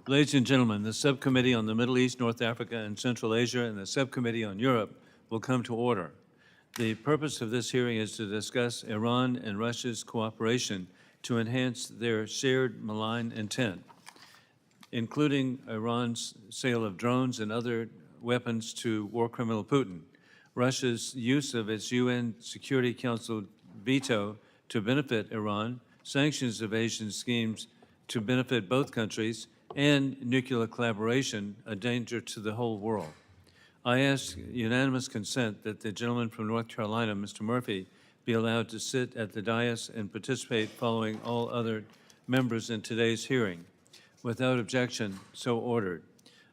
Ladies and gentlemen, the Subcommittee on the Middle East, North Africa, and Central Asia and the Subcommittee on Europe will come to order. The purpose of this hearing is to discuss Iran and Russia's cooperation to enhance their shared malign intent, including Iran's sale of drones and other weapons to war criminal Putin, Russia's use of its UN Security Council veto to benefit Iran, sanctions evasion schemes to benefit both countries, and nuclear collaboration, a danger to the whole world. I ask unanimous consent that the gentleman from North Carolina, Mr. Murphy, be allowed to sit at the dais and participate following all other members in today's hearing. Without objection, so ordered.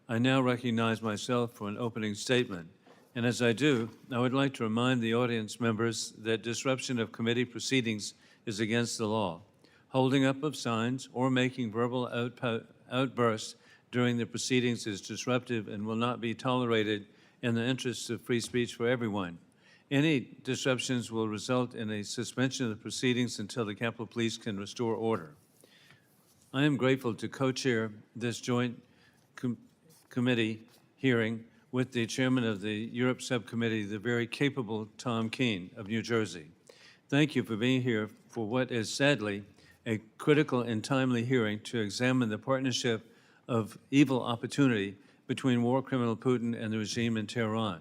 I now recognize myself for an opening statement. And as I do, I would like to remind the audience members that disruption of committee proceedings is against the law. Holding up of signs or making verbal outbursts during the proceedings is disruptive and will not be tolerated in the interests of free speech for everyone. Any disruptions will result in a suspension of the proceedings until the Capitol Police can restore order. I am grateful to co-chair this joint committee hearing with the chairman of the Europe Subcommittee, the very capable Tom Kean of New Jersey. Thank you for being here for what is sadly a critical and timely hearing to examine the partnership of evil opportunity between war criminal Putin and the regime in Tehran.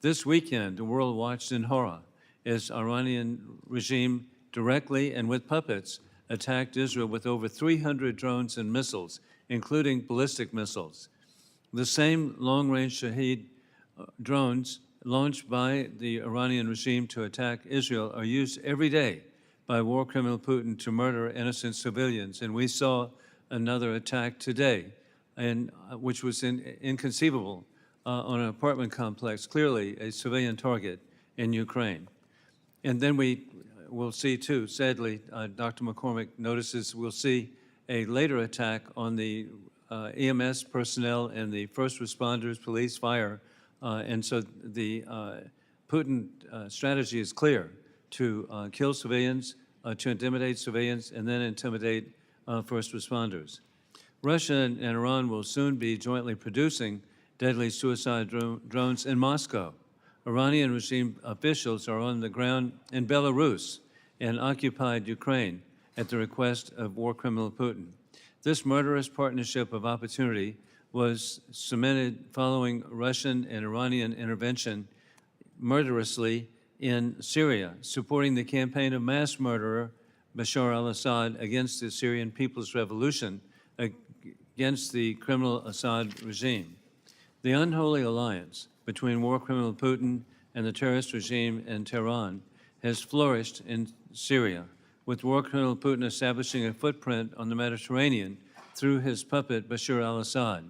This weekend, the world watched in horror as Iranian regime directly and with puppets attacked Israel with over 300 drones and missiles, including ballistic missiles. The same long-range Shahed drones launched by the Iranian regime to attack Israel are used every day by war criminal Putin to murder innocent civilians. And we saw another attack today, which was inconceivable on an apartment complex, clearly a civilian target in Ukraine. And then we will see, too, sadly, Dr. McCormick notices we'll see a later attack on the EMS personnel and the first responders, police, fire. And so the Putin strategy is clear: to kill civilians, to intimidate civilians, and then intimidate first responders. Russia and Iran will soon be jointly producing deadly suicide drones in Moscow. Iranian regime officials are on the ground in Belarus and occupied Ukraine at the request of war criminal Putin. This murderous partnership of opportunity was cemented following Russian and Iranian intervention murderously in Syria, supporting the campaign of mass murderer Bashar al-Assad against the Syrian People's Revolution, against the criminal Assad regime. The unholy alliance between war criminal Putin and the terrorist regime in Tehran has flourished in Syria, with war criminal Putin establishing a footprint on the Mediterranean through his puppet Bashar al-Assad.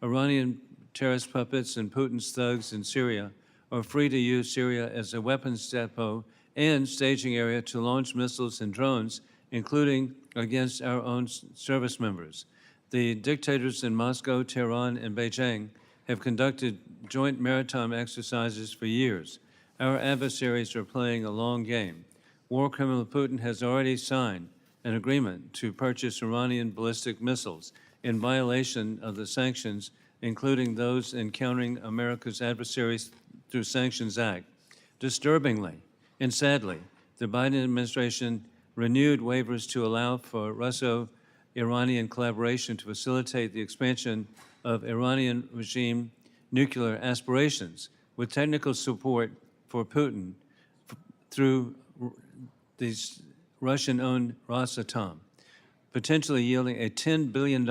Iranian terrorist puppets and Putin's thugs in Syria are free to use Syria as a weapons depot and staging area to launch missiles and drones, including against our own service members. The dictators in Moscow, Tehran, and Beijing have conducted joint maritime exercises for years. Our adversaries are playing a long game. War criminal Putin has already signed an agreement to purchase Iranian ballistic missiles in violation of the sanctions, including those encountering America's adversaries through Sanctions Act. Disturbingly and sadly, the Biden administration renewed waivers to allow for Russo-Iranian collaboration to facilitate the expansion of Iranian regime nuclear aspirations, with technical support for Putin through these Russian-owned Rosatom, potentially yielding a $10 billion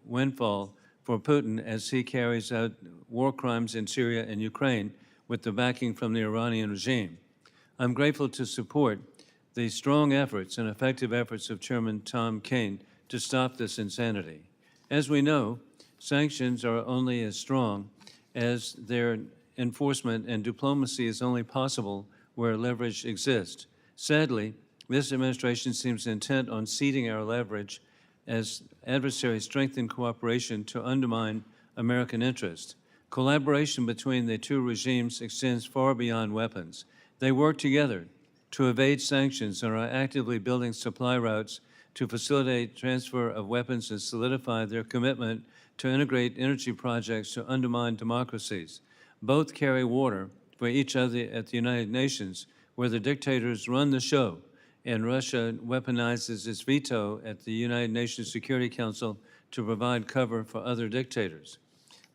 windfall for Putin as he carries out war crimes in Syria and Ukraine with the backing from the Iranian regime. I'm grateful to support the strong efforts and effective efforts of Chairman Tom Kean to stop this insanity. As we know, sanctions are only as strong as their enforcement, and diplomacy is only possible where leverage exists. Sadly, this administration seems intent on ceding our leverage as adversaries strengthen cooperation to undermine American interests. Collaboration between the two regimes extends far beyond weapons. They work together to evade sanctions and are actively building supply routes to facilitate transfer of weapons and solidify their commitment to integrate energy projects to undermine democracies. Both carry water for each other at the United Nations, where the dictators run the show, and Russia weaponizes its veto at the United Nations Security Council to provide cover for other dictators.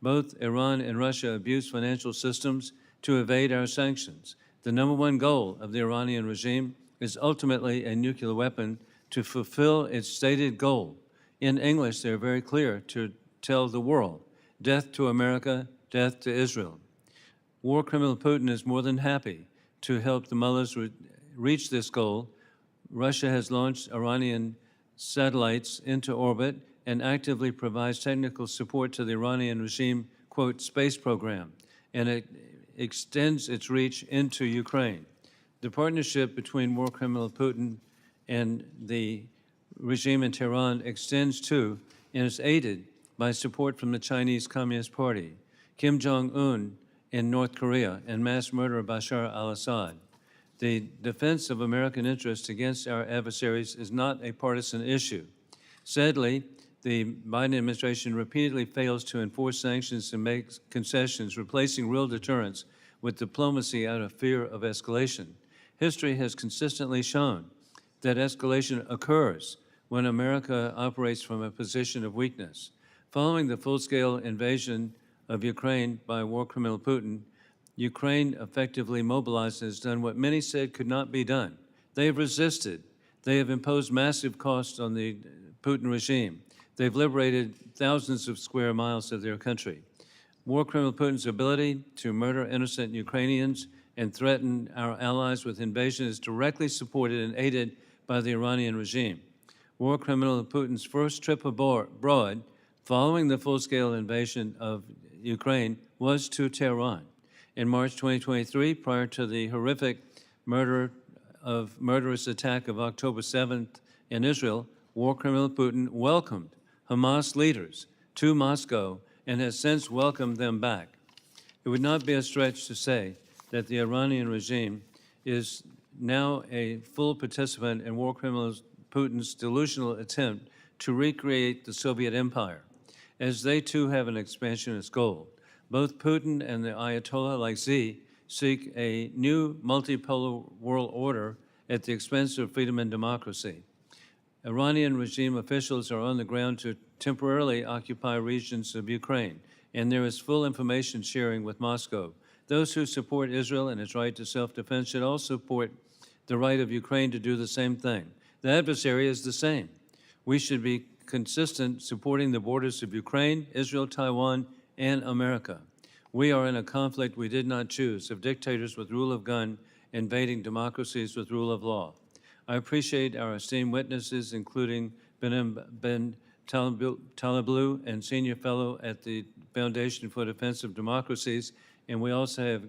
Both Iran and Russia abuse financial systems to evade our sanctions. The #1 goal of the Iranian regime is ultimately a nuclear weapon to fulfill its stated goal. In English, they're very clear to tell the world, death to America, death to Israel. War criminal Putin is more than happy to help the mullahs reach this goal. Russia has launched Iranian satellites into orbit and actively provides technical support to the Iranian regime, quote, space program, and it extends its reach into Ukraine. The partnership between war criminal Putin and the regime in Tehran extends to and is aided by support from the Chinese Communist Party, Kim Jong-un in North Korea, and mass murderer Bashar al-Assad. The defense of American interests against our adversaries is not a partisan issue. Sadly, the Biden administration repeatedly fails to enforce sanctions and make concessions, replacing real deterrence with diplomacy out of fear of escalation. History has consistently shown that escalation occurs when America operates from a position of weakness. Following the full-scale invasion of Ukraine by war criminal Putin, Ukraine effectively mobilized and has done what many said could not be done. They have resisted. They have imposed massive costs on the Putin regime. They've liberated thousands of square miles of their country. War criminal Putin's ability to murder innocent Ukrainians and threaten our allies with invasion is directly supported and aided by the Iranian regime. War criminal Putin's first trip abroad following the full-scale invasion of Ukraine was to Tehran. In March 2023, prior to the horrific murderous attack of October 7th in Israel, war criminal Putin welcomed Hamas leaders to Moscow and has since welcomed them back. It would not be a stretch to say that the Iranian regime is now a full participant in war criminal Putin's delusional attempt to recreate the Soviet empire, as they too have an expansionist goal. Both Putin and the Ayatollah like Xi seek a new multipolar world order at the expense of freedom and democracy. Iranian regime officials are on the ground to temporarily occupy regions of Ukraine, and there is full information sharing with Moscow. Those who support Israel and its right to self-defense should also support the right of Ukraine to do the same thing. The adversary is the same. We should be consistent supporting the borders of Ukraine, Israel, Taiwan, and America. We are in a conflict we did not choose, of dictators with rule of gun invading democracies with rule of law. I appreciate our esteemed witnesses, including Behnam Ben Taleblu and Senior Fellow at the Foundation for Defense of Democracies, and we also have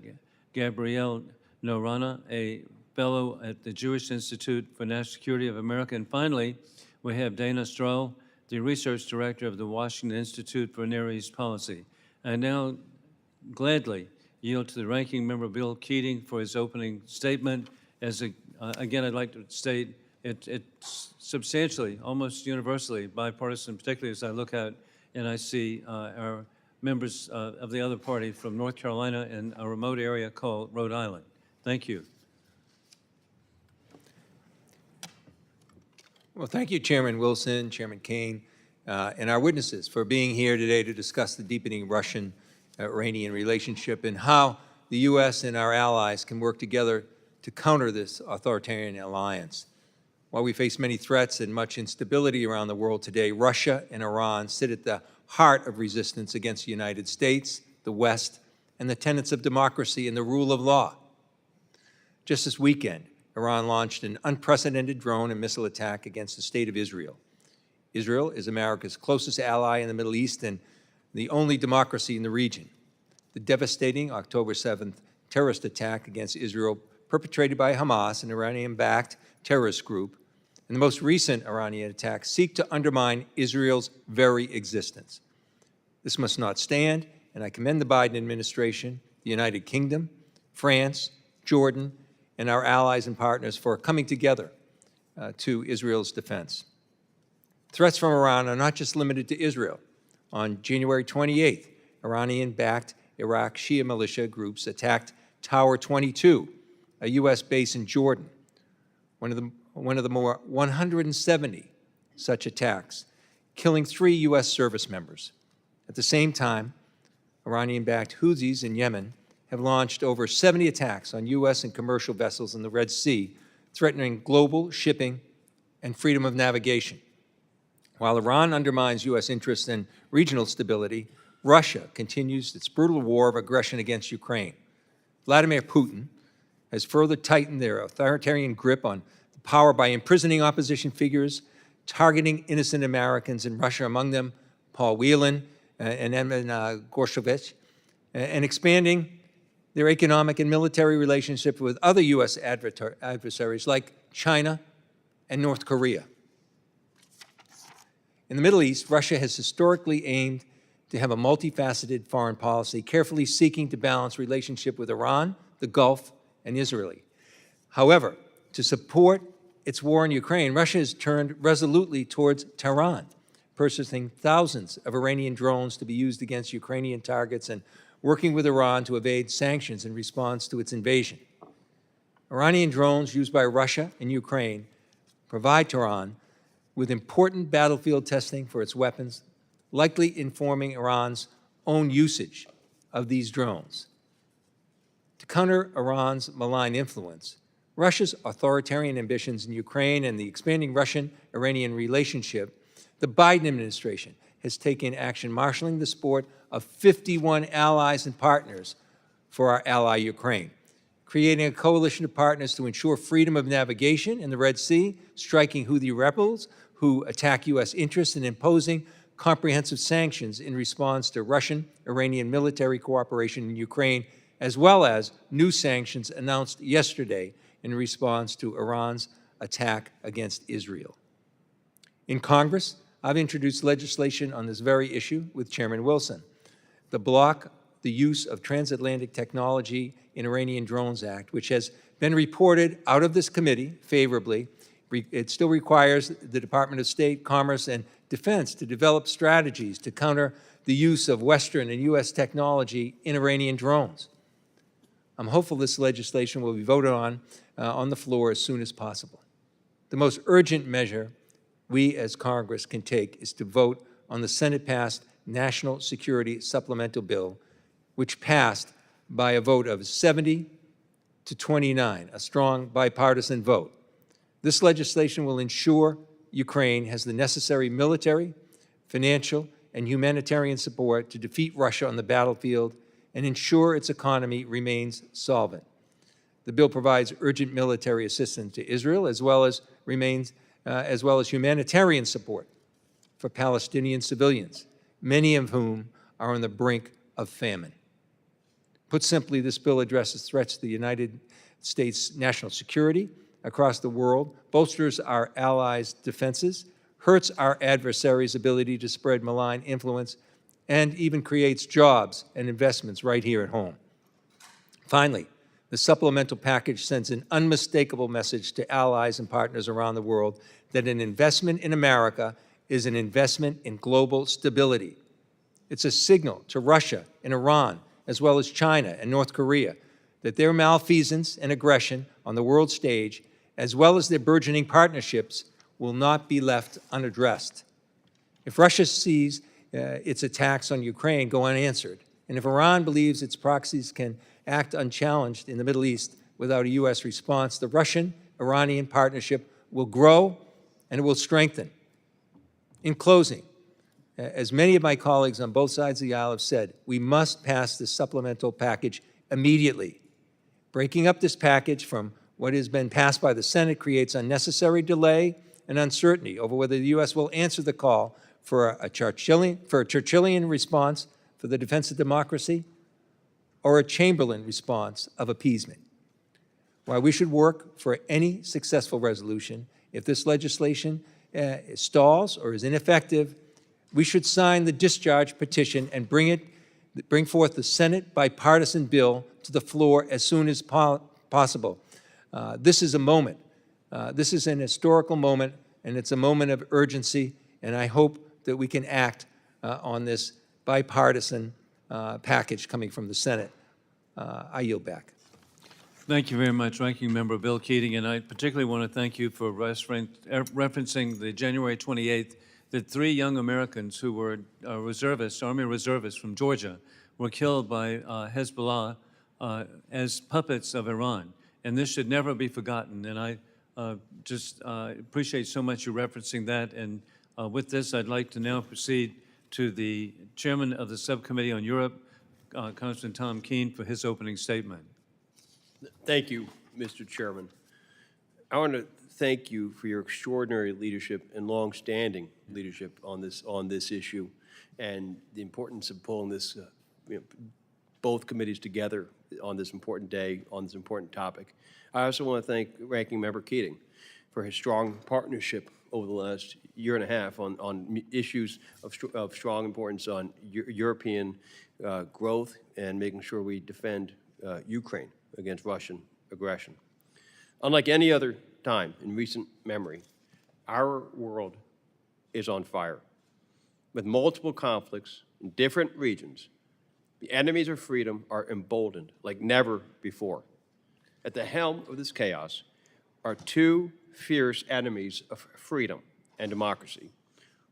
Gabriel Noronha, a Fellow at the Jewish Institute for National Security of America. And finally, we have Dana Stroul, the Research Director of the Washington Institute for Near East Policy. I now gladly yield to the Ranking Member Bill Keating for his opening statement. Again, I'd like to state it's substantially, almost universally bipartisan, particularly as I look out and I see our members of the other party from North Carolina and a remote area called Rhode Island. Thank you. Well, thank you, Chairman Wilson, Chairman Kean, and our witnesses for being here today to discuss the deepening Russian-Iranian relationship and how the U.S. and our allies can work together to counter this authoritarian alliance. While we face many threats and much instability around the world today, Russia and Iran sit at the heart of resistance against the United States, the West, and the tenets of democracy and the rule of law. Just this weekend, Iran launched an unprecedented drone and missile attack against the state of Israel. Israel is America's closest ally in the Middle East and the only democracy in the region. The devastating October 7th terrorist attack against Israel perpetrated by Hamas, an Iranian-backed terrorist group, and the most recent Iranian attacks seek to undermine Israel's very existence. This must not stand, and I commend the Biden administration, the United Kingdom, France, Jordan, and our allies and partners for coming together to Israel's defense. Threats from Iran are not just limited to Israel. On January 28th, Iranian-backed Iraq Shia militia groups attacked Tower 22, a U.S. base in Jordan. One of the more 170 such attacks, killing 3 U.S. service members. At the same time, Iranian-backed Houthis in Yemen have launched over 70 attacks on U.S. and commercial vessels in the Red Sea, threatening global shipping and freedom of navigation. While Iran undermines U.S. interests and regional stability, Russia continues its brutal war of aggression against Ukraine. Vladimir Putin has further tightened their authoritarian grip on power by imprisoning opposition figures, targeting innocent Americans in Russia, among them Paul Whelan and Emin Gorshkovich, and expanding their economic and military relationship with other U.S. adversaries like China and North Korea. In the Middle East, Russia has historically aimed to have a multifaceted foreign policy, carefully seeking to balance relationship with Iran, the Gulf, and Israel. However, to support its war in Ukraine, Russia has turned resolutely towards Tehran, purchasing thousands of Iranian drones to be used against Ukrainian targets and working with Iran to evade sanctions in response to its invasion. Iranian drones used by Russia and Ukraine provide Tehran with important battlefield testing for its weapons, likely informing Iran's own usage of these drones. To counter Iran's malign influence, Russia's authoritarian ambitions in Ukraine and the expanding Russian-Iranian relationship, the Biden administration has taken action marshaling the support of 51 allies and partners for our ally Ukraine, creating a coalition of partners to ensure freedom of navigation in the Red Sea, striking Houthi rebels who attack U.S. interests, and imposing comprehensive sanctions in response to Russian-Iranian military cooperation in Ukraine, as well as new sanctions announced yesterday in response to Iran's attack against Israel. In Congress, I've introduced legislation on this very issue with Chairman Wilson. The Block the Use of Transatlantic Technology in Iranian Drones Act, which has been reported out of this committee favorably. It still requires the Department of State, Commerce, and Defense to develop strategies to counter the use of Western and U.S. technology in Iranian drones. I'm hopeful this legislation will be voted on the floor as soon as possible. The most urgent measure we as Congress can take is to vote on the Senate-passed National Security Supplemental Bill, which passed by a vote of 70 to 29, a strong bipartisan vote. This legislation will ensure Ukraine has the necessary military, financial, and humanitarian support to defeat Russia on the battlefield and ensure its economy remains solvent. The bill provides urgent military assistance to Israel, as well as humanitarian support for Palestinian civilians, many of whom are on the brink of famine. Put simply, this bill addresses threats to the United States' national security across the world, bolsters our allies' defenses, hurts our adversaries' ability to spread malign influence, and even creates jobs and investments right here at home. Finally, the supplemental package sends an unmistakable message to allies and partners around the world that an investment in America is an investment in global stability. It's a signal to Russia and Iran, as well as China and North Korea, that their malfeasance and aggression on the world stage, as well as their burgeoning partnerships, will not be left unaddressed. If Russia sees its attacks on Ukraine go unanswered, and if Iran believes its proxies can act unchallenged in the Middle East without a U.S. response, the Russian-Iranian partnership will grow and it will strengthen. In closing, as many of my colleagues on both sides of the aisle have said, we must pass this supplemental package immediately. Breaking up this package from what has been passed by the Senate creates unnecessary delay and uncertainty over whether the U.S. will answer the call for a Churchillian response for the defense of democracy or a Chamberlain response of appeasement. While we should work for any successful resolution, if this legislation stalls or is ineffective, we should sign the discharge petition and bring forth the Senate bipartisan bill to the floor as soon as possible. This is a moment. This is an historical moment, and it's a moment of urgency, and I hope that we can act on this bipartisan package coming from the Senate. I yield back. Thank you very much, Ranking Member Bill Keating, and I particularly want to thank you for referencing the January 28th that 3 young Americans who were reservists, Army reservists from Georgia, were killed by Hezbollah as puppets of Iran. And this should never be forgotten. And I just appreciate so much you referencing that. And with this, I'd like to now proceed to the Chairman of the Subcommittee on Europe, Congressman Tom Kean, for his opening statement. Thank you, Mr. Chairman. I want to thank you for your extraordinary leadership and long-standing leadership on this issue, and the importance of pulling this both committees together on this important day, on this important topic. I also want to thank Ranking Member Keating for his strong partnership over the last year and a half on issues of strong importance on European growth and making sure we defend Ukraine against Russian aggression. Unlike any other time in recent memory, our world is on fire. With multiple conflicts in different regions, the enemies of freedom are emboldened like never before. At the helm of this chaos are 2 fierce enemies of freedom and democracy,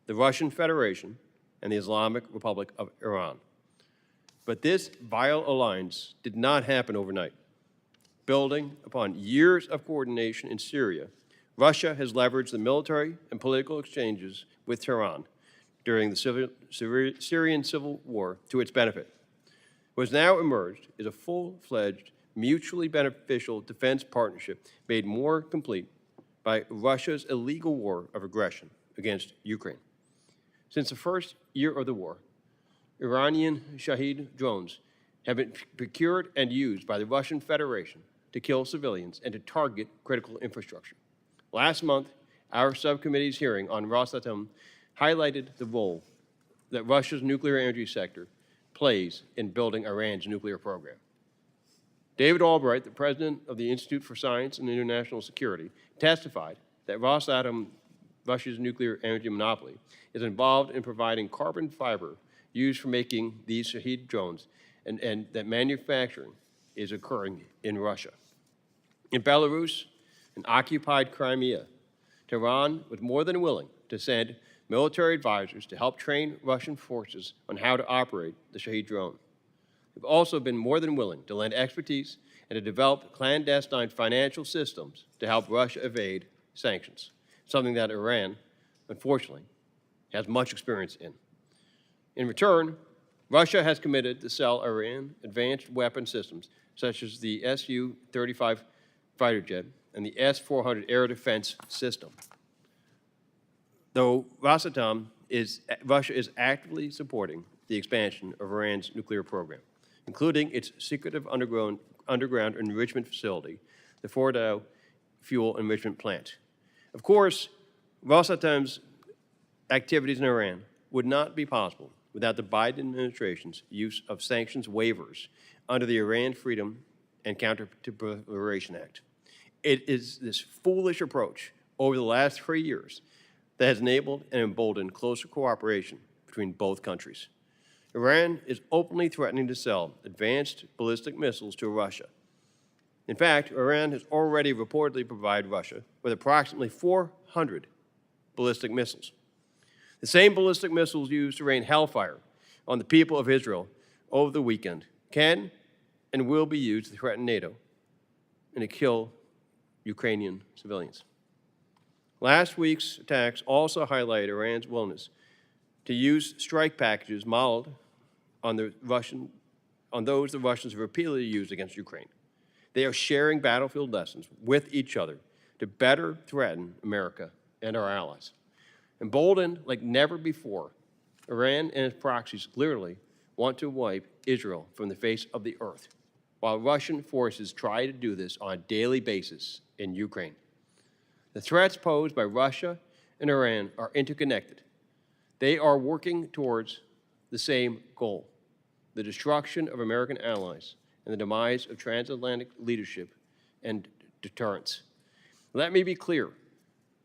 the Russian Federation, and the Islamic Republic of Iran. But this vile alliance did not happen overnight. Building upon years of coordination in Syria, Russia has leveraged the military and political exchanges with Tehran during the Syrian civil war to its benefit. What has now emerged is a full-fledged, mutually beneficial defense partnership made more complete by Russia's illegal war of aggression against Ukraine. Since the first year of the war, Iranian Shahed drones have been procured and used by the Russian Federation to kill civilians and to target critical infrastructure. Last month, our subcommittee's hearing on Rosatom highlighted the role that Russia's nuclear energy sector plays in building Iran's nuclear program. David Albright, the president of the Institute for Science and International Security, testified that Rosatom, Russia's nuclear energy monopoly, is involved in providing carbon fiber used for making these Shahed drones, and that manufacturing is occurring in Russia. In Belarus and occupied Crimea, Tehran was more than willing to send military advisors to help train Russian forces on how to operate the Shahed drone. They've also been more than willing to lend expertise and to develop clandestine financial systems to help Russia evade sanctions, something that Iran, unfortunately, has much experience in. In return, Russia has committed to sell Iran advanced weapon systems such as the Su-35 fighter jet and the S-400 air defense system. Though Rosatom Russia is actively supporting the expansion of Iran's nuclear program, including its secretive underground enrichment facility, the Fordow fuel enrichment plant. Of course, Rosatom's activities in Iran would not be possible without the Biden administration's use of sanctions waivers under the Iran Freedom and Counter-Proliferation Act. It is this foolish approach over the last 3 years that has enabled and emboldened closer cooperation between both countries. Iran is openly threatening to sell advanced ballistic missiles to Russia. In fact, Iran has already reportedly provided Russia with approximately 400 ballistic missiles. The same ballistic missiles used to rain hellfire on the people of Israel over the weekend can and will be used to threaten NATO and to kill Ukrainian civilians. Last week's attacks also highlight Iran's willingness to use strike packages modeled on those the Russians have repeatedly used against Ukraine. They are sharing battlefield lessons with each other to better threaten America and our allies. Emboldened like never before, Iran and its proxies literally want to wipe Israel from the face of the earth, while Russian forces try to do this on a daily basis in Ukraine. The threats posed by Russia and Iran are interconnected. They are working towards the same goal: the destruction of American allies and the demise of transatlantic leadership and deterrence. Let me be clear.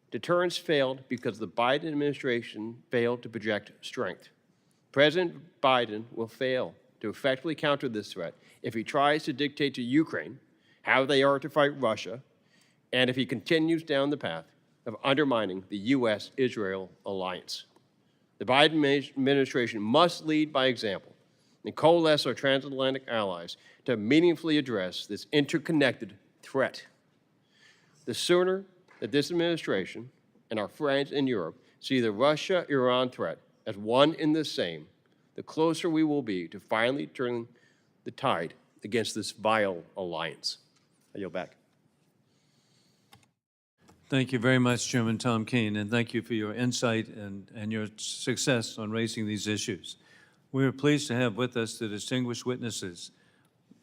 Deterrence failed because the Biden administration failed to project strength. President Biden will fail to effectively counter this threat if he tries to dictate to Ukraine how they are to fight Russia, and if he continues down the path of undermining the U.S.-Israel alliance. The Biden administration must lead by example and coalesce our transatlantic allies to meaningfully address this interconnected threat. The sooner that this administration and our friends in Europe see the Russia-Iran threat as one and the same, the closer we will be to finally turning the tide against this vile alliance. I yield back. Thank you very much, Chairman Tom Kean, and thank you for your insight and your success on raising these issues. We are pleased to have with us the distinguished witnesses,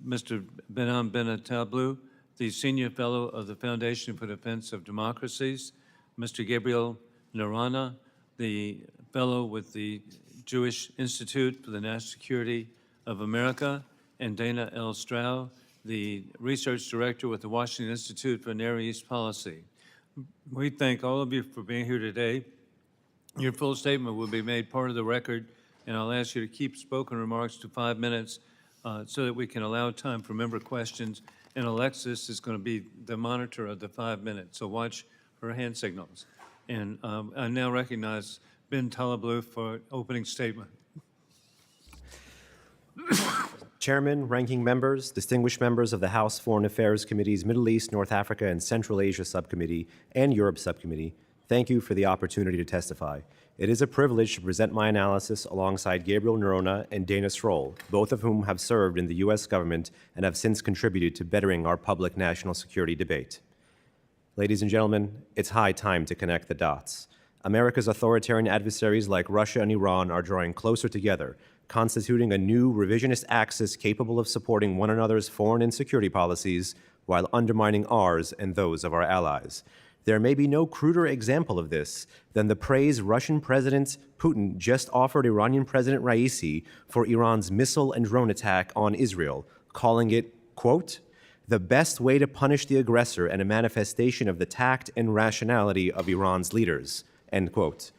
Mr. Behnam Ben Taleblu, the Senior Fellow of the Foundation for Defense of Democracies, Mr. Gabriel Noronha, the Fellow with the Jewish Institute for the National Security of America, and Dana L. Stroul, the Research Director with the Washington Institute for Near East Policy. We thank all of you for being here today. Your full statement will be made part of the record, and I'll ask you to keep spoken remarks to 5 minutes so that we can allow time for member questions. And Alexis is going to be the monitor of the 5 minutes, so watch her hand signals. And I now recognize Ben Taleblu for opening statement. Chairman, ranking members, distinguished members of the House Foreign Affairs Committee's Middle East, North Africa, and Central Asia Subcommittee and Europe Subcommittee, thank you for the opportunity to testify. It is a privilege to present my analysis alongside Gabriel Noronha and Dana Stroul, both of whom have served in the U.S. government and have since contributed to bettering our public national security debate. Ladies and gentlemen, it's high time to connect the dots. America's authoritarian adversaries like Russia and Iran are drawing closer together, constituting a new revisionist axis capable of supporting one another's foreign and security policies while undermining ours and those of our allies. There may be no cruder example of this than the praise Russian President Putin just offered Iranian President Raisi for Iran's missile and drone attack on Israel, calling it, quote, the best way to punish the aggressor and a manifestation of the tact and rationality of Iran's leaders, end quote.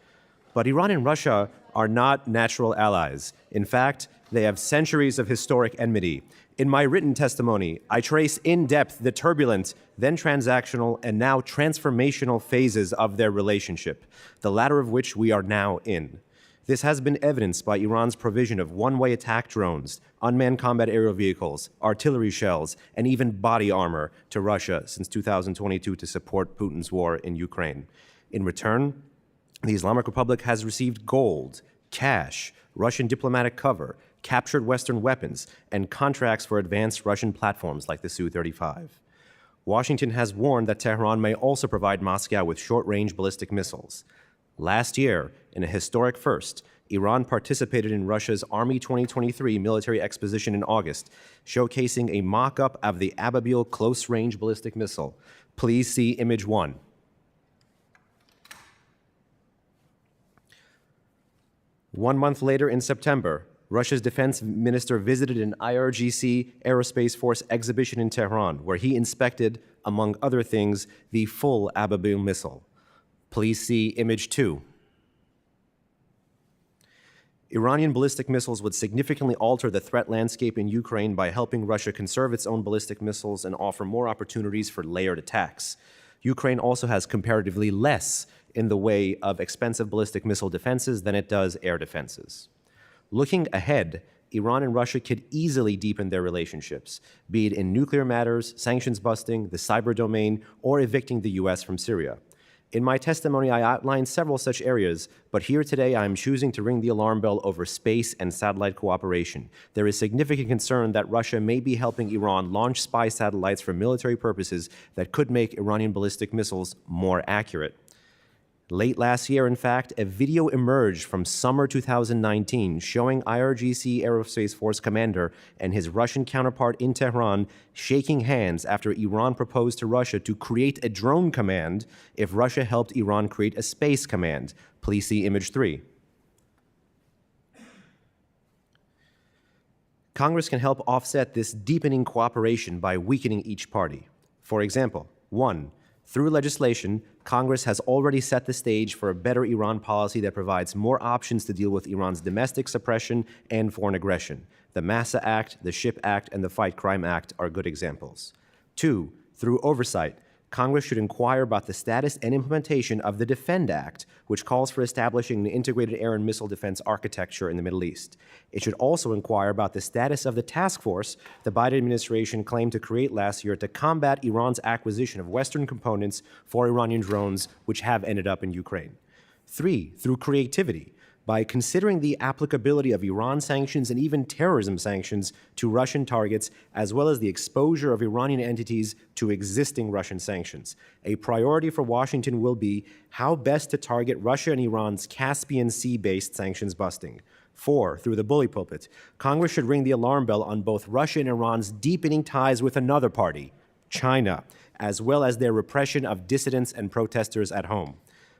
But Iran and Russia are not natural allies. In fact, they have centuries of historic enmity. In my written testimony, I trace in depth the turbulent, then transactional, and now transformational phases of their relationship, the latter of which we are now in. This has been evidenced by Iran's provision of one-way attack drones, unmanned combat aerial vehicles, artillery shells, and even body armor to Russia since 2022 to support Putin's war in Ukraine. In return, the Islamic Republic has received gold, cash, Russian diplomatic cover, captured Western weapons, and contracts for advanced Russian platforms like the Su-35. Washington has warned that Tehran may also provide Moscow with short-range ballistic missiles. Last year, in a historic first, Iran participated in Russia's Army 2023 military exposition in August, showcasing a mock-up of the Ababil close-range ballistic missile. Please see Image 1. One month later, in September, Russia's defense minister visited an IRGC Aerospace Force exhibition in Tehran, where he inspected, among other things, the full Ababil missile. Please see Image 2. Iranian ballistic missiles would significantly alter the threat landscape in Ukraine by helping Russia conserve its own ballistic missiles and offer more opportunities for layered attacks. Ukraine also has comparatively less in the way of expensive ballistic missile defenses than it does air defenses. Looking ahead, Iran and Russia could easily deepen their relationships, be it in nuclear matters, sanctions busting, the cyber domain, or evicting the U.S. from Syria. In my testimony, I outlined several such areas, but here today I am choosing to ring the alarm bell over space and satellite cooperation. There is significant concern that Russia may be helping Iran launch spy satellites for military purposes that could make Iranian ballistic missiles more accurate. Late last year, in fact, a video emerged from summer 2019 showing IRGC Aerospace Force commander and his Russian counterpart in Tehran shaking hands after Iran proposed to Russia to create a drone command if Russia helped Iran create a space command. Please see Image 3. Congress can help offset this deepening cooperation by weakening each party. For example, 1. Through legislation, Congress has already set the stage for a better Iran policy that provides more options to deal with Iran's domestic suppression and foreign aggression. The Massa Act, the SHIP Act, and the Fight Crime Act are good examples. 2. Through oversight, Congress should inquire about the status and implementation of the Defend Act, which calls for establishing an integrated air and missile defense architecture in the Middle East. It should also inquire about the status of the task force the Biden administration claimed to create last year to combat Iran's acquisition of Western components for Iranian drones, which have ended up in Ukraine. 3. Through creativity, by considering the applicability of Iran sanctions and even terrorism sanctions to Russian targets, as well as the exposure of Iranian entities to existing Russian sanctions. A priority for Washington will be how best to target Russia and Iran's Caspian Sea-based sanctions busting. 4, through the bully pulpit, Congress should ring the alarm bell on both Russia and Iran's deepening ties with another party, China, as well as their repression of dissidents and protesters at home.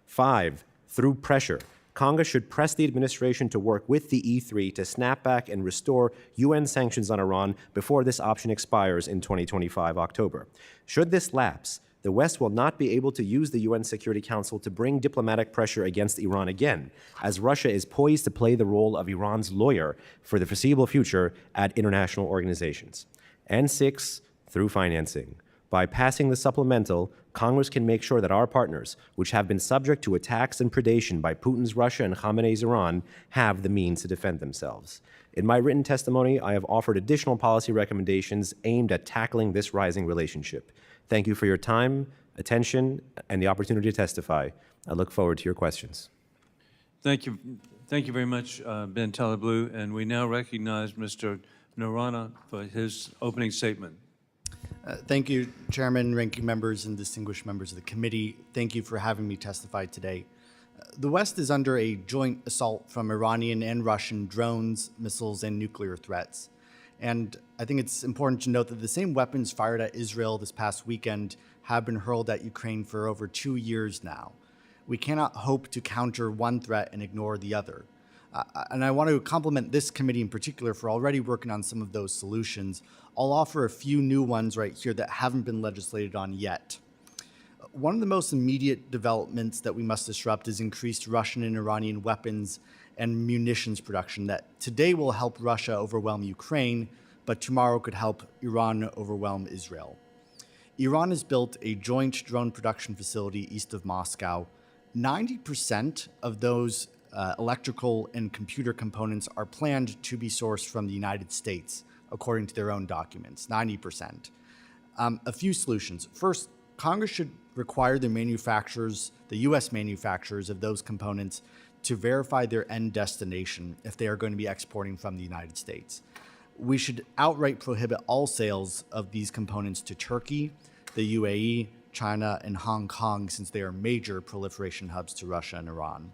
5, through pressure, Congress should press the administration to work with the E3 to snap back and restore UN sanctions on Iran before this option expires in 2025 October. Should this lapse, the West will not be able to use the UN Security Council to bring diplomatic pressure against Iran again, as Russia is poised to play the role of Iran's lawyer for the foreseeable future at international organizations. And 6, through financing. By passing the supplemental, Congress can make sure that our partners, which have been subject to attacks and predation by Putin's Russia and Khamenei's Iran, have the means to defend themselves. In my written testimony, I have offered additional policy recommendations aimed at tackling this rising relationship. Thank you for your time, attention, and the opportunity to testify. I look forward to your questions. Thank you. Thank you very much, Ben Taleblu. And we now recognize Mr. Noronha for his opening statement. Thank you, Chairman, ranking members, and distinguished members of the committee. Thank you for having me testify today. The West is under a joint assault from Iranian and Russian drones, missiles, and nuclear threats. And I think it's important to note that the same weapons fired at Israel this past weekend have been hurled at Ukraine for over 2 years now. We cannot hope to counter one threat and ignore the other. And I want to compliment this committee in particular for already working on some of those solutions. I'll offer a few new ones right here that haven't been legislated on yet. One of the most immediate developments that we must disrupt is increased Russian and Iranian weapons and munitions production that today will help Russia overwhelm Ukraine, but tomorrow could help Iran overwhelm Israel. Iran has built a joint drone production facility east of Moscow. 90% of those electrical and computer components are planned to be sourced from the United States, according to their own documents, 90%. A few solutions. First, Congress should require the manufacturers, the U.S. manufacturers of those components to verify their end destination if they are going to be exporting from the United States. We should outright prohibit all sales of these components to Turkey, the UAE, China, and Hong Kong, since they are major proliferation hubs to Russia and Iran.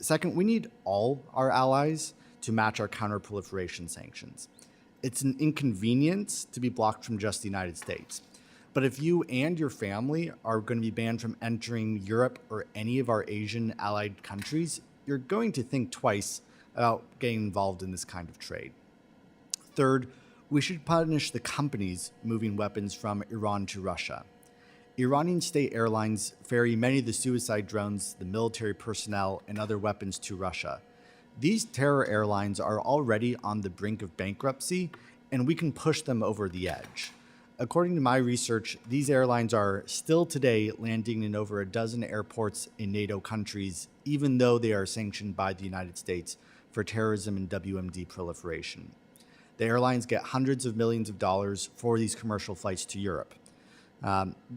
Second, we need all our allies to match our counter-proliferation sanctions. It's an inconvenience to be blocked from just the United States. But if you and your family are going to be banned from entering Europe or any of our Asian allied countries, you're going to think twice about getting involved in this kind of trade. Third, we should punish the companies moving weapons from Iran to Russia. Iranian state airlines ferry many of the suicide drones, the military personnel, and other weapons to Russia. These terror airlines are already on the brink of bankruptcy, and we can push them over the edge. According to my research, these airlines are still today landing in over a dozen airports in NATO countries, even though they are sanctioned by the United States for terrorism and WMD proliferation. The airlines get hundreds of millions of dollars for these commercial flights to Europe.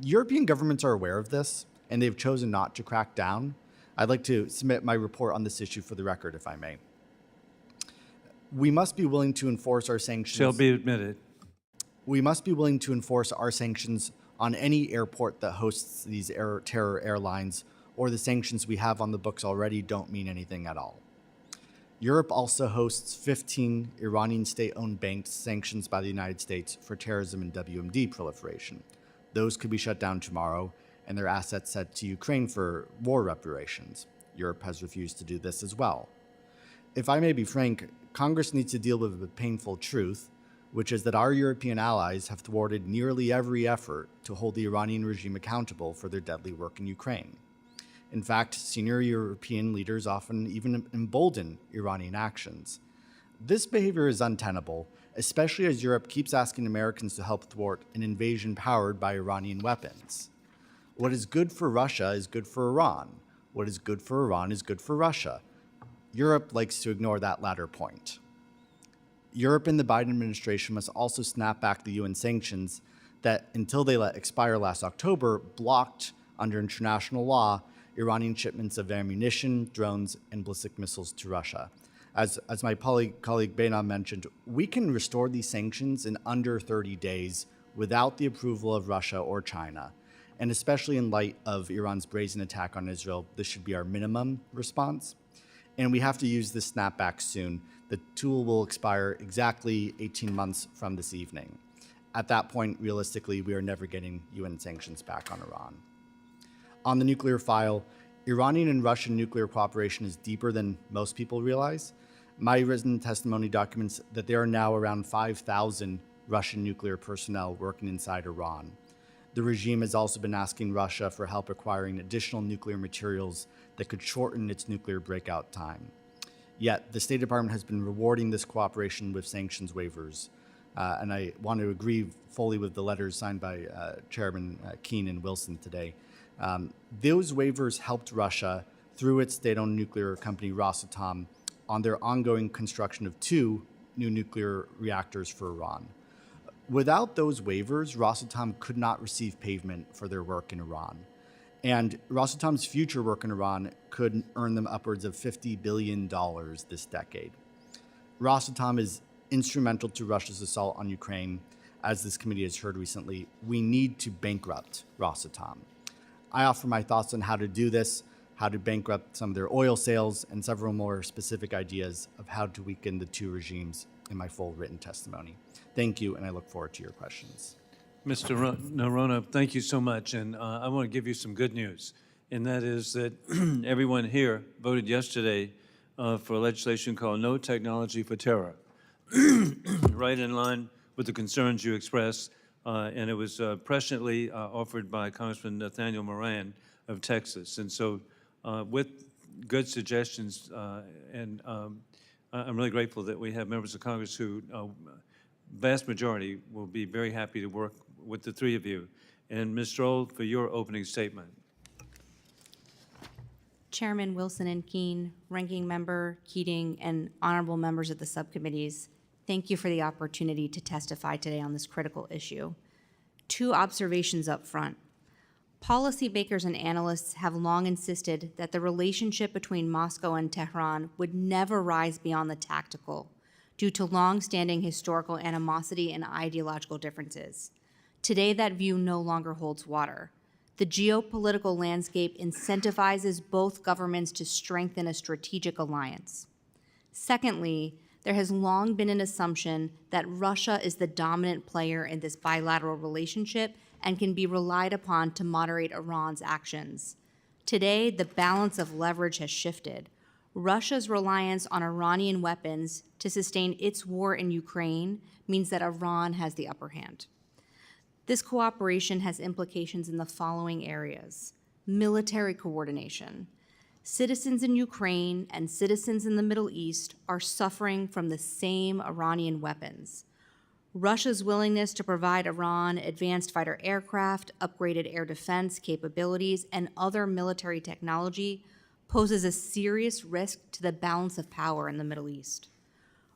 European governments are aware of this, and they've chosen not to crack down. I'd like to submit my report on this issue for the record, if I may. We must be willing to enforce our sanctions. Shall be admitted. We must be willing to enforce our sanctions on any airport that hosts these terror airlines, or the sanctions we have on the books already don't mean anything at all. Europe also hosts 15 Iranian state-owned banks sanctioned by the United States for terrorism and WMD proliferation. Those could be shut down tomorrow, and their assets sent to Ukraine for war reparations. Europe has refused to do this as well. If I may be frank, Congress needs to deal with the painful truth, which is that our European allies have thwarted nearly every effort to hold the Iranian regime accountable for their deadly work in Ukraine. In fact, senior European leaders often even embolden Iranian actions. This behavior is untenable, especially as Europe keeps asking Americans to help thwart an invasion powered by Iranian weapons. What is good for Russia is good for Iran. What is good for Iran is good for Russia. Europe likes to ignore that latter point. Europe and the Biden administration must also snap back the UN sanctions that, until they let expire last October, blocked, under international law, Iranian shipments of ammunition, drones, and ballistic missiles to Russia. As my colleague Behnam mentioned, we can restore these sanctions in under 30 days without the approval of Russia or China. And especially in light of Iran's brazen attack on Israel, this should be our minimum response. And we have to use this snapback soon. The tool will expire exactly 18 months from this evening. At that point, realistically, we are never getting UN sanctions back on Iran. On the nuclear file, Iranian and Russian nuclear cooperation is deeper than most people realize. My written testimony documents that there are now around 5,000 Russian nuclear personnel working inside Iran. The regime has also been asking Russia for help acquiring additional nuclear materials that could shorten its nuclear breakout time. Yet, the State Department has been rewarding this cooperation with sanctions waivers. and I want to agree fully with the letters signed by Chairman Kean and Wilson today. Those waivers helped Russia through its state-owned nuclear company Rosatom on their ongoing construction of 2 new nuclear reactors for Iran. Without those waivers, Rosatom could not receive payment for their work in Iran. And Rosatom's future work in Iran could earn them upwards of $50 billion this decade. Rosatom is instrumental to Russia's assault on Ukraine. As this committee has heard recently, we need to bankrupt Rosatom. I offer my thoughts on how to do this, how to bankrupt some of their oil sales, and several more specific ideas of how to weaken the 2 regimes in my full written testimony. Thank you, and I look forward to your questions. Mr. Noronha, thank you so much, and I want to give you some good news, and that is that everyone here voted yesterday for a legislation called No Technology for Terror, right in line with the concerns you expressed, and it was presciently offered by Congressman Nathaniel Moran of Texas. And so with good suggestions, and I'm really grateful that we have members of Congress who, vast majority, will be very happy to work with the 3 of you. And Ms. Stroul, for your opening statement. Chairman Wilson and Kean, Ranking Member Keating, and honorable members of the subcommittees, thank you for the opportunity to testify today on this critical issue. 2 observations up front. Policymakers and analysts have long insisted that the relationship between Moscow and Tehran would never rise beyond the tactical due to long-standing historical animosity and ideological differences. Today, that view no longer holds water. The geopolitical landscape incentivizes both governments to strengthen a strategic alliance. Secondly, there has long been an assumption that Russia is the dominant player in this bilateral relationship and can be relied upon to moderate Iran's actions. Today, the balance of leverage has shifted. Russia's reliance on Iranian weapons to sustain its war in Ukraine means that Iran has the upper hand. This cooperation has implications in the following areas: military coordination. Citizens in Ukraine and citizens in the Middle East are suffering from the same Iranian weapons. Russia's willingness to provide Iran advanced fighter aircraft, upgraded air defense capabilities, and other military technology poses a serious risk to the balance of power in the Middle East.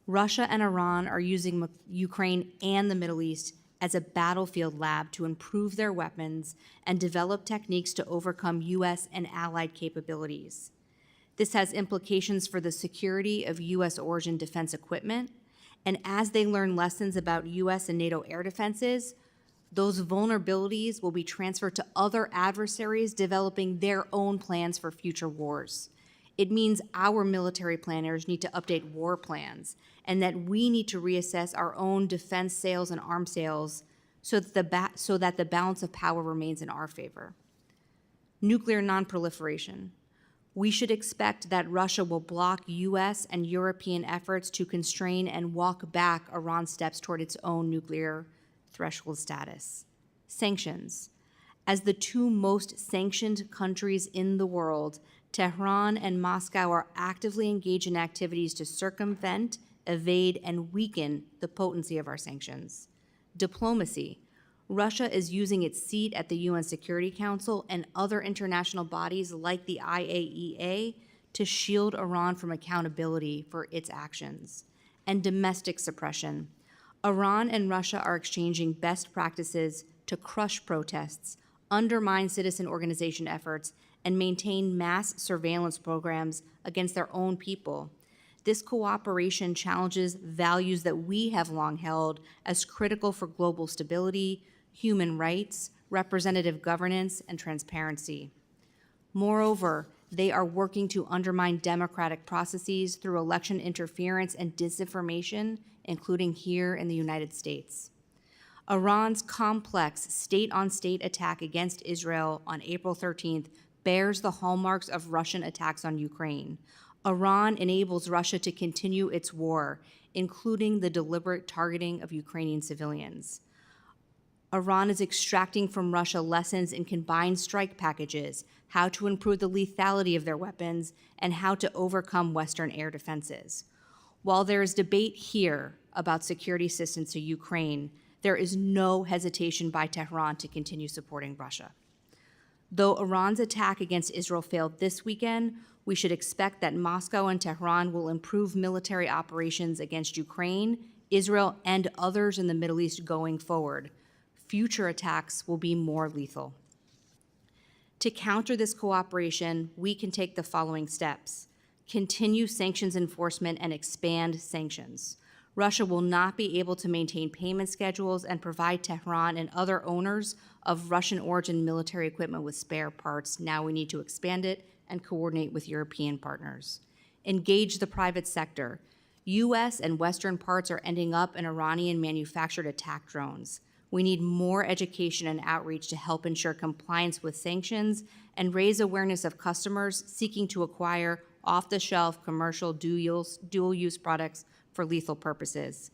Russia and Iran are using Ukraine and the Middle East as a battlefield lab to improve their weapons and develop techniques to overcome U.S. and allied capabilities. This has implications for the security of U.S. origin defense equipment, and as they learn lessons about U.S. and NATO air defenses, those vulnerabilities will be transferred to other adversaries developing their own plans for future wars. It means our military planners need to update war plans, and that we need to reassess our own defense sales and arms sales so that the balance of power remains in our favor. Nuclear nonproliferation. We should expect that Russia will block U.S. and European efforts to constrain and walk back Iran's steps toward its own nuclear threshold status. Sanctions. As the 2 most sanctioned countries in the world, Tehran and Moscow are actively engaged in activities to circumvent, evade, and weaken the potency of our sanctions. Diplomacy. Russia is using its seat at the UN Security Council and other international bodies like the IAEA to shield Iran from accountability for its actions. And domestic suppression. Iran and Russia are exchanging best practices to crush protests, undermine citizen organization efforts, and maintain mass surveillance programs against their own people. This cooperation challenges values that we have long held as critical for global stability, human rights, representative governance, and transparency. Moreover, they are working to undermine democratic processes through election interference and disinformation, including here in the United States. Iran's complex state-on-state attack against Israel on April 13th bears the hallmarks of Russian attacks on Ukraine. Iran enables Russia to continue its war, including the deliberate targeting of Ukrainian civilians. Iran is extracting from Russia lessons in combined strike packages, how to improve the lethality of their weapons, and how to overcome Western air defenses. While there is debate here about security assistance to Ukraine, there is no hesitation by Tehran to continue supporting Russia. Though Iran's attack against Israel failed this weekend, we should expect that Moscow and Tehran will improve military operations against Ukraine, Israel, and others in the Middle East going forward. Future attacks will be more lethal. To counter this cooperation, we can take the following steps. Continue sanctions enforcement and expand sanctions. Russia will not be able to maintain payment schedules and provide Tehran and other owners of Russian-origin military equipment with spare parts. Now we need to expand it and coordinate with European partners. Engage the private sector. U.S. and Western parts are ending up in Iranian-manufactured attack drones. We need more education and outreach to help ensure compliance with sanctions and raise awareness of customers seeking to acquire off-the-shelf commercial dual-use products for lethal purposes.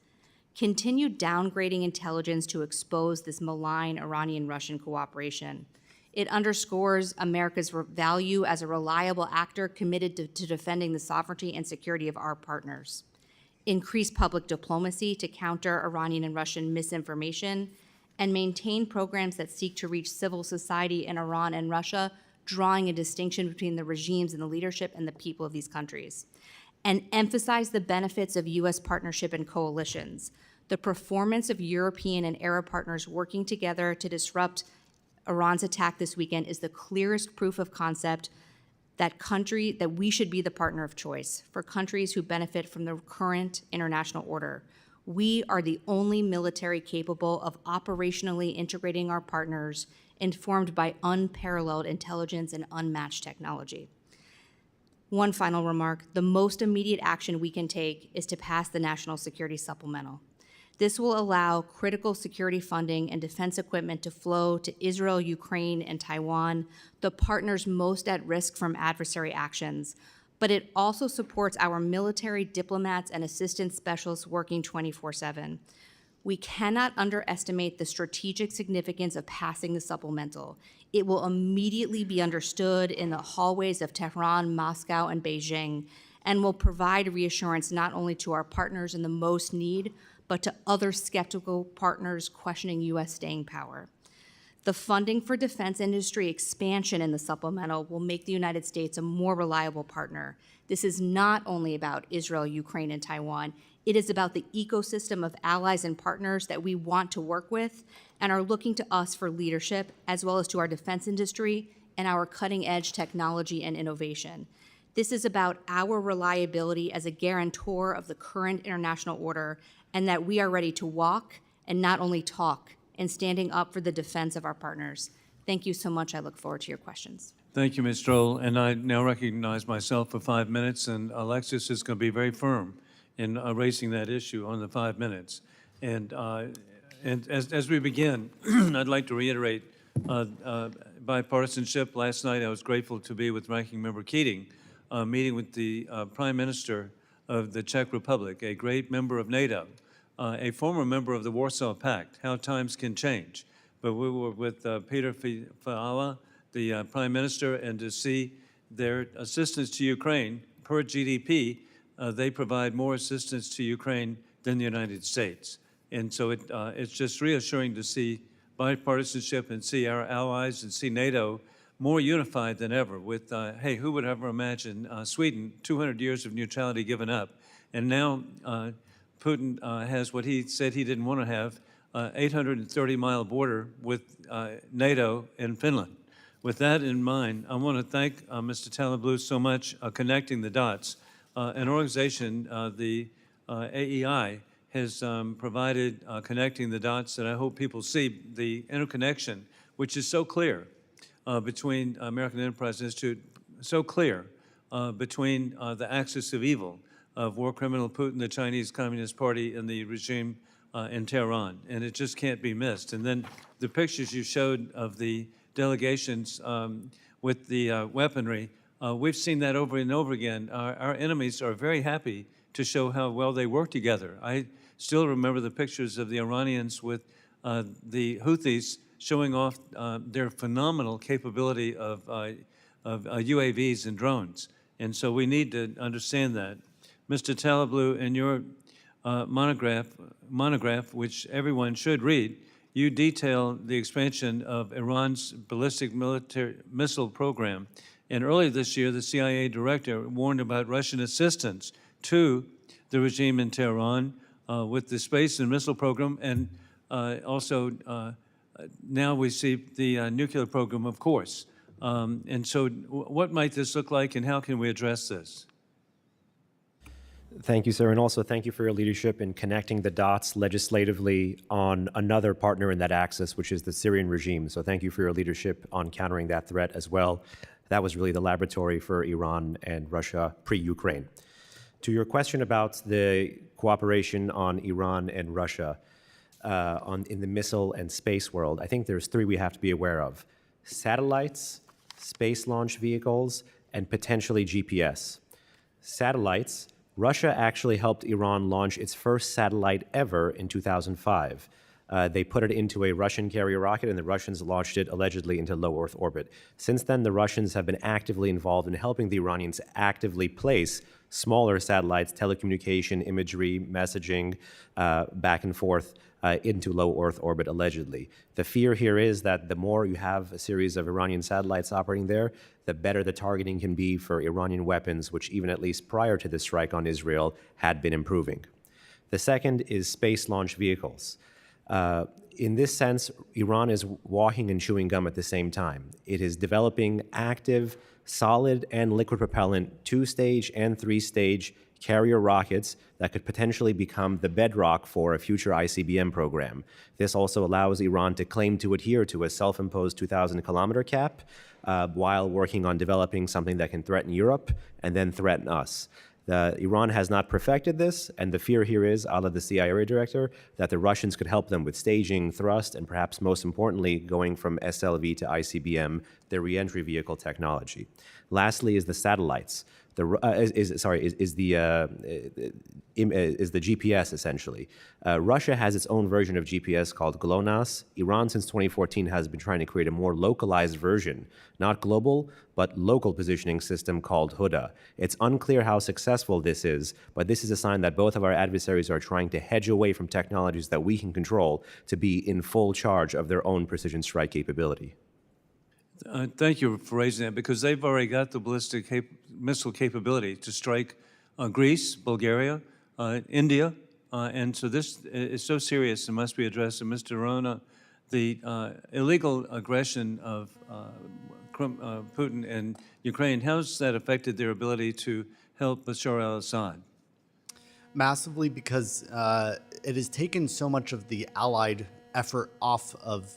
Continue downgrading intelligence to expose this malign Iranian-Russian cooperation. It underscores America's value as a reliable actor committed to defending the sovereignty and security of our partners. Increase public diplomacy to counter Iranian and Russian misinformation, and maintain programs that seek to reach civil society in Iran and Russia, drawing a distinction between the regimes and the leadership and the people of these countries. And emphasize the benefits of U.S. partnership and coalitions. The performance of European and Arab partners working together to disrupt Iran's attack this weekend is the clearest proof of concept that we should be the partner of choice for countries who benefit from the current international order. We are the only military capable of operationally integrating our partners, informed by unparalleled intelligence and unmatched technology. One final remark, the most immediate action we can take is to pass the National Security Supplemental. This will allow critical security funding and defense equipment to flow to Israel, Ukraine, and Taiwan, the partners most at risk from adversary actions. But it also supports our military diplomats and assistance specialists working 24/7. We cannot underestimate the strategic significance of passing the supplemental. It will immediately be understood in the hallways of Tehran, Moscow, and Beijing, and will provide reassurance not only to our partners in the most need, but to other skeptical partners questioning U.S. staying power. The funding for defense industry expansion in the supplemental will make the United States a more reliable partner. This is not only about Israel, Ukraine, and Taiwan. It is about the ecosystem of allies and partners that we want to work with and are looking to us for leadership, as well as to our defense industry and our cutting-edge technology and innovation. This is about our reliability as a guarantor of the current international order, and that we are ready to walk and not only talk in standing up for the defense of our partners. Thank you so much. I look forward to your questions. Thank you, Ms. Stroul. And I now recognize myself for 5 minutes, and Alexis is going to be very firm in raising that issue on the 5 minutes. And as we begin, I'd like to reiterate bipartisanship. Last night, I was grateful to be with Ranking Member Keating, meeting with the Prime Minister of the Czech Republic, a great member of NATO, a former member of the Warsaw Pact. How times can change. But we were with Peter Fiala, the Prime Minister, and to see their assistance to Ukraine per GDP, they provide more assistance to Ukraine than the United States. And so it's just reassuring to see bipartisanship and see our allies and see NATO more unified than ever with, hey, who would ever imagine Sweden, 200 years of neutrality given up, and now Putin has what he said he didn't want to have, 830-mile border with NATO and Finland. With that in mind, I want to thank Mr. Taleblu so much connecting the dots. An organization, the AEI, has provided connecting the dots, and I hope people see the interconnection, which is so clear between American Enterprise Institute, so clear between the axis of evil of war criminal Putin, the Chinese Communist Party, and the regime in Tehran, and it just can't be missed. And then the pictures you showed of the delegations with the weaponry, we've seen that over and over again. Our enemies are very happy to show how well they work together. I still remember the pictures of the Iranians with the Houthis showing off their phenomenal capability of UAVs and drones. And so we need to understand that. Mr. Taleblu, in your monograph, which everyone should read, you detail the expansion of Iran's ballistic missile program. And earlier this year, the CIA director warned about Russian assistance to the regime in Tehran with the space and missile program, and also now we see the nuclear program, of course. And so what might this look like, and how can we address this? Thank you, sir, and also thank you for your leadership in connecting the dots legislatively on another partner in that axis, which is the Syrian regime. So thank you for your leadership on countering that threat as well. That was really the laboratory for Iran and Russia pre-Ukraine. To your question about the cooperation on Iran and Russia in the missile and space world, I think there's three we have to be aware of: satellites, space launch vehicles, and potentially GPS. Satellites, Russia actually helped Iran launch its first satellite ever in 2005. They put it into a Russian carrier rocket, and the Russians launched it allegedly into low Earth orbit. Since then, the Russians have been actively involved in helping the Iranians actively place smaller satellites, telecommunication, imagery, messaging, back and forth into low Earth orbit, allegedly. The fear here is that the more you have a series of Iranian satellites operating there, the better the targeting can be for Iranian weapons, which even at least prior to the strike on Israel had been improving. The second is space launch vehicles. In this sense, Iran is walking and chewing gum at the same time. It is developing active, solid, and liquid propellant 2-stage and 3-stage carrier rockets that could potentially become the bedrock for a future ICBM program. This also allows Iran to claim to adhere to a self-imposed 2,000-kilometer cap while working on developing something that can threaten Europe and then threaten us. Iran has not perfected this, and the fear here is, a la the CIA director, that the Russians could help them with staging, thrust, and perhaps most importantly, going from SLV to ICBM, their reentry vehicle technology. Lastly is the satellites. Is the GPS, essentially. Russia has its own version of GPS called GLONASS. Iran, since 2014, has been trying to create a more localized version, not global, but local positioning system called Huda. It's unclear how successful this is, but this is a sign that both of our adversaries are trying to hedge away from technologies that we can control to be in full charge of their own precision strike capability. Thank you for raising that, because they've already got the ballistic missile capability to strike Greece, Bulgaria, India, and so this is so serious and must be addressed. And Mr. Noronha, the illegal aggression of Putin and Ukraine, how has that affected their ability to help Bashar al-Assad? Massively, because it has taken so much of the allied effort off of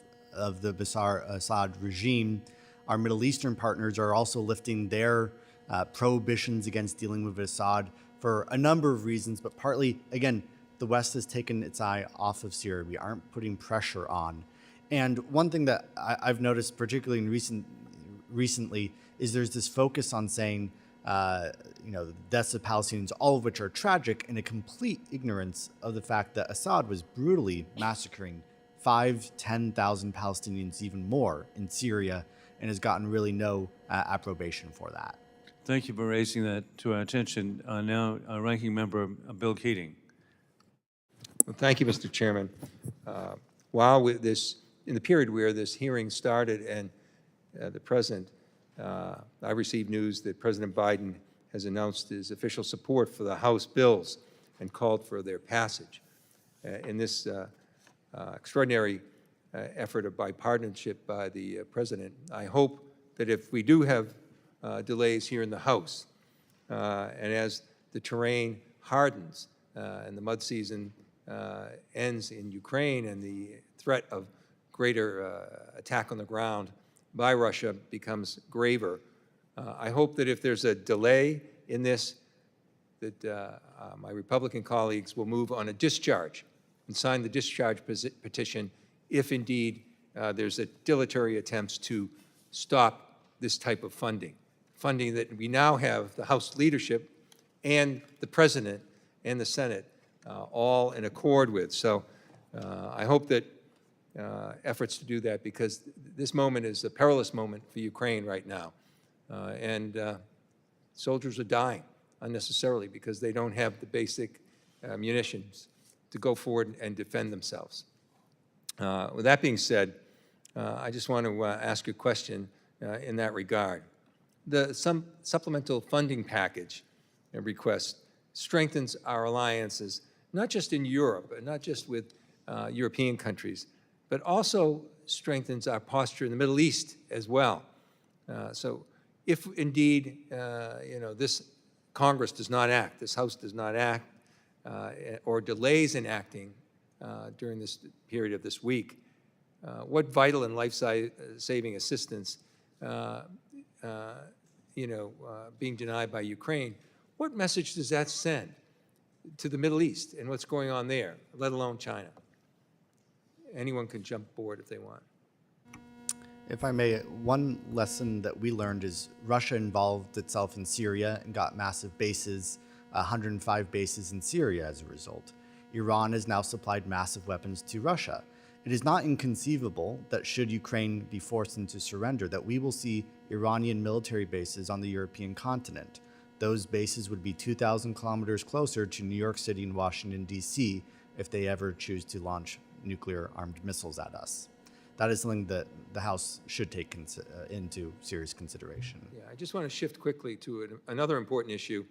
the Bashar al-Assad regime. Our Middle Eastern partners are also lifting their prohibitions against dealing with Assad for a number of reasons, but partly, again, the West has taken its eye off of Syria. We aren't putting pressure on. And one thing that I've noticed, particularly in recently, is there's this focus on saying, the deaths of Palestinians, all of which are tragic, and a complete ignorance of the fact that Assad was brutally massacring 10,000 Palestinians, even more, in Syria, and has gotten really no approbation for that. Thank you for raising that to our attention. Now, Ranking Member Bill Keating. Well, thank you, Mr. Chairman. While in the period where this hearing started and the President, I received news that President Biden has announced his official support for the House bills and called for their passage. In this extraordinary effort of bipartisanship by the President, I hope that if we do have delays here in the House, and as the terrain hardens and the mud season ends in Ukraine and the threat of greater attack on the ground by Russia becomes graver, I hope that if there's a delay in this, that my Republican colleagues will move on a discharge and sign the discharge petition if indeed there's a dilatory attempts to stop this type of funding that we now have the House leadership and the President and the Senate all in accord with. So I hope that efforts to do that, because this moment is a perilous moment for Ukraine right now. And soldiers are dying unnecessarily because they don't have the basic munitions to go forward and defend themselves. With that being said, I just want to ask you a question in that regard. The supplemental funding package request strengthens our alliances, not just in Europe, and not just with European countries, but also strengthens our posture in the Middle East as well. So if indeed, this Congress does not act, this House does not act, or delays in acting during this period of this week, what vital and life-saving assistance, being denied by Ukraine, what message does that send to the Middle East and what's going on there, let alone China? Anyone can jump aboard if they want. If I may, one lesson that we learned is Russia involved itself in Syria and got massive bases, 105 bases in Syria as a result. Iran has now supplied massive weapons to Russia. It is not inconceivable that should Ukraine be forced into surrender, that we will see Iranian military bases on the European continent. Those bases would be 2,000 kilometers closer to New York City and Washington, D.C. if they ever choose to launch nuclear-armed missiles at us. That is something that the House should take into serious consideration. Yeah, I just want to shift quickly to another important issue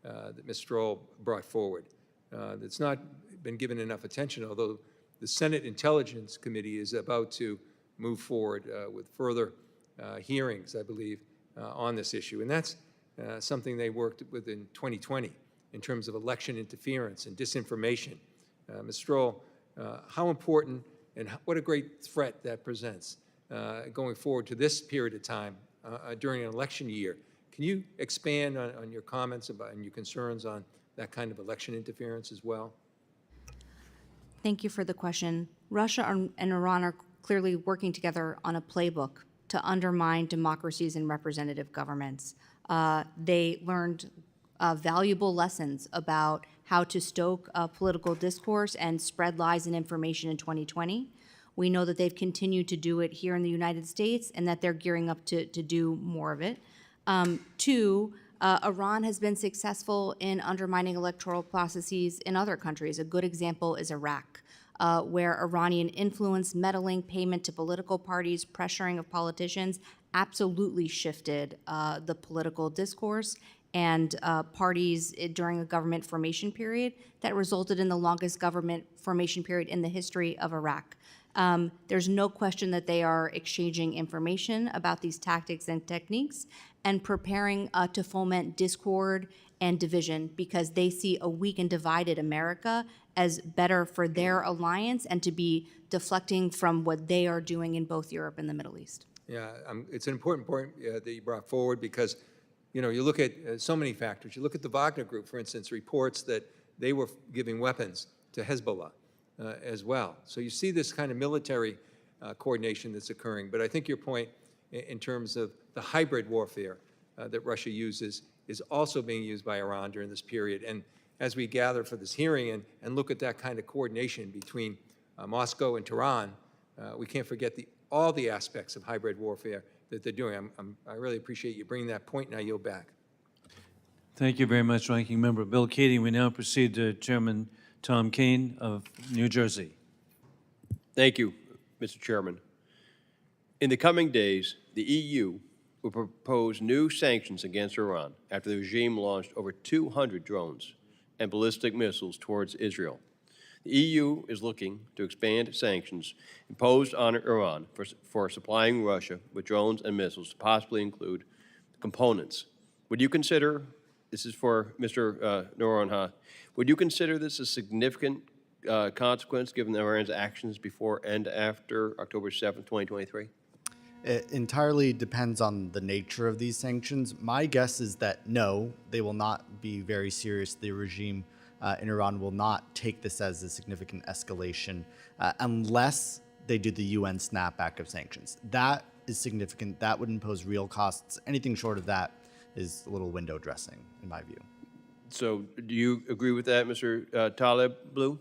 that Ms. Stroul brought forward that's not been given enough attention, although the Senate Intelligence Committee is about to move forward with further hearings, I believe, on this issue. And that's something they worked with in 2020 in terms of election interference and disinformation. Ms. Stroul, how important and what a great threat that presents going forward to this period of time during an election year. Can you expand on your comments about and your concerns on that kind of election interference as well? Thank you for the question. Russia and Iran are clearly working together on a playbook to undermine democracies and representative governments. They learned valuable lessons about how to stoke political discourse and spread lies and information in 2020. We know that they've continued to do it here in the United States and that they're gearing up to do more of it. Two, Iran has been successful in undermining electoral processes in other countries. A good example is Iraq, where Iranian influence, meddling, payment to political parties, pressuring of politicians absolutely shifted the political discourse and parties during a government formation period that resulted in the longest government formation period in the history of Iraq. There's no question that they are exchanging information about these tactics and techniques and preparing to foment discord and division because they see a weak and divided America as better for their alliance and to be deflecting from what they are doing in both Europe and the Middle East. Yeah, it's an important point that you brought forward because, you look at so many factors. You look at the Wagner Group, for instance, reports that they were giving weapons to Hezbollah as well. So you see this kind of military coordination that's occurring. But I think your point in terms of the hybrid warfare that Russia uses is also being used by Iran during this period. And as we gather for this hearing and look at that kind of coordination between Moscow and Tehran, we can't forget all the aspects of hybrid warfare that they're doing. I really appreciate you bringing that point, and I yield back. Thank you very much, Ranking Member Bill Keating. We now proceed to Chairman Tom Kean of New Jersey. Thank you, Mr. Chairman. In the coming days, the EU will propose new sanctions against Iran after the regime launched over 200 drones and ballistic missiles towards Israel. The EU is looking to expand sanctions imposed on Iran for supplying Russia with drones and missiles to possibly include components. Would you consider, this is for Mr. Noronha, would you consider this a significant consequence given Iran's actions before and after October 7, 2023? It entirely depends on the nature of these sanctions. My guess is that no, they will not be very serious. The regime in Iran will not take this as a significant escalation unless they do the UN snapback of sanctions. That is significant. That would impose real costs. Anything short of that is a little window dressing, in my view. So do you agree with that, Mr. Taleblu?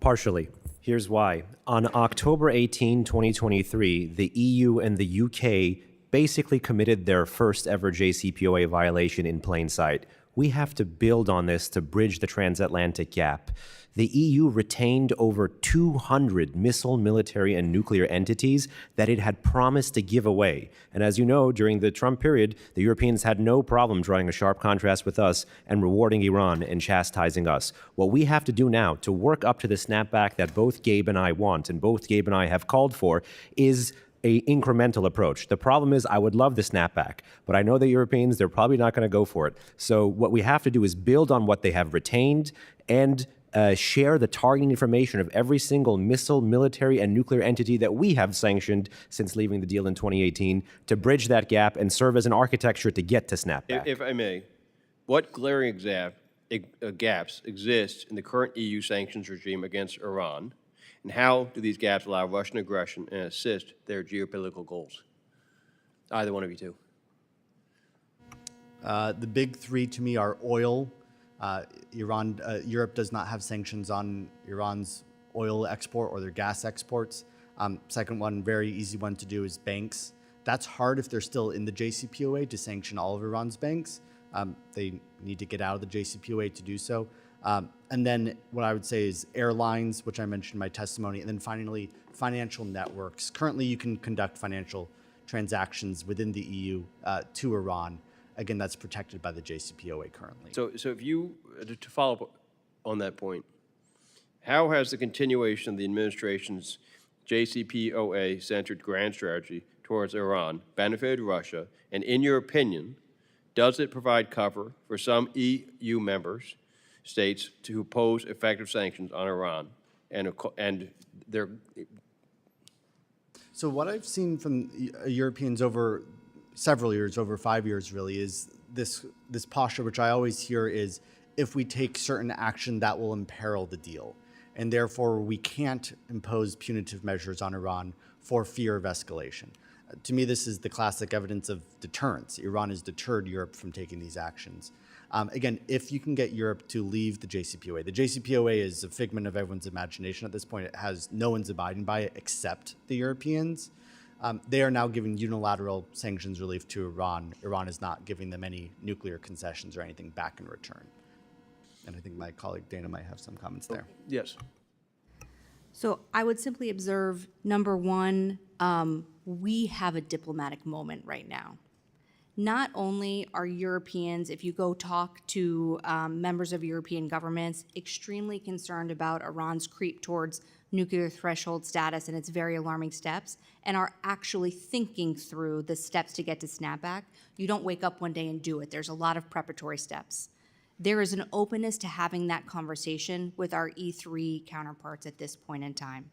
Partially. Here's why. On October 18, 2023, the EU and the UK basically committed their first ever JCPOA violation in plain sight. We have to build on this to bridge the transatlantic gap. The EU retained over 200 missile, military, and nuclear entities that it had promised to give away. And as you know, during the Trump period, the Europeans had no problem drawing a sharp contrast with us and rewarding Iran and chastising us. What we have to do now to work up to the snapback that both Gabe and I want, and both Gabe and I have called for, is a incremental approach. The problem is I would love the snapback, but I know the Europeans, they're probably not going to go for it. So what we have to do is build on what they have retained and share the targeting information of every single missile, military, and nuclear entity that we have sanctioned since leaving the deal in 2018 to bridge that gap and serve as an architecture to get to snapback. If I may, what glaring gaps exist in the current EU sanctions regime against Iran, and how do these gaps allow Russian aggression and assist their geopolitical goals? Either one of you two. The big three to me are oil. Europe does not have sanctions on Iran's oil export or their gas exports. Second one, very easy one to do, is banks. That's hard if they're still in the JCPOA to sanction all of Iran's banks. They need to get out of the JCPOA to do so. And then what I would say is airlines, which I mentioned in my testimony, and then finally financial networks. Currently, you can conduct financial transactions within the EU to Iran. Again, that's protected by the JCPOA currently. So if you, to follow up on that point, how has the continuation of the administration's JCPOA-centered grand strategy towards Iran benefited Russia? And in your opinion, does it provide cover for some EU members, states, to oppose effective sanctions on Iran and their... So what I've seen from Europeans over several years, over 5 years really, is this posture, which I always hear is, if we take certain action, that will imperil the deal. And therefore, we can't impose punitive measures on Iran for fear of escalation. To me, this is the classic evidence of deterrence. Iran has deterred Europe from taking these actions. Again, if you can get Europe to leave the JCPOA is a figment of everyone's imagination at this point. No one's abiding by it except the Europeans. They are now giving unilateral sanctions relief to Iran. Iran is not giving them any nuclear concessions or anything back in return. And I think my colleague Dana might have some comments there. Yes. So I would simply observe, number one, we have a diplomatic moment right now. Not only are Europeans, if you go talk to members of European governments, extremely concerned about Iran's creep towards nuclear threshold status and its very alarming steps, and are actually thinking through the steps to get to snapback. You don't wake up one day and do it. There's a lot of preparatory steps. There is an openness to having that conversation with our E3 counterparts at this point in time.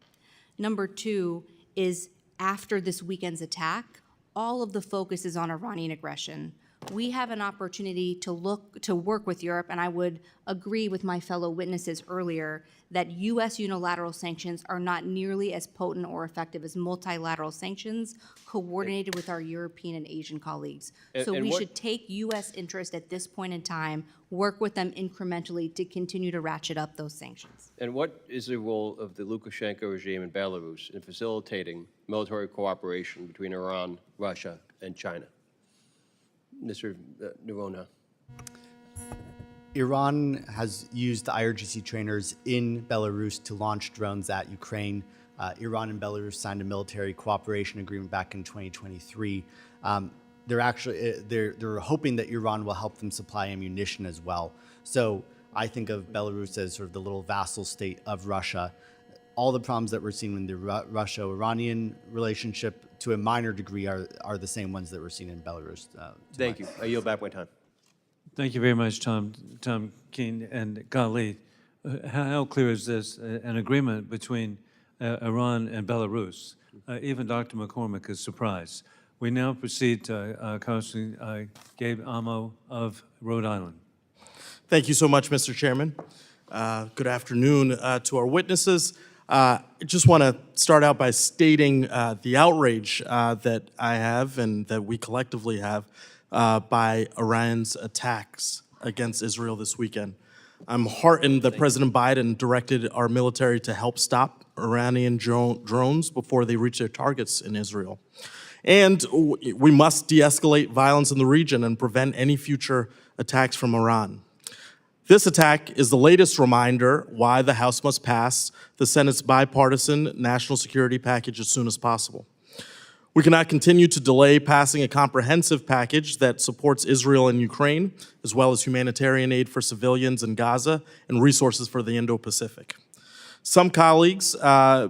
Number two is, after this weekend's attack, all of the focus is on Iranian aggression. We have an opportunity to work with Europe, and I would agree with my fellow witnesses earlier that U.S. unilateral sanctions are not nearly as potent or effective as multilateral sanctions coordinated with our European and Asian colleagues. So we should take U.S. interest at this point in time, work with them incrementally to continue to ratchet up those sanctions. And what is the role of the Lukashenko regime in Belarus in facilitating military cooperation between Iran, Russia, and China? Mr. Noronha. Iran has used the IRGC trainers in Belarus to launch drones at Ukraine. Iran and Belarus signed a military cooperation agreement back in 2023. They're hoping that Iran will help them supply ammunition as well. So I think of Belarus as sort of the little vassal state of Russia. All the problems that we're seeing in the Russo-Iranian relationship, to a minor degree, are the same ones that we're seeing in Belarus. Thank you. I yield back my time. Thank you very much, Tom Kean. And Khalid, how clear is this, an agreement between Iran and Belarus? Even Dr. McCormick is surprised. We now proceed to Congressman Gabe Amo of Rhode Island. Thank you so much, Mr. Chairman. Good afternoon to our witnesses. I just want to start out by stating the outrage that I have and that we collectively have by Iran's attacks against Israel this weekend. I'm heartened that President Biden directed our military to help stop Iranian drones before they reach their targets in Israel. And we must de-escalate violence in the region and prevent any future attacks from Iran. This attack is the latest reminder why the House must pass the Senate's bipartisan national security package as soon as possible. We cannot continue to delay passing a comprehensive package that supports Israel and Ukraine, as well as humanitarian aid for civilians in Gaza and resources for the Indo-Pacific. Some colleagues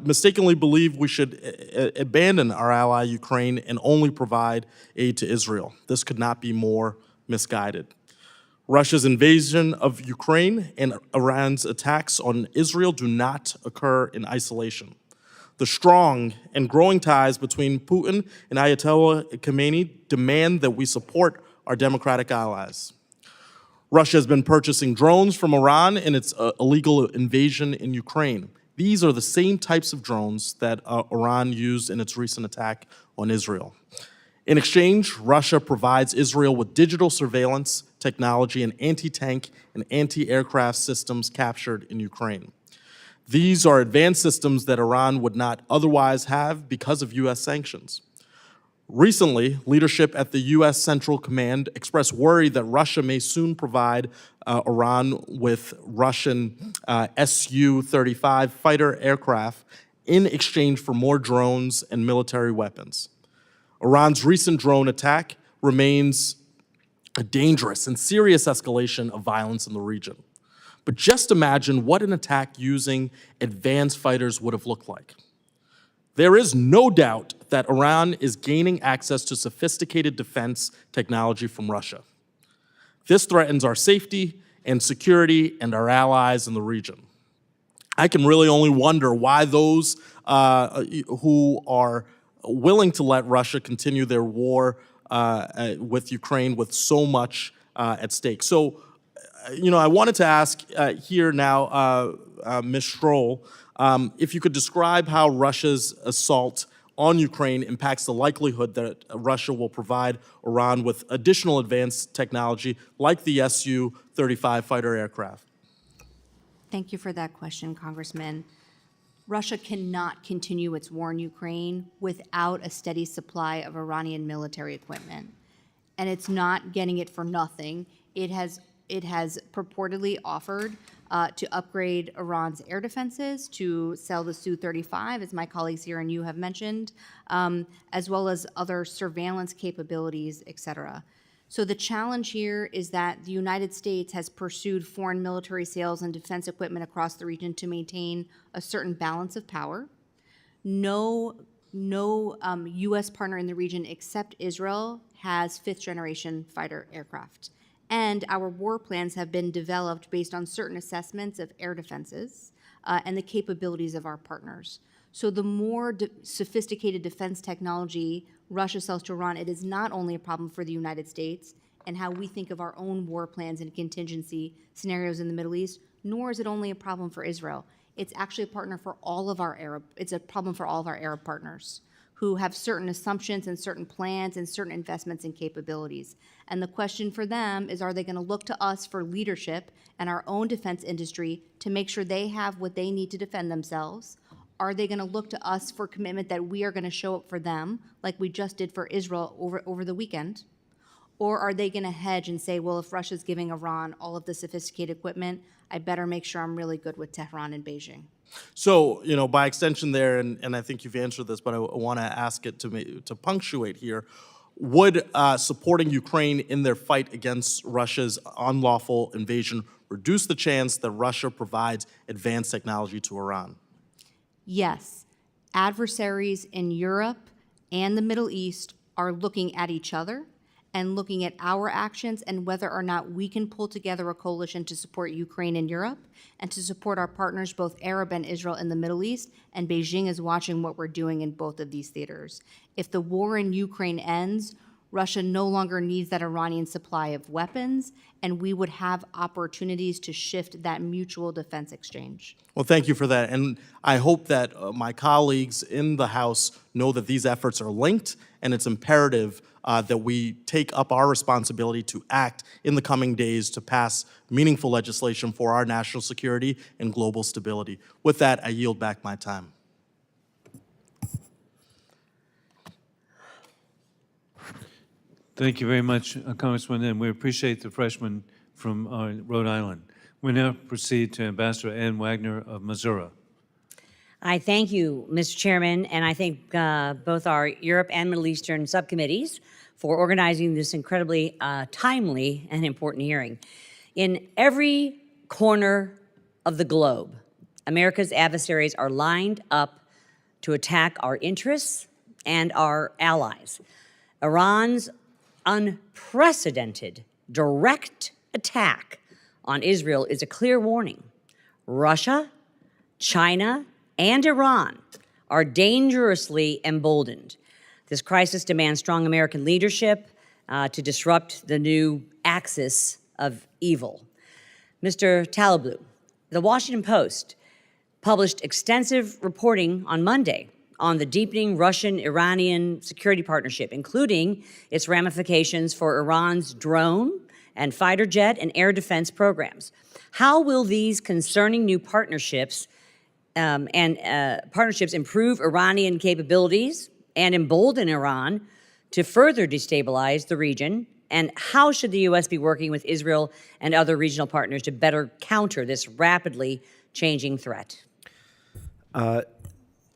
mistakenly believe we should abandon our ally Ukraine and only provide aid to Israel. This could not be more misguided. Russia's invasion of Ukraine and Iran's attacks on Israel do not occur in isolation. The strong and growing ties between Putin and Ayatollah Khamenei demand that we support our democratic allies. Russia has been purchasing drones from Iran in its illegal invasion in Ukraine. These are the same types of drones that Iran used in its recent attack on Israel. In exchange, Russia provides Israel with digital surveillance technology and anti-tank and anti-aircraft systems captured in Ukraine. These are advanced systems that Iran would not otherwise have because of U.S. sanctions. Recently, leadership at the U.S. Central Command expressed worry that Russia may soon provide Iran with Russian Su-35 fighter aircraft in exchange for more drones and military weapons. Iran's recent drone attack remains a dangerous and serious escalation of violence in the region. But just imagine what an attack using advanced fighters would have looked like. There is no doubt that Iran is gaining access to sophisticated defense technology from Russia. This threatens our safety and security and our allies in the region. I can really only wonder why those who are willing to let Russia continue their war with Ukraine with so much at stake. So, I wanted to ask here now, Ms. Stroul, if you could describe how Russia's assault on Ukraine impacts the likelihood that Russia will provide Iran with additional advanced technology like the Su-35 fighter aircraft. Thank you for that question, Congressman. Russia cannot continue its war in Ukraine without a steady supply of Iranian military equipment. And it's not getting it for nothing. It has purportedly offered to upgrade Iran's air defenses, to sell the Su-35, as my colleagues here and you have mentioned, as well as other surveillance capabilities, et cetera. So the challenge here is that the United States has pursued foreign military sales and defense equipment across the region to maintain a certain balance of power. No U.S. partner in the region except Israel has fifth-generation fighter aircraft. And our war plans have been developed based on certain assessments of air defenses and the capabilities of our partners. So the more sophisticated defense technology Russia sells to Iran, it is not only a problem for the United States and how we think of our own war plans and contingency scenarios in the Middle East, nor is it only a problem for Israel. It's actually a partner for all of our it's a problem for all of our Arab partners who have certain assumptions and certain plans and certain investments and capabilities. And the question for them is, are they going to look to us for leadership and our own defense industry to make sure they have what they need to defend themselves? Are they going to look to us for commitment that we are going to show up for them, like we just did for Israel over the weekend? Or are they going to hedge and say, well, if Russia's giving Iran all of the sophisticated equipment, I better make sure I'm really good with Tehran and Beijing? So, by extension there, and I think you've answered this, but I want to ask it to punctuate here, would supporting Ukraine in their fight against Russia's unlawful invasion reduce the chance that Russia provides advanced technology to Iran? Yes. Adversaries in Europe and the Middle East are looking at each other and looking at our actions and whether or not we can pull together a coalition to support Ukraine and Europe and to support our partners, both Arab and Israel, in the Middle East. And Beijing is watching what we're doing in both of these theaters. If the war in Ukraine ends, Russia no longer needs that Iranian supply of weapons, and we would have opportunities to shift that mutual defense exchange. Well, thank you for that. And I hope that my colleagues in the House know that these efforts are linked, and it's imperative that we take up our responsibility to act in the coming days to pass meaningful legislation for our national security and global stability. With that, I yield back my time. Thank you very much, Congressman, and we appreciate the freshman from Rhode Island. We now proceed to Ambassador Ann Wagner of Missouri. I thank you, Mr. Chairman, and I thank both our Europe and Middle Eastern subcommittees for organizing this incredibly timely and important hearing. In every corner of the globe, America's adversaries are lined up to attack our interests and our allies. Iran's unprecedented direct attack on Israel is a clear warning. Russia, China, and Iran are dangerously emboldened. This crisis demands strong American leadership to disrupt the new axis of evil. Mr. Taleblu, the Washington Post published extensive reporting on Monday on the deepening Russian-Iranian security partnership, including its ramifications for Iran's drone and fighter jet and air defense programs. How will these concerning new partnerships improve Iranian capabilities and embolden Iran to further destabilize the region? And how should the U.S. be working with Israel and other regional partners to better counter this rapidly changing threat?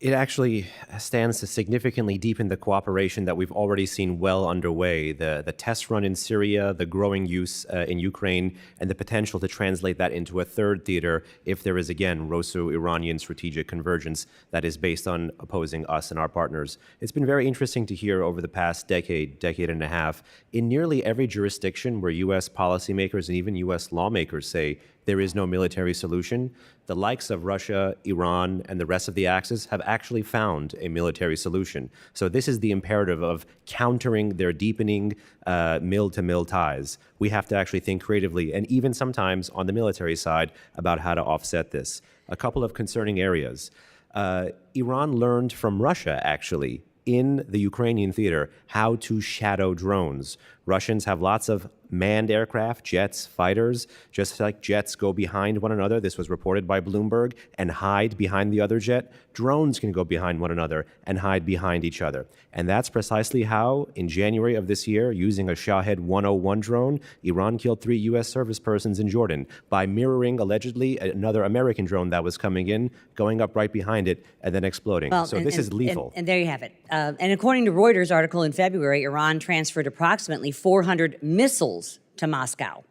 It actually stands to significantly deepen the cooperation that we've already seen well underway. The test run in Syria, the growing use in Ukraine, and the potential to translate that into a third theater if there is, again, Russo-Iranian strategic convergence that is based on opposing us and our partners. It's been very interesting to hear over the past decade and a half, in nearly every jurisdiction where U.S. policymakers and even U.S. lawmakers say there is no military solution, the likes of Russia, Iran, and the rest of the Axis have actually found a military solution. So this is the imperative of countering their deepening mill-to-mill ties. We have to actually think creatively, and even sometimes on the military side, about how to offset this. A couple of concerning areas. Iran learned from Russia, actually, in the Ukrainian theater, how to shadow drones. Russians have lots of manned aircraft, jets, fighters, just like jets go behind one another. This was reported by Bloomberg, and hide behind the other jet. Drones can go behind one another and hide behind each other. And that's precisely how, in January of this year, using a Shahed 101 drone, Iran killed 3 U.S. service persons in Jordan by mirroring, allegedly, another American drone that was coming in, going up right behind it, and then exploding. So this is lethal. And there you have it. And according to Reuters' article in February, Iran transferred approximately 400 missiles to Moscow,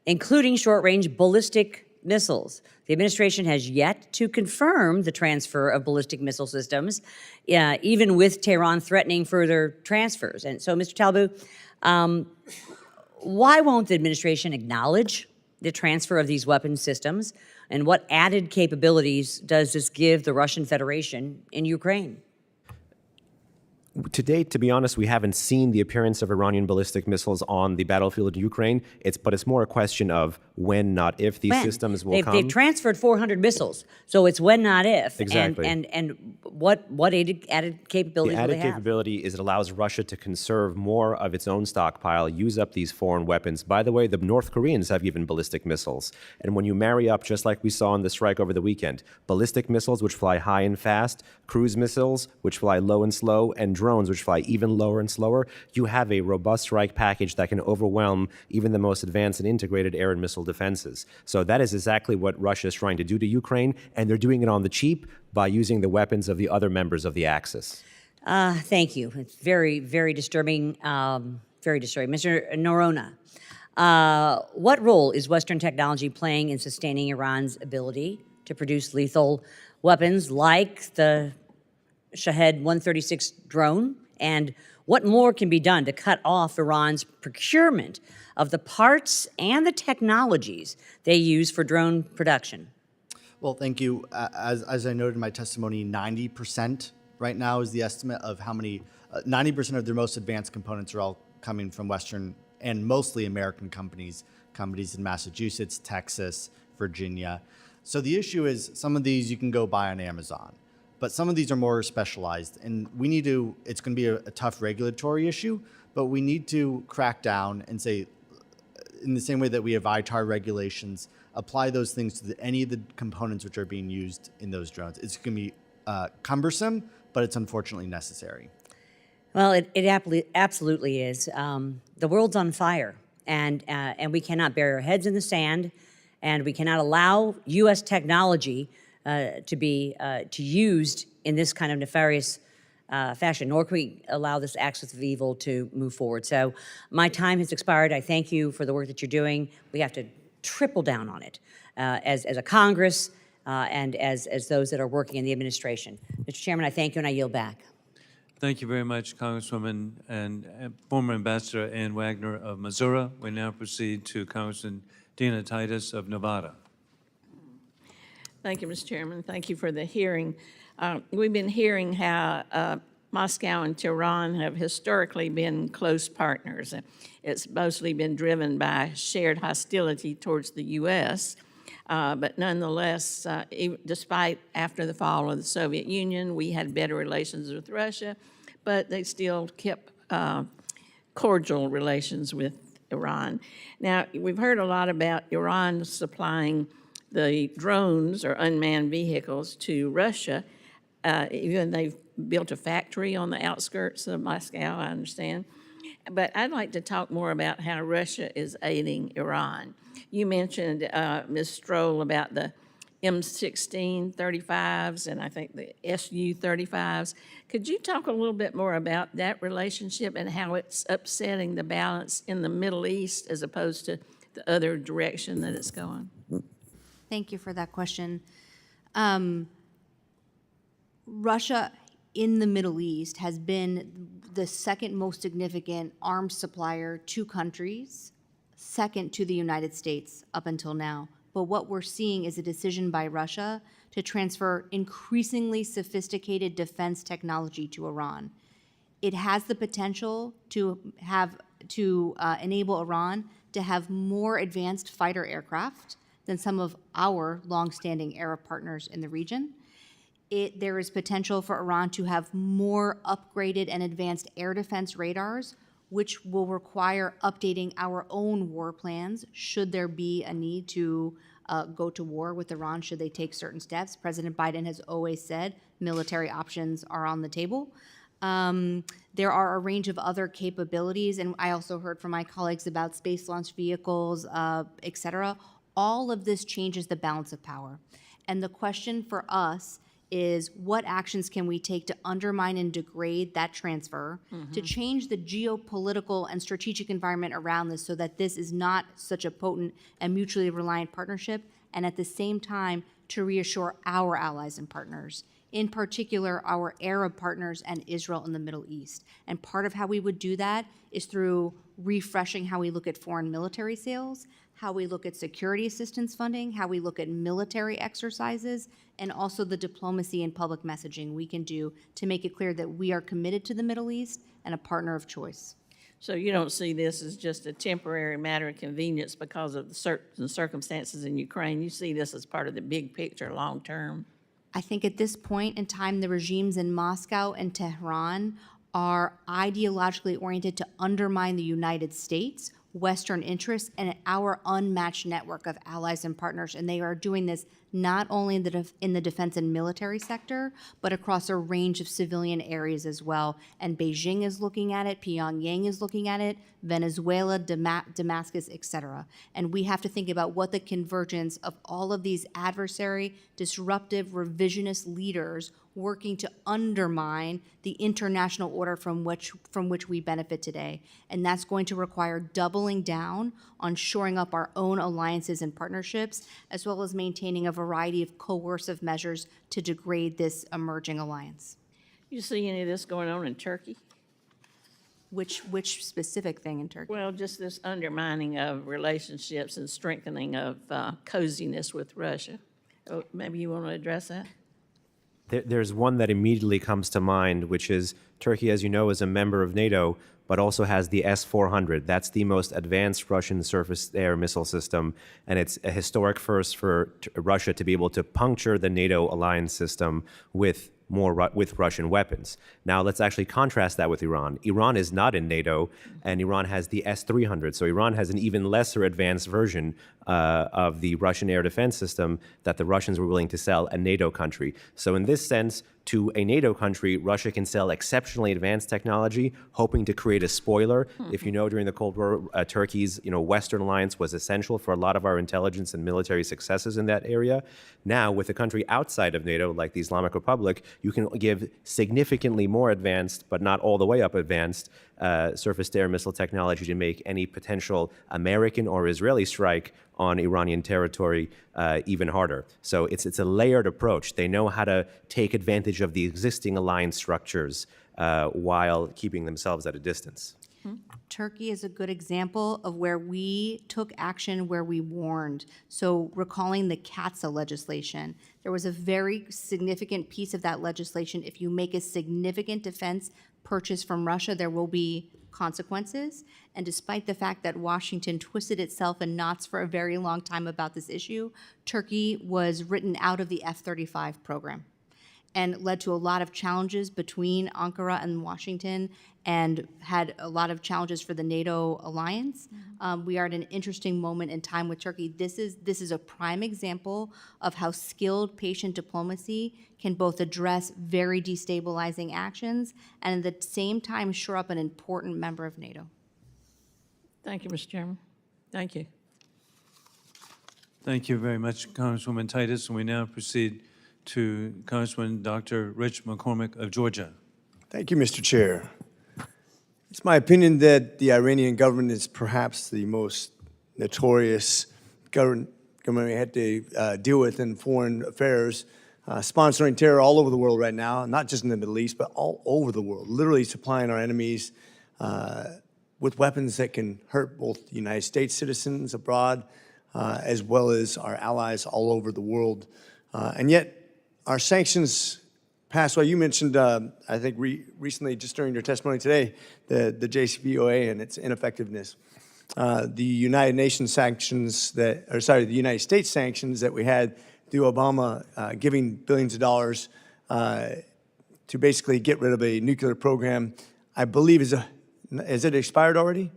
including short-range ballistic missiles. The administration has yet to confirm the transfer of ballistic missile systems, even with Tehran threatening further transfers. And so, Mr. Taleblu, why won't the administration acknowledge the transfer of these weapon systems? And what added capabilities does this give the Russian Federation in Ukraine? To date, to be honest, we haven't seen the appearance of Iranian ballistic missiles on the battlefield in Ukraine. But it's more a question of when, not if, these systems will come. They've transferred 400 missiles, so it's when, not if. Exactly. And what added capabilities The will they added have? capability is it allows Russia to conserve more of its own stockpile, use up these foreign weapons. By the way, the North Koreans have even ballistic missiles. And when you marry up, just like we saw in the strike over the weekend, ballistic missiles, which fly high and fast, cruise missiles, which fly low and slow, and drones, which fly even lower and slower, you have a robust strike package that can overwhelm even the most advanced and integrated air and missile defenses. So that is exactly what Russia is trying to do to Ukraine, and they're doing it on the cheap by using the weapons of the other members of the Axis. Thank you. It's very, very disturbing. Very disturbing. Mr. Noronha, what role is Western technology playing in sustaining Iran's ability to produce lethal weapons like the Shahed 136 drone? And what more can be done to cut off Iran's procurement of the parts and the technologies they use for drone production? Well, thank you. As I noted in my testimony, 90% right now is the estimate of how many, 90% of their most advanced components are all coming from Western and mostly American companies in Massachusetts, Texas, Virginia. So the issue is some of these you can go buy on Amazon, but some of these are more specialized, and we need to, it's going to be a tough regulatory issue, but we need to crack down and say, in the same way that we have ITAR regulations, apply those things to any of the components which are being used in those drones. It's going to be cumbersome, but it's unfortunately necessary. Well, it absolutely is. The world's on fire, and we cannot bury our heads in the sand, and we cannot allow U.S. technology to be used in this kind of nefarious fashion, nor can we allow this axis of evil to move forward. So my time has expired. I thank you for the work that you're doing. We have to triple down on it as a Congress and as those that are working in the administration. Mr. Chairman, I thank you and I yield back. Thank you very much, Congresswoman and former Ambassador Ann Wagner of Missouri. We now proceed to Congressman Dina Titus of Nevada. Thank you, Mr. Chairman. Thank you for the hearing. We've been hearing how Moscow and Tehran have historically been close partners. It's mostly been driven by shared hostility towards the U.S., but nonetheless, despite after the fall of the Soviet Union, we had better relations with Russia, but they still kept cordial relations with Iran. Now, we've heard a lot about Iran supplying the drones or unmanned vehicles to Russia. Even they've built a factory on the outskirts of Moscow, I understand. But I'd like to talk more about how Russia is aiding Iran. You mentioned, Ms. Stroul, about the M16 35s and I think the Su 35s. Could you talk a little bit more about that relationship and how it's upsetting the balance in the Middle East as opposed to the other direction that it's going? Thank you for that question. Russia in the Middle East has been the second most significant arms supplier to countries, second to the United States up until now. But what we're seeing is a decision by Russia to transfer increasingly sophisticated defense technology to Iran. It has the potential to enable Iran to have more advanced fighter aircraft than some of our longstanding Arab partners in the region. There is potential for Iran to have more upgraded and advanced air defense radars, which will require updating our own war plans should there be a need to go to war with Iran, should they take certain steps. President Biden has always said military options are on the table. There are a range of other capabilities, and I also heard from my colleagues about space launch vehicles, et cetera. All of this changes the balance of power. And the question for us is what actions can we take to undermine and degrade that transfer, to change the geopolitical and strategic environment around this so that this is not such a potent and mutually reliant partnership, and at the same time to reassure our allies and partners, in particular our Arab partners and Israel in the Middle East. And part of how we would do that is through refreshing how we look at foreign military sales, how we look at security assistance funding, how we look at military exercises, and also the diplomacy and public messaging we can do to make it clear that we are committed to the Middle East and a partner of choice. So you don't see this as just a temporary matter of convenience because of the certain circumstances in Ukraine. You see this as part of the big picture long term. I think at this point in time, the regimes in Moscow and Tehran are ideologically oriented to undermine the United States, Western interests, and our unmatched network of allies and partners. And they are doing this not only in the defense and military sector, but across a range of civilian areas as well. And Beijing is looking at it, Pyongyang is looking at it, Venezuela, Damascus, et cetera. And we have to think about what the convergence of all of these adversary, disruptive, revisionist leaders working to undermine the international order from which we benefit today. And that's going to require doubling down on shoring up our own alliances and partnerships, as well as maintaining a variety of coercive measures to degrade this emerging alliance. You see any of this going on in Turkey? Which specific thing in Turkey? Well, just this undermining of relationships and strengthening of coziness with Russia. Oh, maybe you want to address that? There's one that immediately comes to mind, which is Turkey, as you know, is a member of NATO, but also has the S-400. That's the most advanced Russian surface-air missile system, and it's a historic first for Russia to be able to puncture the NATO alliance system with Russian weapons. Now, let's actually contrast that with Iran. Iran is not in NATO, and Iran has the S-300. So Iran has an even lesser advanced version of the Russian air defense system that the Russians were willing to sell a NATO country. So in this sense, To a NATO country, Russia can sell exceptionally advanced technology, hoping to create a spoiler. If you know, during the Cold War, Turkey's Western alliance was essential for a lot of our intelligence and military successes in that area. Now, with a country outside of NATO, like the Islamic Republic, you can give significantly more advanced, but not all the way up advanced, surface-to-air missile technology to make any potential American or Israeli strike on Iranian territory even harder. So it's a layered approach. They know how to take advantage of the existing alliance structures while keeping themselves at a distance. Turkey is a good example of where we took action where we warned. So recalling the CATSA legislation, there was a very significant piece of that legislation. If you make a significant defense purchase from Russia, there will be consequences. And despite the fact that Washington twisted itself in knots for a very long time about this issue, Turkey was written out of the F-35 program and led to a lot of challenges between Ankara and Washington, and had a lot of challenges for the NATO alliance. We are at an interesting moment in time with Turkey. This is a prime example of how skilled patient diplomacy can both address very destabilizing actions and at the same time shore up an important member of NATO. Thank you, Mr. Chairman. Thank you. Thank you very much, Congresswoman Titus. And we now proceed to Congressman Dr. Rich McCormick of Georgia. Thank you, Mr. Chair. It's my opinion that the Iranian government is perhaps the most notorious government we had to deal with in foreign affairs, sponsoring terror all over the world right now, not just in the Middle East, but all over the world, literally supplying our enemies with weapons that can hurt both the United States citizens abroad as well as our allies all over the world. And yet, our sanctions passed. Well, you mentioned, I think recently, just during your testimony today, the JCPOA and its ineffectiveness. The United Nations sanctions the United States sanctions that we had through Obama giving billions of dollars to basically get rid of a nuclear program, I believe is it expired already?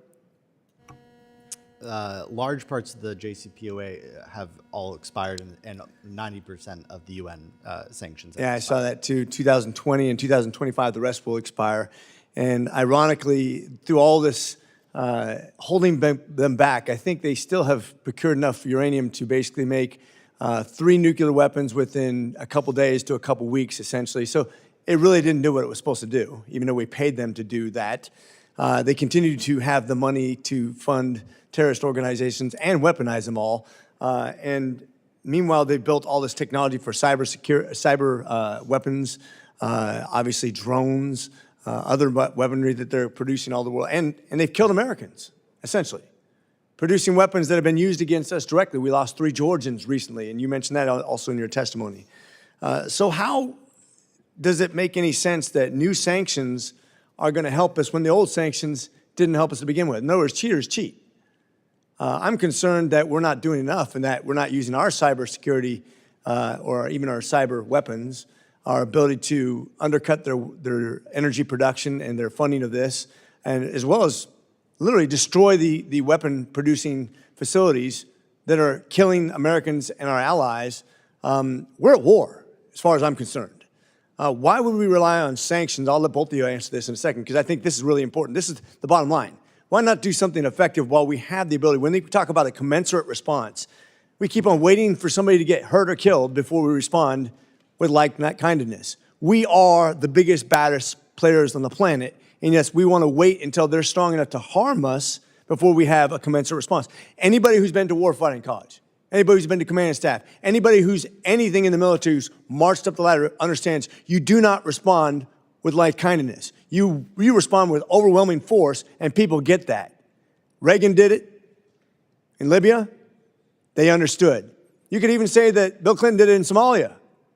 Large parts of the JCPOA have all expired, and 90% of the UN sanctions. Yeah, I saw that too. 2020 and 2025, the rest will expire. And ironically, through all this holding them back, I think they still have procured enough uranium to basically make 3 nuclear weapons within a couple days to a couple weeks, essentially. So it really didn't do what it was supposed to do, even though we paid them to do that. They continue to have the money to fund terrorist organizations and weaponize them all. And meanwhile, they've built all this technology for cyber weapons, obviously drones, other weaponry that they're producing all over the world. And they've killed Americans, essentially, producing weapons that have been used against us directly. We lost 3 Georgians recently, and you mentioned that also in your testimony. So how does it make any sense that new sanctions are going to help us when the old sanctions didn't help us to begin with? In other words, cheaters cheat. I'm concerned that we're not doing enough and that we're not using our cybersecurity or even our cyber weapons, our ability to undercut their energy production and their funding of this, and as well as literally destroy the weapon-producing facilities that are killing Americans and our allies. We're at war, as far as I'm concerned. Why would we rely on sanctions? I'll let both of you answer this in a second, because I think this is really important. This is the bottom line. Why not do something effective while we have the ability? When we talk about a commensurate response, we keep on waiting for somebody to get hurt or killed before we respond with like-kindedness. We are the biggest, baddest players on the planet, and yes, we want to wait until they're strong enough to harm us before we have a commensurate response. Anybody who's been to warfighting in college, anybody who's been to command and staff, anybody who's anything in the military who's marched up the ladder understands you do not respond with like-kindedness. You respond with overwhelming force, and people get that. Reagan did it in Libya. They understood. You could even say that Bill Clinton did it in Somalia,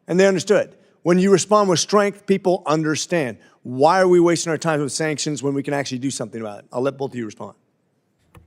and they understood. When you respond with strength, people understand. Why are we wasting our time with sanctions when we can actually do something about it? I'll let both of you respond.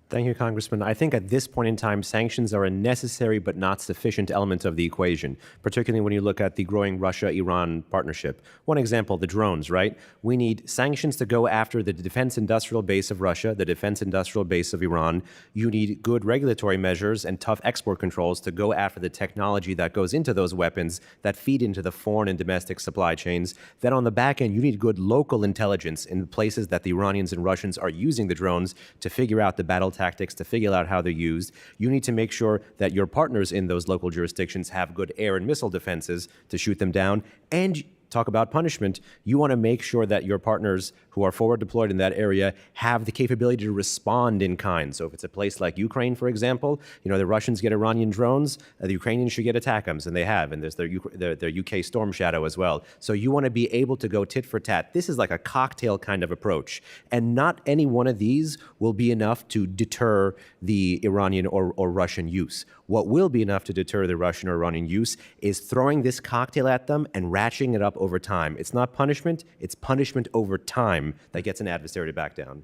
Thank you, Congressman. I think at this point in time, sanctions are a necessary but not sufficient element of the equation, particularly when you look at the growing Russia-Iran partnership. One example, the drones, right? We need sanctions to go after the defense industrial base of Russia, the defense industrial base of Iran. You need good regulatory measures and tough export controls to go after the technology that goes into those weapons that feed into the foreign and domestic supply chains. Then on the back end, you need good local intelligence in the places that the Iranians and Russians are using the drones to figure out the battle tactics, to figure out how they're used. You need to make sure that your partners in those local jurisdictions have good air and missile defenses to shoot them down. And talk about punishment. You want to make sure that your partners who are forward deployed in that area have the capability to respond in kind. So if it's a place like Ukraine, for example, the Russians get Iranian drones, the Ukrainians should get ATACMS, and they have, and there's their UK Storm Shadow as well. So you want to be able to go tit for tat. This is like a cocktail kind of approach, and not any one of these will be enough to deter the Iranian or Russian use. What will be enough to deter the Russian or Iranian use is throwing this cocktail at them and ratcheting it up over time. It's not punishment, it's punishment over time that gets an adversary to back down.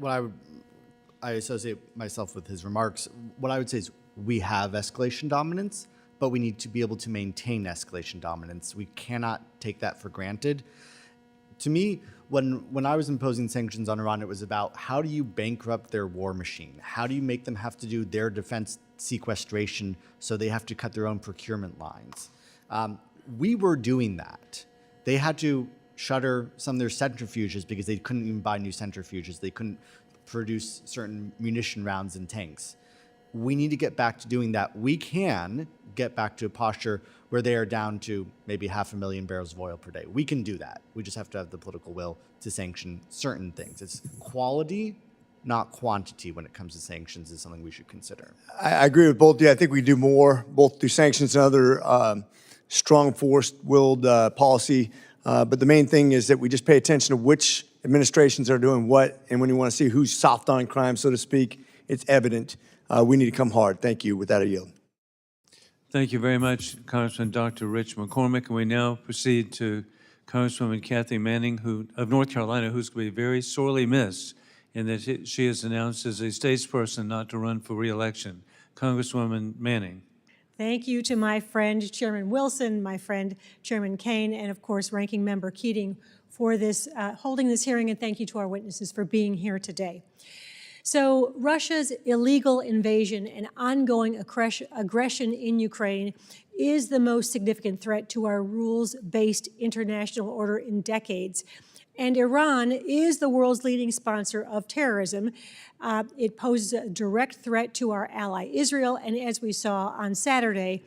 I associate myself with his remarks. What I would say is we have escalation dominance, but we need to be able to maintain escalation dominance. We cannot take that for granted. To me, when I was imposing sanctions on Iran, it was about how do you bankrupt their war machine? How do you make them have to do their defense sequestration so they have to cut their own procurement lines? We were doing that. They had to shutter some of their centrifuges because they couldn't even buy new centrifuges. They couldn't produce certain munition rounds and tanks. We need to get back to doing that. We can get back to a posture where they are down to maybe 500,000 barrels of oil per day. We can do that. We just have to have the political will to sanction certain things. It's quality, not quantity, when it comes to sanctions, is something we should consider. I agree with both of you. I think we do more, both through sanctions and other strong force-willed policy. But the main thing is that we just pay attention to which administrations are doing what, and when you want to see who's soft on crime, so to speak, it's evident. We need to come hard. Thank you. With that, I yield. Thank you very much, Congressman Dr. Rich McCormick. And we now proceed to Congresswoman Kathy Manning of North Carolina, who's going to be very sorely missed in that she has announced as a statesperson not to run for re-election. Congresswoman Manning. Thank you to my friend Chairman Wilson, my friend Chairman Kean, and of course Ranking Member Keating for this holding this hearing, and thank you to our witnesses for being here today. So Russia's illegal invasion and ongoing aggression in Ukraine is the most significant threat to our rules-based international order in decades. And Iran is the world's leading sponsor of terrorism. It poses a direct threat to our ally Israel, and as we saw on Saturday,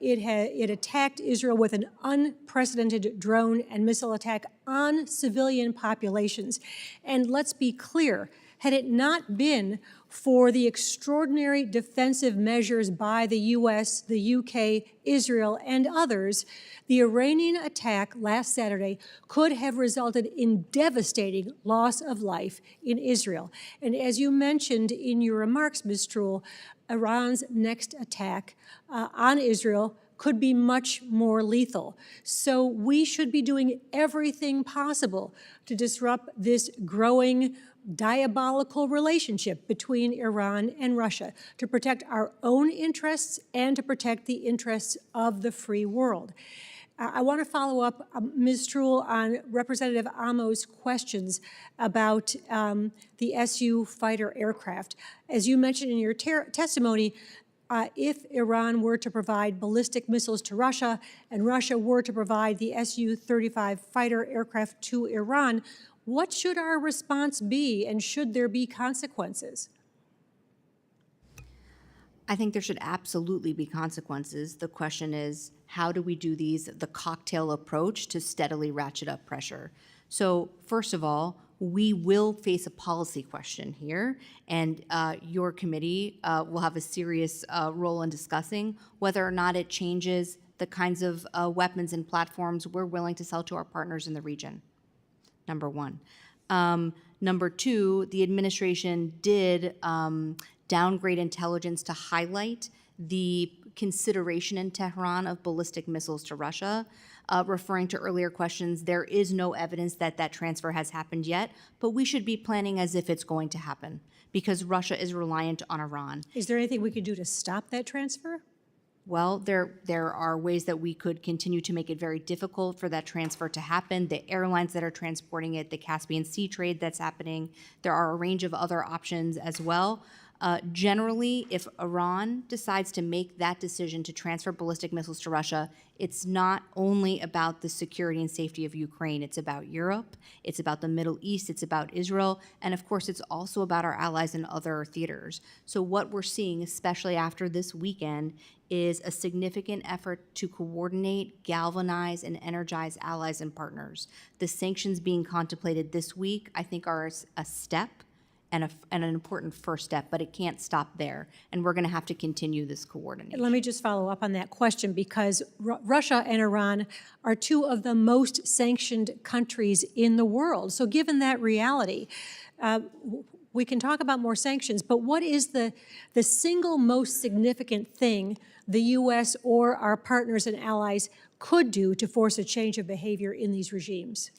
it attacked Israel with an unprecedented drone and missile attack on civilian populations. And let's be clear, had it not been for the extraordinary defensive measures by the US, the UK, Israel, and others, the Iranian attack last Saturday could have resulted in devastating loss of life in Israel. And as you mentioned in your remarks, Ms. Stroul, Iran's next attack on Israel could be much more lethal. So we should be doing everything possible to disrupt this growing diabolical relationship between Iran and Russia, to protect our own interests and to protect the interests of the free world. I want to follow up, Ms. Stroul, on Representative Amo's questions about the Su fighter aircraft. As you mentioned in your testimony, if Iran were to provide ballistic missiles to Russia and Russia were to provide the Su-35 fighter aircraft to Iran, what should our response be, and should there be consequences? I think there should absolutely be consequences. The question is, how do we do the cocktail approach to steadily ratchet up pressure? So first of all, we will face a policy question here, and your committee will have a serious role in discussing whether or not it changes the kinds of weapons and platforms we're willing to sell to our partners in the region. Number one. Number two, the administration did downgrade intelligence to highlight the consideration in Tehran of ballistic missiles to Russia. Referring to earlier questions, there is no evidence that that transfer has happened yet, but we should be planning as if it's going to happen because Russia is reliant on Iran. Is there anything we could do to stop that transfer? Well, there are ways that we could continue to make it very difficult for that transfer to happen. The airlines that are transporting it, the Caspian Sea trade that's happening, there are a range of other options as well. Generally, if Iran decides to make that decision to transfer ballistic missiles to Russia, it's not only about the security and safety of Ukraine. It's about Europe, it's about the Middle East, it's about Israel, and of course, it's also about our allies in other theaters. So what we're seeing, especially after this weekend, is a significant effort to coordinate, galvanize, and energize allies and partners. The sanctions being contemplated this week, I think, are a step and an important first step, but it can't stop there. And we're going to have to continue this coordination. Let me just follow up on that question because Russia and Iran are two of the most sanctioned countries in the world. So given that reality, we can talk about more sanctions, but what is the single most significant thing the U.S. or our partners and allies could do to force a change of behavior in these regimes?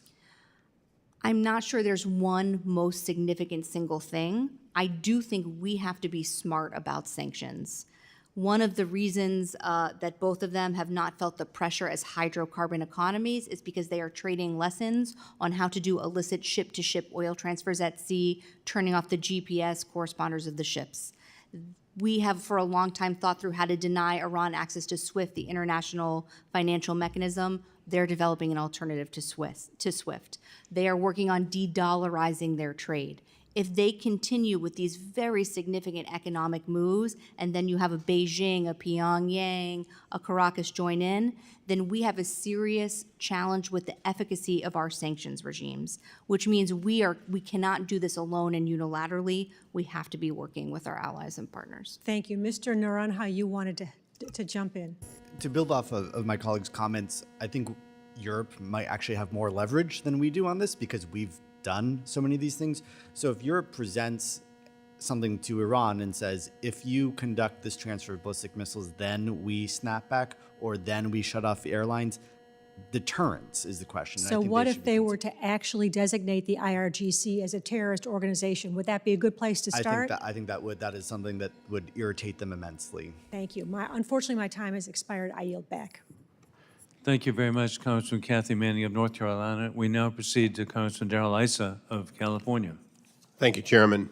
I'm not sure there's one most significant single thing. I do think we have to be smart about sanctions. One of the reasons that both of them have not felt the pressure as hydrocarbon economies is because they are trading lessons on how to do illicit ship-to-ship oil transfers at sea, turning off the GPS corresponders of the ships. We have for a long time thought through how to deny Iran access to SWIFT, the international financial mechanism. They're developing an alternative to SWIFT. They are working on de-dollarizing their trade. If they continue with these very significant economic moves, and then you have a Beijing, a Pyongyang, a Caracas join in, then we have a serious challenge with the efficacy of our sanctions regimes, which means we cannot do this alone and unilaterally. We have to be working with our allies and partners. Thank you. Mr. Noronha, you wanted to jump in. To build off of my colleague's comments, I think Europe might actually have more leverage than we do on this because we've done so many of these things. So if Europe presents something to Iran and says, if you conduct this transfer of ballistic missiles, then we snap back or then we shut off the airlines, deterrence is the question. So what if they were to actually designate the IRGC as a terrorist organization? Would that be a good place to start? I think that is something that would irritate them immensely. Thank you. Unfortunately, my time has expired. I yield back. Thank you very much, Congressman Kathy Manning of North Carolina. We now proceed to Congressman Darrell Issa of California. Thank you, Chairman.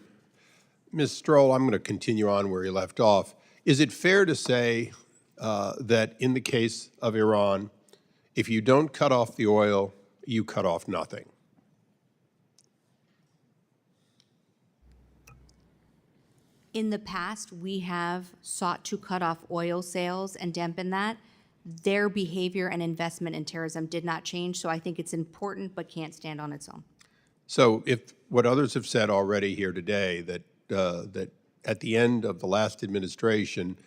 Ms. Stroul, I'm going to continue on where you left off. Is it fair to say that in the case of Iran, if you don't cut off the oil, you cut off nothing? In the past, we have sought to cut off oil sales and dampen that. Their behavior and investment in terrorism did not change, so I think it's important but can't stand on its own. So if what others have said already here today, that at the end of the last administration,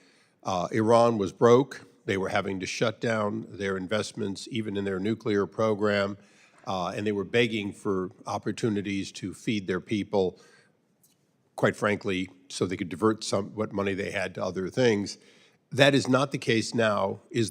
Iran was broke, they were having to shut down their investments, even in their nuclear program, and they were begging for opportunities to feed their people, quite frankly, so they could divert what money they had to other things. That is not the case now. Is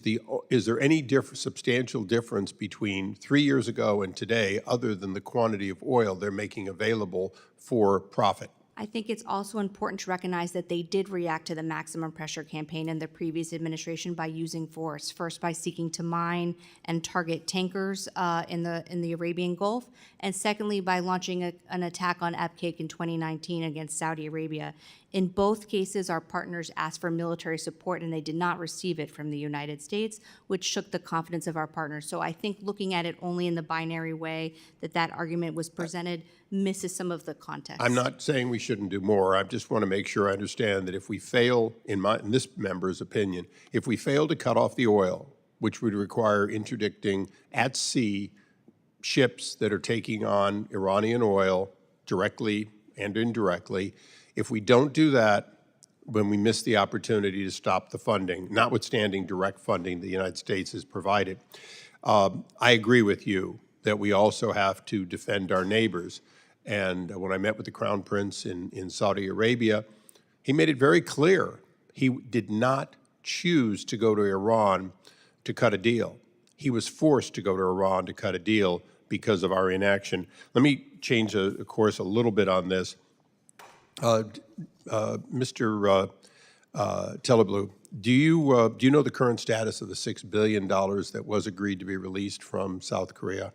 there any substantial difference between 3 years ago and today other than the quantity of oil they're making available for profit? I think it's also important to recognize that they did react to the maximum pressure campaign in the previous administration by using force, first by seeking to mine and target tankers in the Arabian Gulf, and secondly by launching an attack on Abqaiq in 2019 against Saudi Arabia. In both cases, our partners asked for military support and they did not receive it from the United States, which shook the confidence of our partners. So I think looking at it only in the binary way that argument was presented misses some of the context. I'm not saying we shouldn't do more. I just want to make sure I understand that if we fail, in this member's opinion, if we fail to cut off the oil, which would require interdicting at sea ships that are taking on Iranian oil directly and indirectly, if we don't do that, when we miss the opportunity to stop the funding, notwithstanding direct funding the United States has provided, I agree with you that we also have to defend our neighbors. And when I met with the Crown Prince in Saudi Arabia, he made it very clear he did not choose to go to Iran to cut a deal. he was forced to go to Iran to cut a deal because of our inaction. Let me change the course a little bit on this. Mr. Taleblu, do you know the current status of the $6 billion that was agreed to be released from South Korea?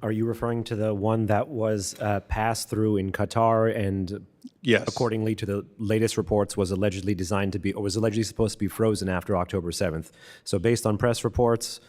Are you referring to the one that was passed through in Qatar and, yes, accordingly to the latest reports, was allegedly designed to be, or was allegedly supposed to be frozen after October 7th? So based on press reports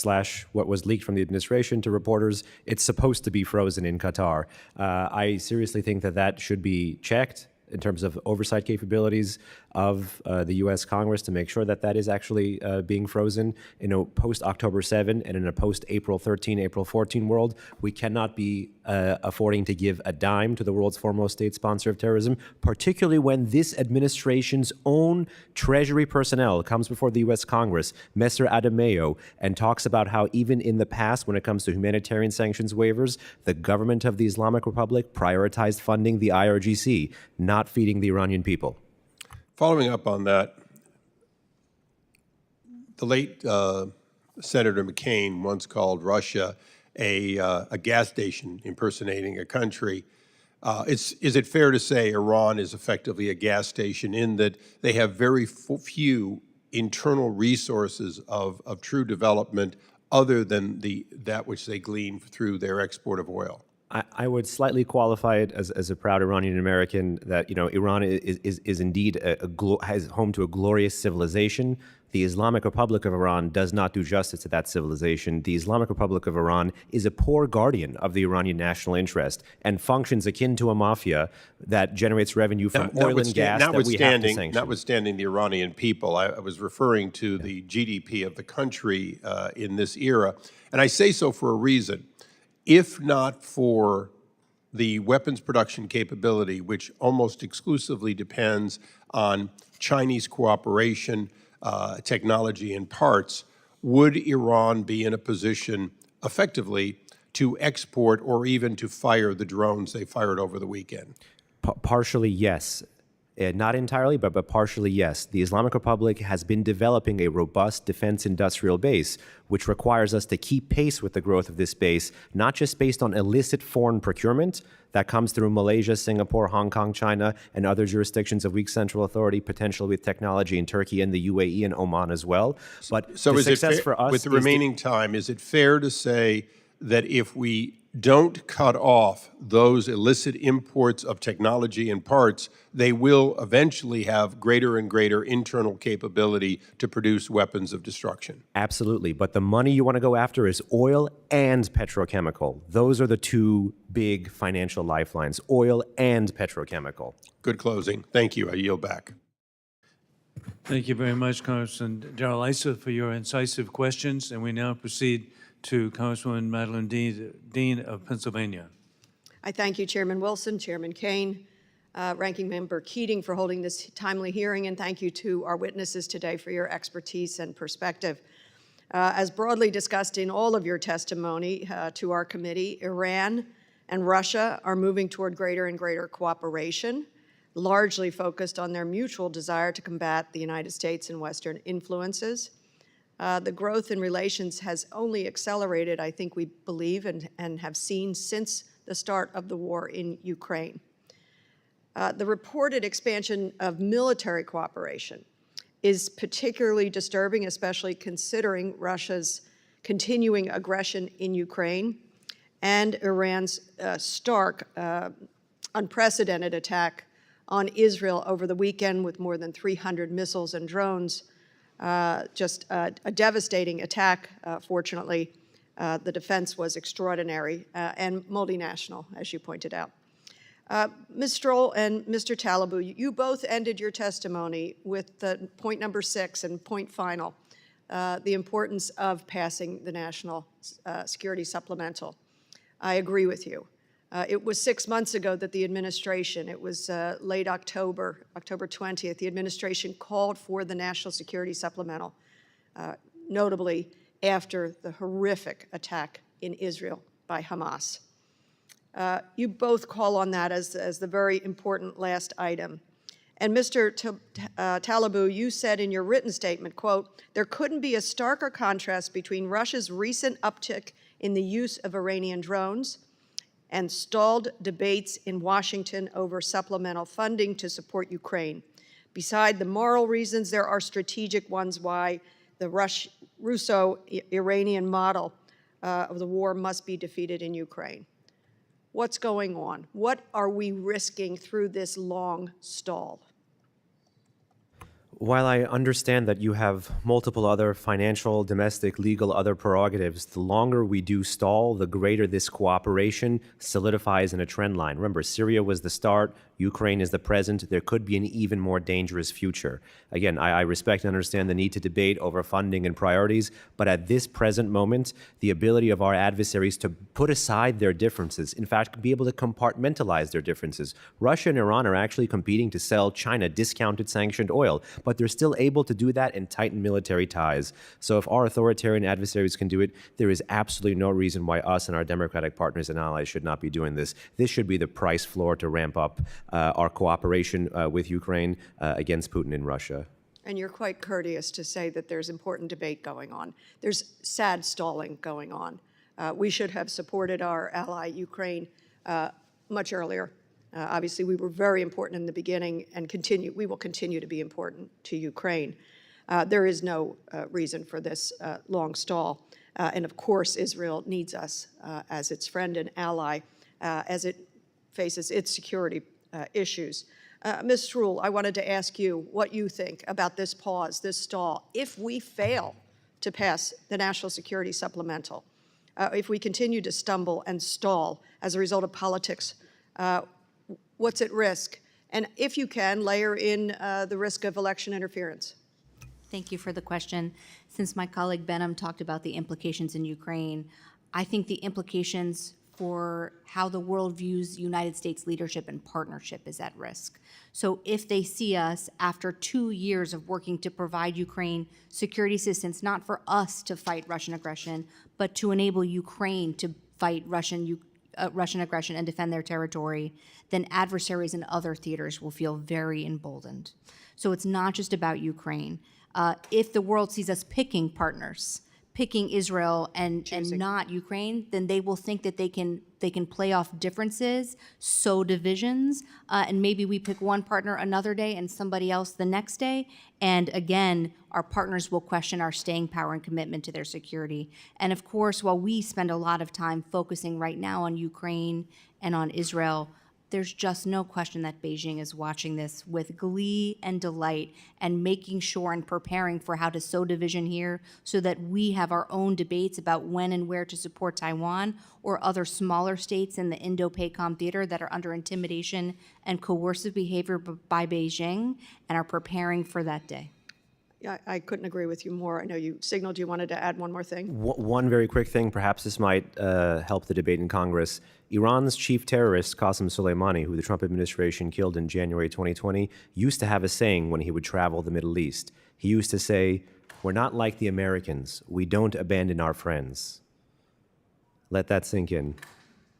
/ what was leaked from the administration to reporters, it's supposed to be frozen in Qatar. I seriously think that that should be checked in terms of oversight capabilities of the U.S. Congress to make sure that that is actually being frozen. In a post-October 7 and in a post-April 13, April 14 world, we cannot be affording to give a dime to the world's foremost state sponsor of terrorism, particularly when this administration's own Treasury personnel comes before the U.S. Congress, Mr. Adamayo, and talks about how even in the past, when it comes to humanitarian sanctions waivers, the government of the Islamic Republic prioritized funding the IRGC, not feeding the Iranian people. Following up on that, the late Senator McCain once called Russia a gas station impersonating a country. Is it fair to say Iran is effectively a gas station in that they have very few internal resources of true development other than that which they glean through their export of oil? I would slightly qualify it as a proud Iranian American that, you know, Iran is indeed has home to a glorious civilization. The Islamic Republic of Iran does not do justice to that civilization. The Islamic Republic of Iran is a poor guardian of the Iranian national interest and functions akin to a mafia that generates revenue from oil and gas that we have to sanction. Notwithstanding the Iranian people, I was referring to the GDP of the country in this era. And I say so for a reason. If not for the weapons production capability, which almost exclusively depends on Chinese cooperation, technology, and parts, would Iran be in a position effectively to export or even to fire the drones they fired over the weekend? Partially, yes. Not entirely, but partially, yes. The Islamic Republic has been developing a robust defense industrial base, which requires us to keep pace with the growth of this base, not just based on illicit foreign procurement that comes through Malaysia, Singapore, Hong Kong, China, and other jurisdictions of weak central authority, potentially with technology in Turkey and the UAE and Oman as well. But so the is success it for us with the remaining time, is it fair to say that if we don't cut off those illicit imports of technology and parts, they will eventually have greater and greater internal capability to produce weapons of destruction? Absolutely. But the money you want to go after is oil and petrochemical. Those are the two big financial lifelines, oil and petrochemical. Good closing. Thank you. I yield back. Thank you very much, Congressman Darrell Issa, for your incisive questions. And we now proceed to Congresswoman Madeleine Dean of Pennsylvania. I thank you, Chairman Wilson, Chairman Kean, Ranking Member Keating for holding this timely hearing, and thank you to our witnesses today for your expertise and perspective. As broadly discussed in all of your testimony to our committee, Iran and Russia are moving toward greater and greater cooperation, largely focused on their mutual desire to combat the United States and Western influences. The growth in relations has only accelerated, I think we believe, and have seen since the start of the war in Ukraine. The reported expansion of military cooperation is particularly disturbing, especially considering Russia's continuing aggression in Ukraine and Iran's stark, unprecedented attack on Israel over the weekend with more than 300 missiles and drones. Just a devastating attack, fortunately. The defense was extraordinary and multinational, as you pointed out. Ms. Stroul and Mr. Taleblu, you both ended your testimony with the point number 6 and point final, the importance of passing the National Security Supplemental. I agree with you. It was 6 months ago that the administration, it was late October, October 20th, the administration called for the National Security Supplemental, notably after the horrific attack in Israel by Hamas. You both call on that as the very important last item. And Mr. Taleblu, you said in your written statement, quote, "There couldn't be a starker contrast between Russia's recent uptick in the use of Iranian drones and stalled debates in Washington over supplemental funding to support Ukraine. Beside the moral reasons, there are strategic ones why the Russo-Iranian model of the war must be defeated in Ukraine." What's going on? What are we risking through this long stall? While I understand that you have multiple other financial, domestic, legal, other prerogatives, the longer we do stall, the greater this cooperation solidifies in a trend line. Remember, Syria was the start, Ukraine is the present. There could be an even more dangerous future. Again, I respect and understand the need to debate over funding and priorities, but at this present moment, the ability of our adversaries to put aside their differences, in fact, be able to compartmentalize their differences. Russia and Iran are actually competing to sell China discounted sanctioned oil, but they're still able to do that and tighten military ties. So if our authoritarian adversaries can do it, there is absolutely no reason why us and our democratic partners and allies should not be doing this. This should be the price floor to ramp up our cooperation with Ukraine against Putin in Russia. And you're quite courteous to say that there's important debate going on. There's sad stalling going on. We should have supported our ally, Ukraine, much earlier. Obviously, we were very important in the beginning and we will continue to be important to Ukraine. There is no reason for this long stall. And of course, Israel needs us as its friend and ally as it faces its security issues. Ms. Stroul, I wanted to ask you what you think about this pause, this stall. If we fail to pass the National Security Supplemental, if we continue to stumble and stall as a result of politics, what's at risk? And if you can, layer in the risk of election interference. Thank you for the question. Since my colleague Behnam talked about the implications in Ukraine, I think the implications for how the world views United States leadership and partnership is at risk. So if they see us after 2 years of working to provide Ukraine security assistance, not for us to fight Russian aggression, but to enable Ukraine to fight Russian aggression and defend their territory, then adversaries in other theaters will feel very emboldened. So it's not just about Ukraine. If the world sees us picking partners, picking Israel and not Ukraine, then they will think that they can play off differences, sow divisions, and maybe we pick one partner another day and somebody else the next day. And again, our partners will question our staying power and commitment to their security. And of course, while we spend a lot of time focusing right now on Ukraine and on Israel, there's just no question that Beijing is watching this with glee and delight and making sure and preparing for how to sow division here so that we have our own debates about when and where to support Taiwan or other smaller states in the Indo-PACOM theater that are under intimidation and coercive behavior by Beijing and are preparing for that day. Yeah, I couldn't agree with you more. I know you signaled you wanted to add one more thing. One very quick thing, perhaps this might help the debate in Congress. Iran's chief terrorist, Qasem Soleimani, who the Trump administration killed in January 2020, used to have a saying when he would travel the Middle East. He used to say, "We're not like the Americans. We don't abandon our friends." Let that sink in.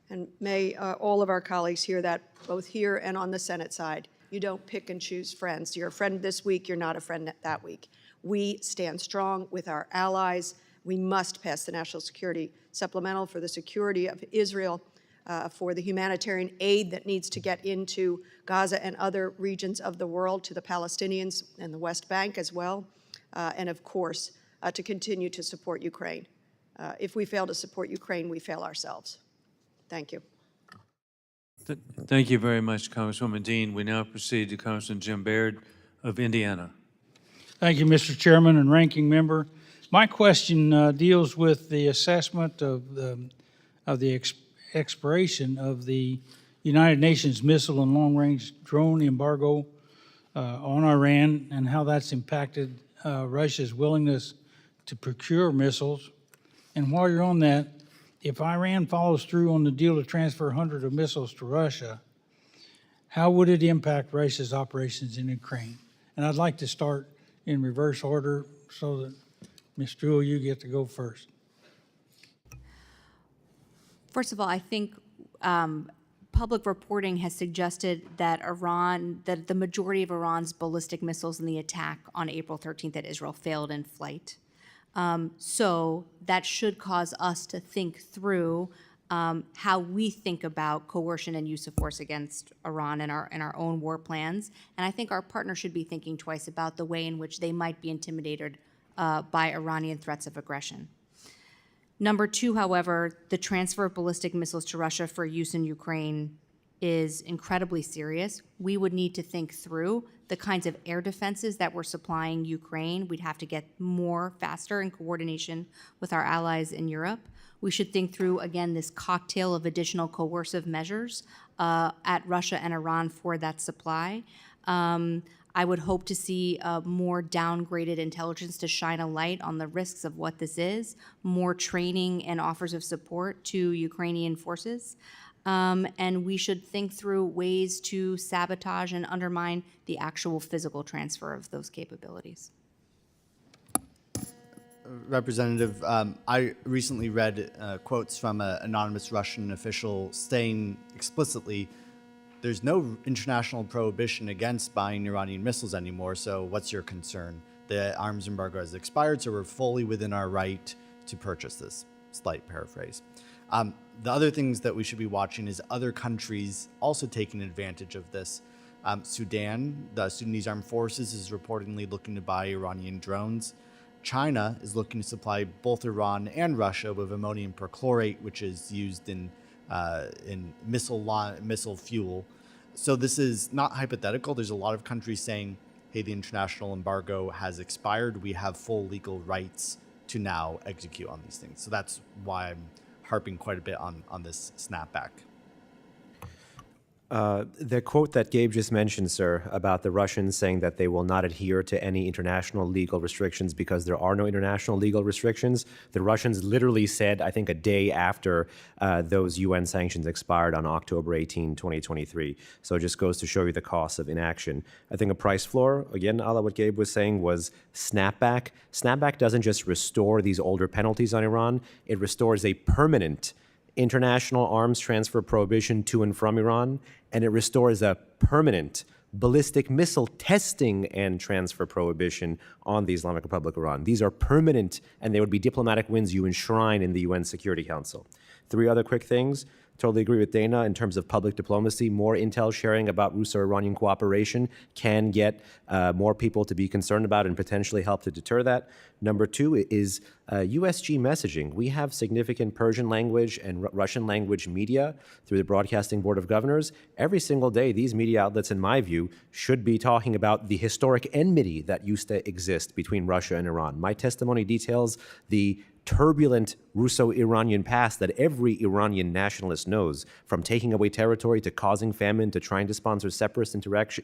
And may all of our colleagues hear that, both here and on the Senate side. You don't pick and choose friends. You're a friend this week, you're not a friend that week. We stand strong with our allies. We must pass the National Security Supplemental for the security of Israel, for the humanitarian aid that needs to get into Gaza and other regions of the world, to the Palestinians and the West Bank as well, and of course, to continue to support Ukraine. If we fail to support Ukraine, we fail ourselves. Thank you. Thank you very much, Congresswoman Dean. We now proceed to Congressman Jim Baird of Indiana. Thank you, Mr. Chairman and Ranking Member. My question deals with the assessment of the expiration of the United Nations missile and long-range drone embargo on Iran and how that's impacted Russia's willingness to procure missiles. And while you're on that, if Iran follows through on the deal to transfer hundreds of missiles to Russia, how would it impact Russia's operations in Ukraine? And I'd like to start in reverse order so that, Ms. Stroul, you get to go first. First of all, I think public reporting has suggested that that the majority of Iran's ballistic missiles in the attack on April 13th at Israel failed in flight. So that should cause us to think through how we think about coercion and use of force against Iran in our own war plans. And I think our partner should be thinking twice about the way in which they might be intimidated by Iranian threats of aggression. Number two, however, the transfer of ballistic missiles to Russia for use in Ukraine is incredibly serious. We would need to think through the kinds of air defenses that we're supplying Ukraine. We'd have to get more faster in coordination with our allies in Europe. We should think through, again, this cocktail of additional coercive measures at Russia and Iran for that supply. I would hope to see more downgraded intelligence to shine a light on the risks of what this is, more training and offers of support to Ukrainian forces. And we should think through ways to sabotage and undermine the actual physical transfer of those capabilities. Representative, I recently read quotes from an anonymous Russian official saying explicitly, there's no international prohibition against buying Iranian missiles anymore, so what's your concern? The arms embargo has expired, so we're fully within our right to purchase this. Slight paraphrase. The other things that we should be watching is other countries also taking advantage of this. Sudan, the Sudanese Armed Forces, is reportedly looking to buy Iranian drones. China is looking to supply both Iran and Russia with ammonium perchlorate, which is used in missile fuel. So this is not hypothetical. There's a lot of countries saying, hey, the international embargo has expired. We have full legal rights to now execute on these things. So that's why I'm harping quite a bit on this snapback. The quote that Gabe just mentioned, sir, about the Russians saying that they will not adhere to any international legal restrictions because there are no international legal restrictions, the Russians literally said, I think a day after those UN sanctions expired on October 18, 2023. So it just goes to show you the cost of inaction. I think a price floor, again, a la what Gabe was saying, was snapback. Snapback doesn't just restore these older penalties on Iran, it restores a permanent international arms transfer prohibition to and from Iran, and it restores a permanent ballistic missile testing and transfer prohibition on the Islamic Republic of Iran. These are permanent, and they would be diplomatic wins you enshrine in the UN Security Council. Three other quick things. Totally agree with Dana in terms of public diplomacy. More intel sharing about Russo-Iranian cooperation can get more people to be concerned about and potentially help to deter that. Number two is USG messaging. We have significant Persian language and Russian language media through the Broadcasting Board of Governors. Every single day, these media outlets, in my view, should be talking about the historic enmity that used to exist between Russia and Iran. My testimony details the turbulent Russo-Iranian past that every Iranian nationalist knows, from taking away territory to causing famine to trying to sponsor separatist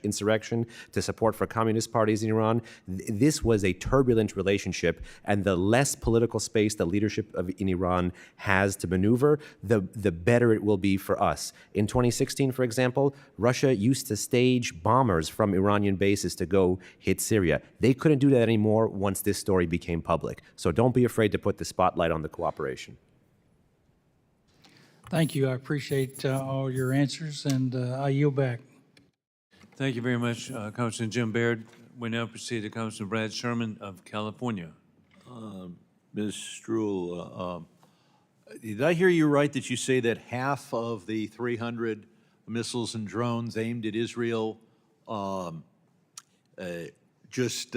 insurrection to support for communist parties in Iran. This was a turbulent relationship, and the less political space the leadership in Iran has to maneuver, the better it will be for us. In 2016, for example, Russia used to stage bombers from Iranian bases to go hit Syria. They couldn't do that anymore once this story became public. So don't be afraid to put the spotlight on the cooperation. Thank you. I appreciate all your answers, and I yield back. Thank you very much, Congressman Jim Baird. We now proceed to Congressman Brad Sherman of California. Ms. Stroul, did I hear you right that you say that half of the 300 missiles and drones aimed at Israel just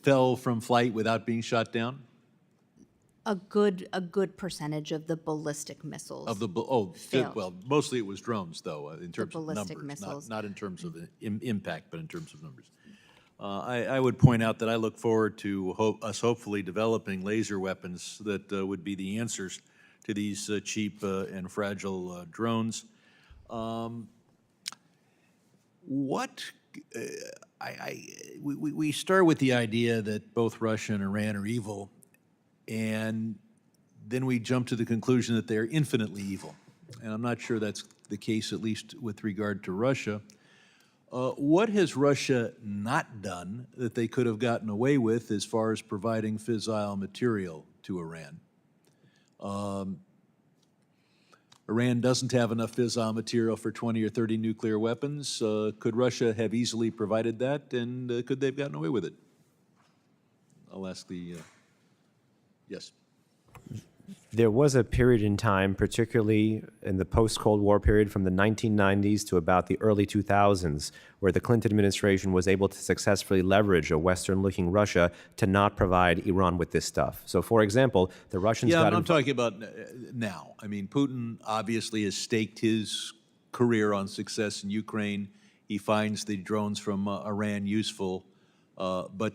fell from flight without being shot down? A good percentage of the ballistic missiles. Failed. Well, mostly it was drones, though, in terms of ballistic numbers, missiles. not in terms of the impact, but in terms of numbers. I would point out that I look forward to us hopefully developing laser weapons that would be the answers to these cheap and fragile drones. We start with the idea that both Russia and Iran are evil, and then we jump to the conclusion that they're infinitely evil. And I'm not sure that's the case, at least with regard to Russia. What has Russia not done that they could have gotten away with as far as providing fissile material to Iran? Iran doesn't have enough fissile material for 20 or 30 nuclear weapons. Could Russia have easily provided that, and could they have gotten away with it? I'll ask the, yes. There was a period in time, particularly in the post-Cold War period from the 1990s to about the early 2000s, where the Clinton administration was able to successfully leverage a Western-looking Russia to not provide Iran with this stuff. So, for example, the Russians Yeah, got I'm talking about now. I mean, Putin obviously has staked his career on success in Ukraine. He finds the drones from Iran useful, but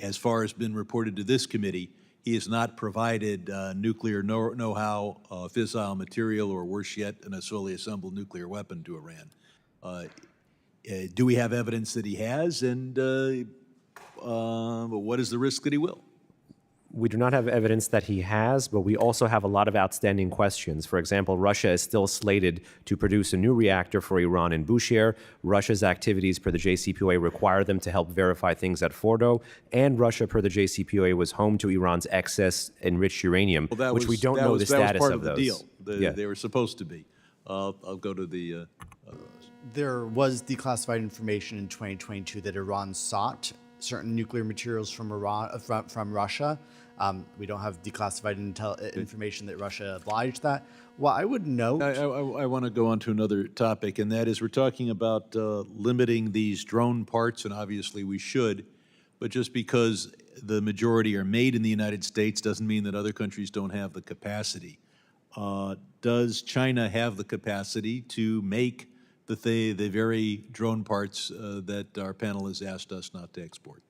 as far as been reported to this committee, he has not provided nuclear know-how, fissile material, or worse yet, an fully assembled nuclear weapon to Iran. Do we have evidence that he has, and what is the risk that he will? We do not have evidence that he has, but we also have a lot of outstanding questions. For example, Russia is still slated to produce a new reactor for Iran in Bushehr. Russia's activities per the JCPOA require them to help verify things at Fordo, and Russia per the JCPOA was home to Iran's excess enriched uranium, which we don't know the status of those. That was part of the deal. They were supposed to be. I'll go to the... There was declassified information in 2022 that Iran sought certain nuclear materials from Russia. We don't have declassified information that Russia obliged that. Well, I would note... I want to go on to another topic, and that is we're talking about limiting these drone parts, and obviously we should, but just because the majority are made in the United States doesn't mean that other countries don't have the capacity. Does China have the capacity to make the very drone parts that our panel has asked us not to export?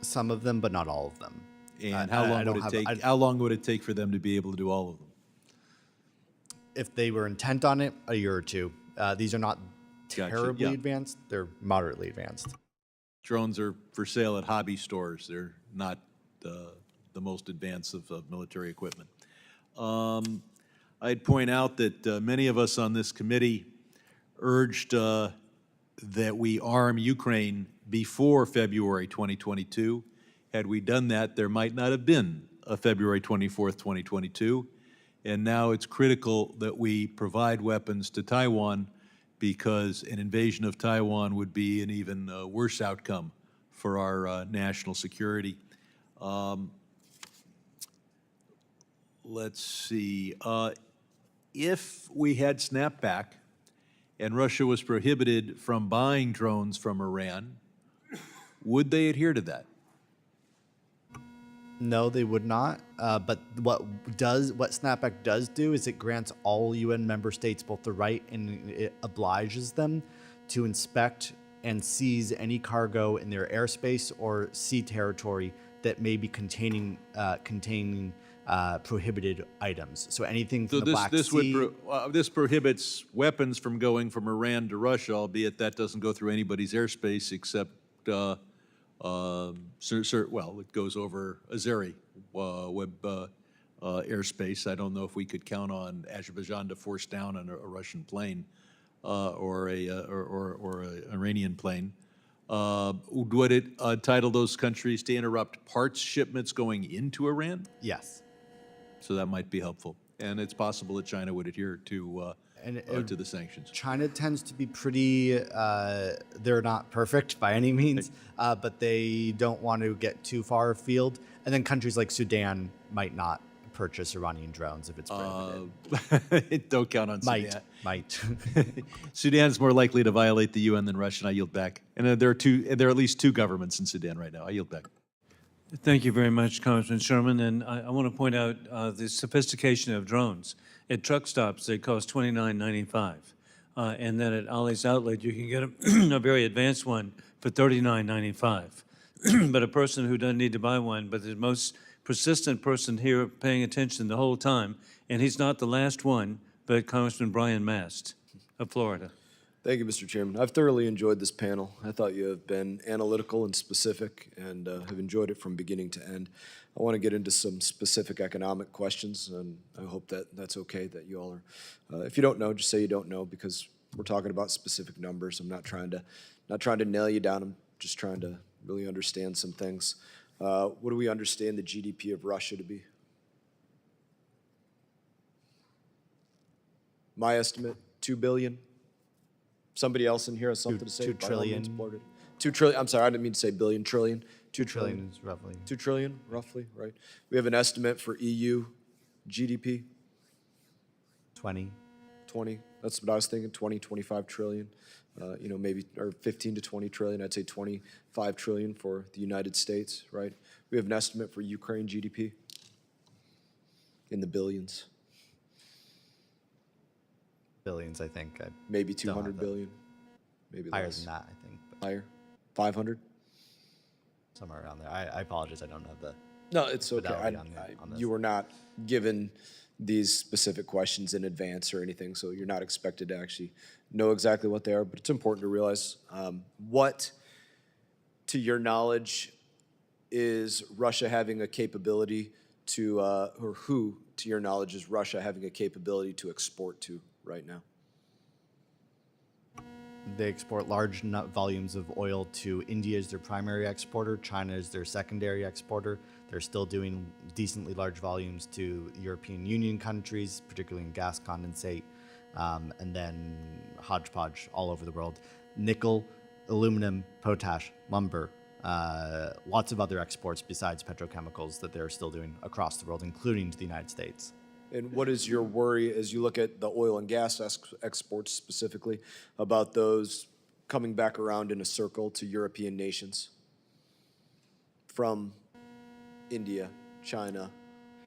Some of them, but not all of them. And how long would it take for them to be able to do all of them? If they were intent on it, a year or two. These are not terribly advanced. They're moderately advanced. Drones are for sale at hobby stores. They're not the most advanced of military equipment. I'd point out that many of us on this committee urged that we arm Ukraine before February 2022. Had we done that, there might not have been a February 24th, 2022. And now it's critical that we provide weapons to Taiwan, because an invasion of Taiwan would be an even worse outcome for our national security. Let's see. If we had snapback and Russia was prohibited from buying drones from Iran, would they adhere to that? No, they would not. But what snapback does do is it grants all UN member states both the right and it obliges them to inspect and seize any cargo in their airspace or sea territory that may be containing prohibited items. So anything from the Black Sea. This prohibits weapons from going from Iran to Russia, albeit that doesn't go through anybody's airspace except, well, it goes over Azeri airspace. I don't know if we could count on Azerbaijan to force down on a Russian plane or an Iranian plane. Would it entitle those countries to interrupt parts shipments going into Iran? Yes. So that might be helpful. And it's possible that China would adhere to the sanctions. China tends to be pretty, they're not perfect by any means, but they don't want to get too far afield. And then countries like Sudan might not purchase Iranian drones if it's prohibited. Don't count on Sudan. Might. Sudan's more likely to violate the UN than Russia, and I yield back. And there are at least two governments in Sudan right now. I yield back. Thank you very much, Congressman Sherman. And I want to point out the sophistication of drones. At truck stops, they cost $29.95. And then at Ollie's Outlet, you can get a very advanced one for $39.95. But a person who doesn't need to buy one, but the most persistent person here paying attention the whole time, and he's not the last one, but Congressman Brian Mast of Florida. Thank you, Mr. Chairman. I've thoroughly enjoyed this panel. I thought you have been analytical and specific and have enjoyed it from beginning to end. I want to get into some specific economic questions, and I hope that that's okay that you all are. If you don't know, just say you don't know, because we're talking about specific numbers. I'm not trying to nail you down. I'm just trying to really understand some things. What do we understand the GDP of Russia to be? My estimate, 2 billion. Somebody else in here has something to say? 2 By all means, trillion. blurt it. 2 trillion, I'm sorry, I didn't mean to say billion, trillion. 2 trillion. Trillion is roughly 2 trillion, roughly, right? We have an estimate for EU GDP, 20. 20. That's what I was thinking, 20, 25 trillion. Maybe, or 15 to 20 trillion. I'd say 25 trillion for the United States, right? We have an estimate for Ukraine GDP in the billions, Billions, I think. maybe don't have 200 that. billion, maybe Higher less. than that, I think. But Higher? 500? somewhere around there. I apologize. I don't have the. No, it's okay. fidelity on this. You were not given these specific questions in advance or anything, so you're not expected to actually know exactly what they are, but it's important to realize what, to your knowledge, is Russia having a capability to, or who, to your knowledge, is Russia having a capability to export to right now? They export large volumes of oil to India as their primary exporter. China is their secondary exporter. They're still doing decently large volumes to European Union countries, particularly in gas condensate, and then hodgepodge all over the world. Nickel, aluminum, potash, lumber, lots of other exports besides petrochemicals that they're still doing across the world, including to the United States. And what is your worry as you look at the oil and gas exports specifically about those coming back around in a circle to European nations from India, China,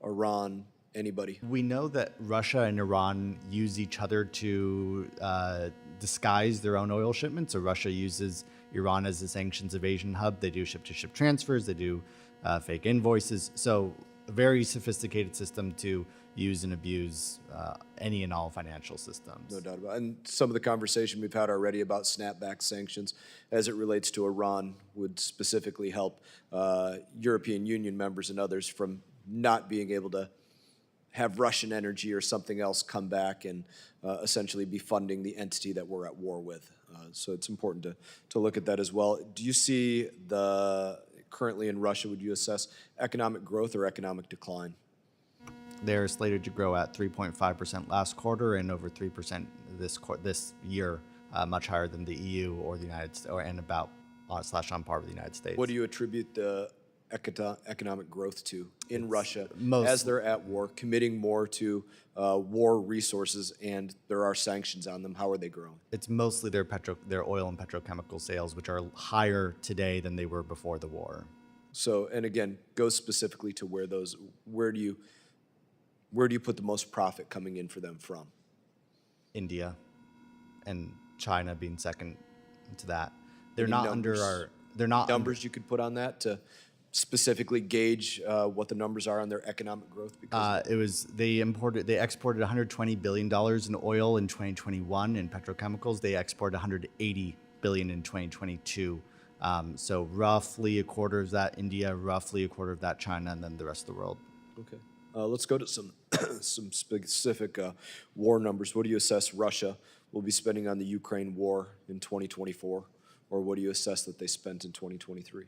Iran, anybody? We know that Russia and Iran use each other to disguise their own oil shipments. So Russia uses Iran as a sanctions evasion hub. They do ship-to-ship transfers. They do fake invoices. So a very sophisticated system to use and abuse any and all financial systems. No doubt about it. And some of the conversation we've had already about snapback sanctions as it relates to Iran would specifically help European Union members and others from not being able to have Russian energy or something else come back and essentially be funding the entity that we're at war with. So it's important to look at that as well. Do you see currently in Russia, would you assess economic growth or economic decline? They're slated to grow at 3.5% last quarter and over 3% this year, much higher than the EU or the United States, and about on par with the United States. What do you attribute the economic growth to in Russia most- as they're at war, committing more to war resources, and there are sanctions on them? How are they growing? It's mostly their oil and petrochemical sales, which are higher today than they were before the war. So, and again, go specifically to where do you put the most profit coming in for them from? India and China being second to that. They're Any not numbers? they're not Numbers you could put on that to specifically gauge what the numbers are on their economic growth? Because they exported $120 billion in oil in 2021 in petrochemicals. They exported $180 billion in 2022. So roughly a quarter of that India, roughly a quarter of that China, and then the rest of the world. okay. Let's go to some some specific war numbers. What do you assess Russia will be spending on the Ukraine war in 2024? Or what do you assess that they spent in 2023?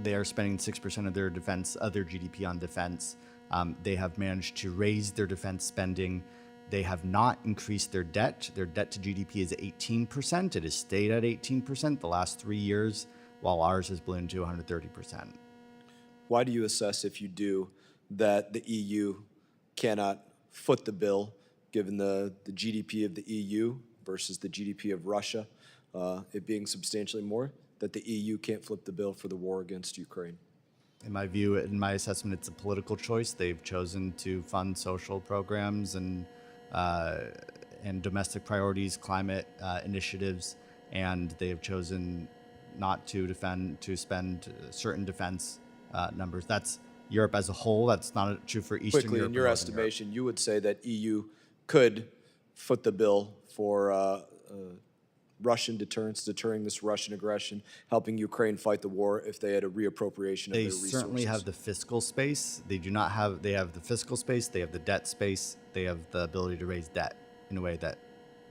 They are spending 6% of their GDP on defense. They have managed to raise their defense spending. They have not increased their debt. Their debt to GDP is 18%. It has stayed at 18% the last 3 years, while ours has ballooned to 130%. Why do you assess, if you do, that the EU cannot foot the bill, given the GDP of the EU versus the GDP of Russia, it being substantially more, that the EU can't flip the bill for the war against Ukraine? In my view, in my assessment, it's a political choice. They've chosen to fund social programs and domestic priorities, climate initiatives, and they have chosen not to spend certain defense numbers. That's Europe as a whole. That's not true for Eastern Quickly, Europe. in your estimation, you would say that EU could foot the bill for Russian deterrence, deterring this Russian aggression, helping Ukraine fight the war if they had a reappropriation of their They resources. certainly have the fiscal space. They have the fiscal space, they have the debt space, they have the ability to raise debt in a way that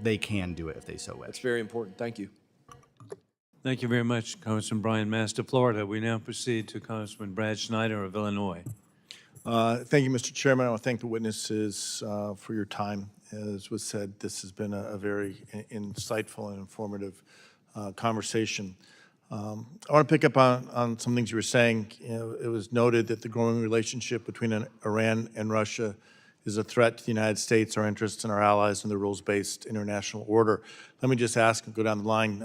they can do it if they so wish. That's very important. Thank you. Thank you very much, Congressman Brian Mast of Florida. We now proceed to Congressman Brad Schneider of Illinois. Thank you, Mr. Chairman. I want to thank the witnesses for your time. As was said, this has been a very insightful and informative conversation. I want to pick up on some things you were saying. It was noted that the growing relationship between Iran and Russia is a threat to the United States, our interests, and our allies in the rules-based international order. Let me just ask and go down the line.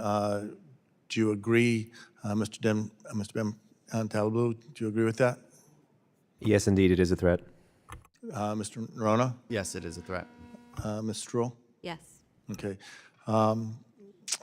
Do you agree, Mr. Ben Taleblu, do you agree with that? Yes, indeed, it is a threat. Mr. Noronha? Yes, it is a threat. Ms. Stroul? Yes. Okay. Mr.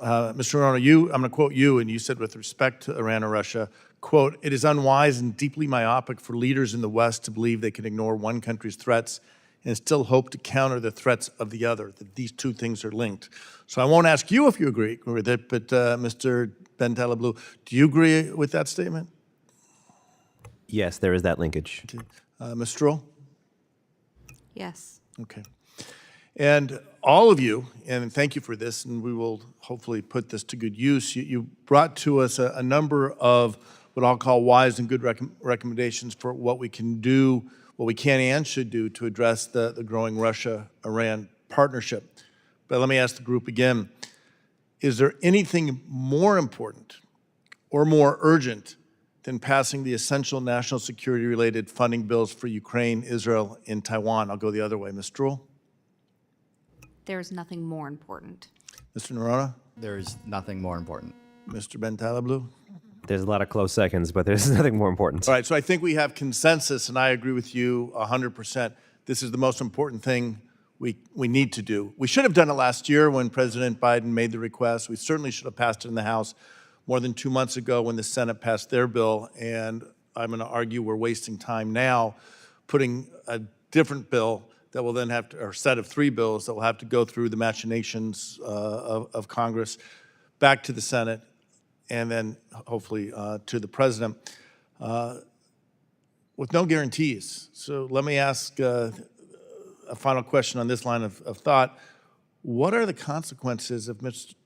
Noronha, I'm going to quote you, and you said with respect to Iran or Russia, quote, "It is unwise and deeply myopic for leaders in the West to believe they can ignore one country's threats and still hope to counter the threats of the other, that these two things are linked." So I won't ask you if you agree with it, but Mr. Ben Taleblu, do you agree with that statement? Yes, there is that linkage. Okay. Ms. Stroul? Yes. Okay. And all of you, and thank you for this, and we will hopefully put this to good use, you brought to us a number of what I'll call wise and good recommendations for what we can do, what we can and should do to address the growing Russia-Iran partnership. But let me ask the group again, is there anything more important or more urgent than passing the essential national security-related funding bills for Ukraine, Israel, and Taiwan? I'll go the other way. Ms. Stroul? There is nothing more important. Mr. Noronha? There is nothing more important. Mr. Ben Taleblu? There's a lot of close seconds, but there's nothing more important. All right, so I think we have consensus, and I agree with you 100%. This is the most important thing we need to do. We should have done it last year when President Biden made the request. We certainly should have passed it in the House more than 2 months ago when the Senate passed their bill, and I'm going to argue we're wasting time now putting a different bill that will then have to, or a set of 3 bills that will have to go through the machinations of Congress, back to the Senate, and then hopefully to the President, with no guarantees. So let me ask a final question on this line of thought. What are the consequences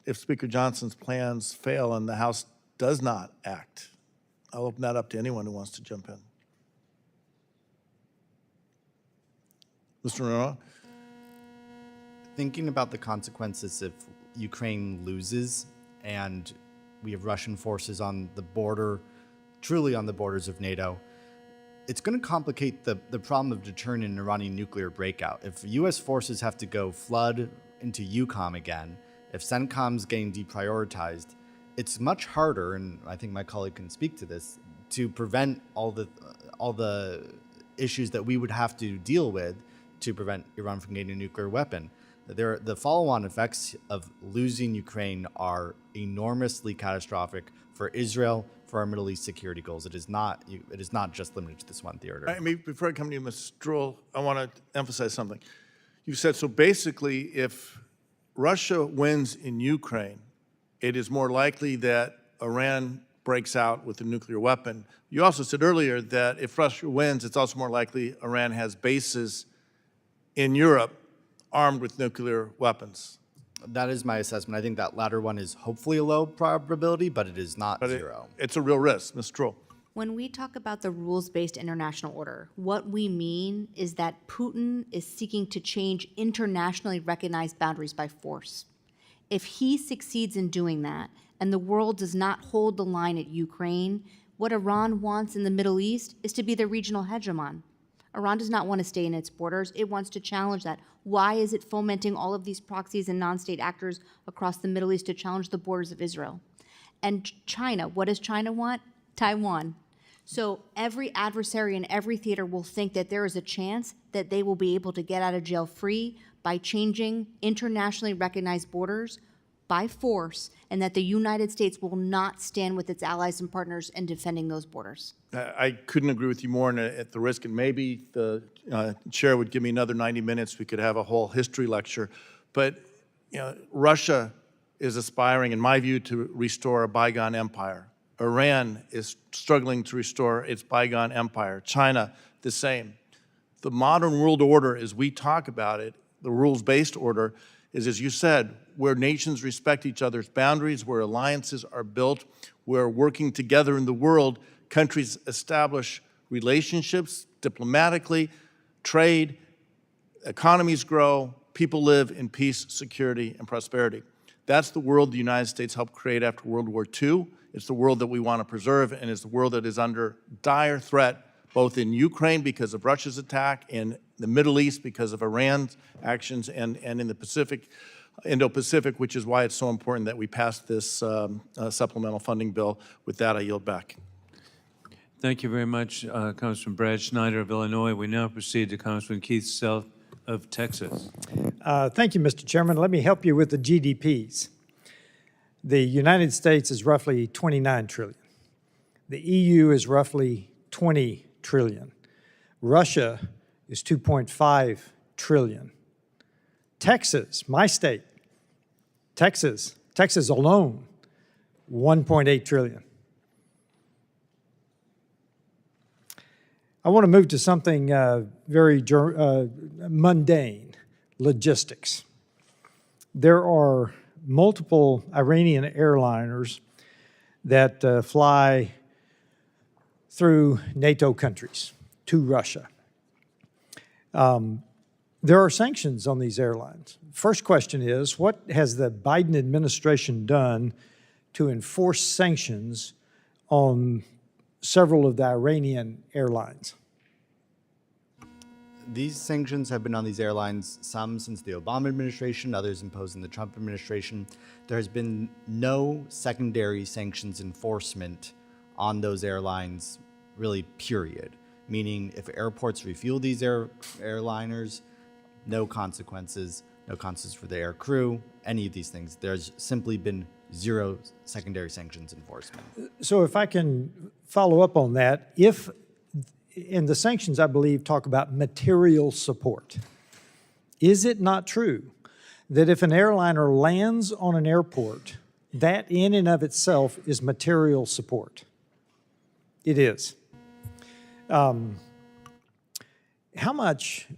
if Speaker Johnson's plans fail and the House does not act? I'll open that up to anyone who wants to jump in. Mr. Noronha? Thinking about the consequences if Ukraine loses and we have Russian forces on the border, truly on the borders of NATO, it's going to complicate the problem of deterring an Iranian nuclear breakout. If U.S. forces have to go flood into EUCOM again, if CENTCOM's getting deprioritized, it's much harder, and I think my colleague can speak to this, to prevent all the issues that we would have to deal with to prevent Iran from getting a nuclear weapon. The follow-on effects of losing Ukraine are enormously catastrophic for Israel, for our Middle East security goals. It is not just limited to this one theater. I mean, before I come to you, Ms. Stroul, I want to emphasize something. You said, so basically, if Russia wins in Ukraine, it is more likely that Iran breaks out with a nuclear weapon. You also said earlier that if Russia wins, it's also more likely Iran has bases in Europe armed with nuclear weapons. That is my assessment. I think that latter one is hopefully a low probability, but it is not zero. It's a real risk, Ms. Stroul. When we talk about the rules-based international order, what we mean is that Putin is seeking to change internationally recognized boundaries by force. If he succeeds in doing that, and the world does not hold the line at Ukraine, what Iran wants in the Middle East is to be the regional hegemon. Iran does not want to stay in its borders. It wants to challenge that. Why is it fomenting all of these proxies and non-state actors across the Middle East to challenge the borders of Israel? And China, what does China want? Taiwan. So every adversary in every theater will think that there is a chance that they will be able to get out of jail free by changing internationally recognized borders by force, and that the United States will not stand with its allies and partners in defending those borders. I couldn't agree with you more, and at the risk, and maybe the chair would give me another 90 minutes, we could have a whole history lecture. But Russia is aspiring, in my view, to restore a bygone empire. Iran is struggling to restore its bygone empire. China, the same. The modern world order, as we talk about it, the rules-based order, is, as you said, where nations respect each other's boundaries, where alliances are built, where working together in the world, countries establish relationships diplomatically, trade, economies grow, people live in peace, security, and prosperity. That's the world the United States helped create after World War II. It's the world that we want to preserve, and it's the world that is under dire threat, both in Ukraine because of Russia's attack, in the Middle East because of Iran's actions, and in the Pacific, Indo-Pacific, which is why it's so important that we pass this supplemental funding bill. With that, I yield back. Thank you very much, Congressman Brad Schneider of Illinois. We now proceed to Congressman Keith Self of Texas. Thank you, Mr. Chairman. Let me help you with the GDPs. The United States is roughly 29 trillion. The EU is roughly 20 trillion. Russia is 2.5 trillion. Texas, my state, Texas alone, 1.8 trillion. I want to move to something very mundane, logistics. There are multiple Iranian airliners that fly through NATO countries to Russia. There are sanctions on these airlines. First question is, what has the Biden administration done to enforce sanctions on several of the Iranian airlines? These sanctions have been on these airlines, some since the Obama administration, others imposed in the Trump administration. There has been no secondary sanctions enforcement on those airlines, really, period. Meaning if airports refuel these airliners, no consequences for the air crew, any of these things. There's simply been zero secondary sanctions enforcement. So if I can follow up on that, and the sanctions, I believe, talk about material support. Is it not true that if an airliner lands on an airport, that in and of itself is material support? It is. How much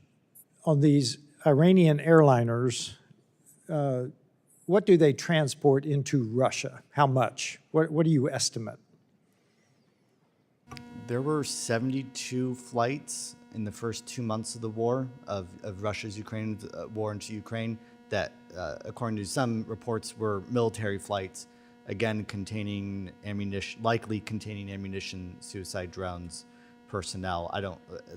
on these Iranian airliners, what do they transport into Russia? How much? What do you estimate? There were 72 flights in the first 2 months of the war, of Russia's war into Ukraine, that, according to some reports, were military flights, again, containing ammunition, likely containing ammunition, suicide drones, personnel.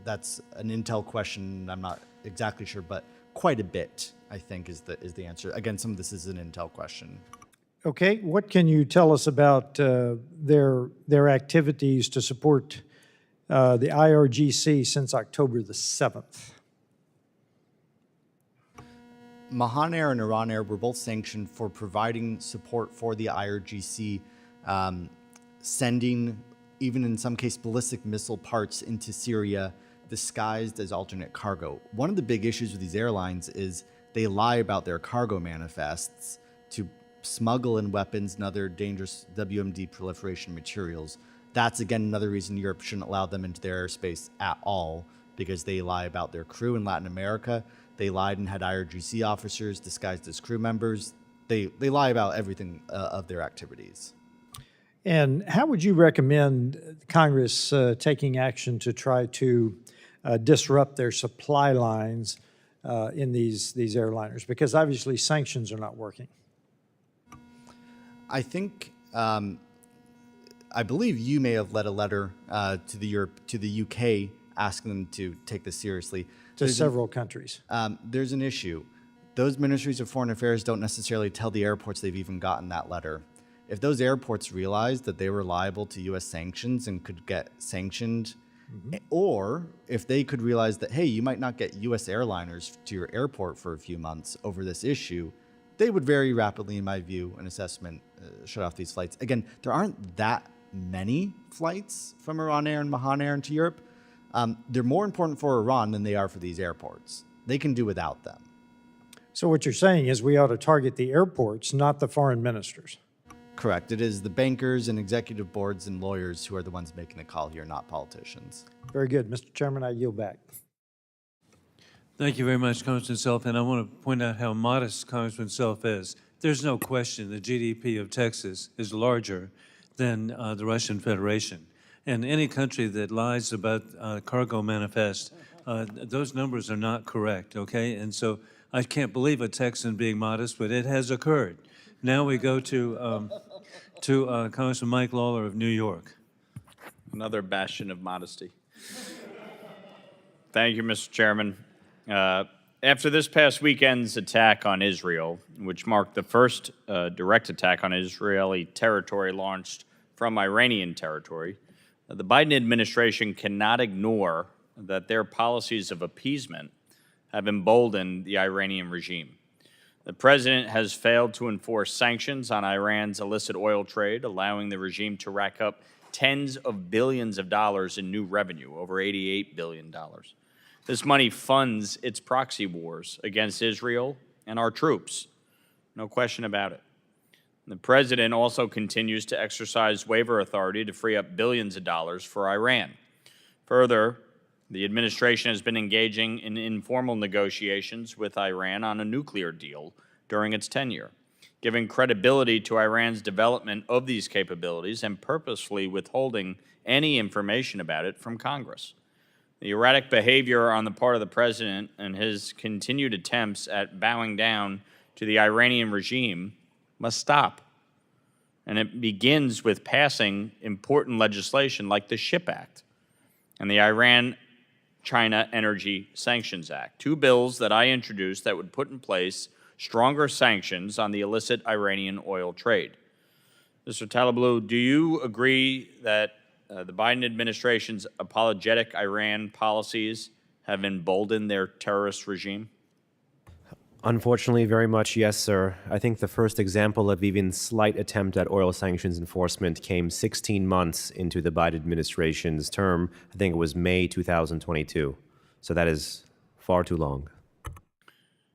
That's an intel question, I'm not exactly sure, but quite a bit, I think, is the answer. Again, some of this is an intel question. Okay, what can you tell us about their activities to support the IRGC since October the 7th? Mahan Air and Iran Air were both sanctioned for providing support for the IRGC, sending, even in some case, ballistic missile parts into Syria disguised as alternate cargo. One of the big issues with these airlines is they lie about their cargo manifests to smuggle in weapons and other dangerous WMD proliferation materials. That's, again, another reason Europe shouldn't allow them into their airspace at all, because they lie about their crew. In Latin America, they lied and had IRGC officers disguised as crew members. They lie about everything of their activities. And how would you recommend Congress taking action to try to disrupt their supply lines in these airliners? Because obviously sanctions are not working. I think, I believe you may have led a letter to the UK asking them to take this seriously. To several countries. There's an issue. Those ministries of foreign affairs don't necessarily tell the airports they've even gotten that letter. If those airports realized that they were liable to U.S. sanctions and could get sanctioned, or if they could realize that, hey, you might not get U.S. airliners to your airport for a few months over this issue, they would very rapidly, in my view, an assessment, shut off these flights. Again, there aren't that many flights from Iran Air and Mahan Air into Europe. They're more important for Iran than they are for these airports. They can do without them. So what you're saying is we ought to target the airports, not the foreign ministers. Correct. It is the bankers and executive boards and lawyers who are the ones making the call here, not politicians. Very good. Mr. Chairman, I yield back. Thank you very much, Congressman Self, and I want to point out how modest Congressman Self is. There's no question the GDP of Texas is larger than the Russian Federation. And any country that lies about cargo manifest, those numbers are not correct, okay? And so I can't believe a Texan being modest, but it has occurred. Now we go to Congressman Mike Lawler of New York. Another bastion of modesty. Thank you, Mr. Chairman. After this past weekend's attack on Israel, which marked the first direct attack on Israeli territory launched from Iranian territory, the Biden administration cannot ignore that their policies of appeasement have emboldened the Iranian regime. The president has failed to enforce sanctions on Iran's illicit oil trade, allowing the regime to rack up tens of billions of dollars in new revenue, over $88 billion. This money funds its proxy wars against Israel and our troops. No question about it. The president also continues to exercise waiver authority to free up billions of dollars for Iran. Further, the administration has been engaging in informal negotiations with Iran on a nuclear deal during its tenure, giving credibility to Iran's development of these capabilities and purposefully withholding any information about it from Congress. The erratic behavior on the part of the president and his continued attempts at bowing down to the Iranian regime must stop. And it begins with passing important legislation like the SHIP Act and the Iran-China Energy Sanctions Act, two bills that I introduced that would put in place stronger sanctions on the illicit Iranian oil trade. Mr. Taleblu, do you agree that the Biden administration's apologetic Iran policies have emboldened their terrorist regime? Unfortunately, very much yes, sir. I think the first example of even slight attempt at oil sanctions enforcement came 16 months into the Biden administration's term. I think it was May 2022. So that is far too long.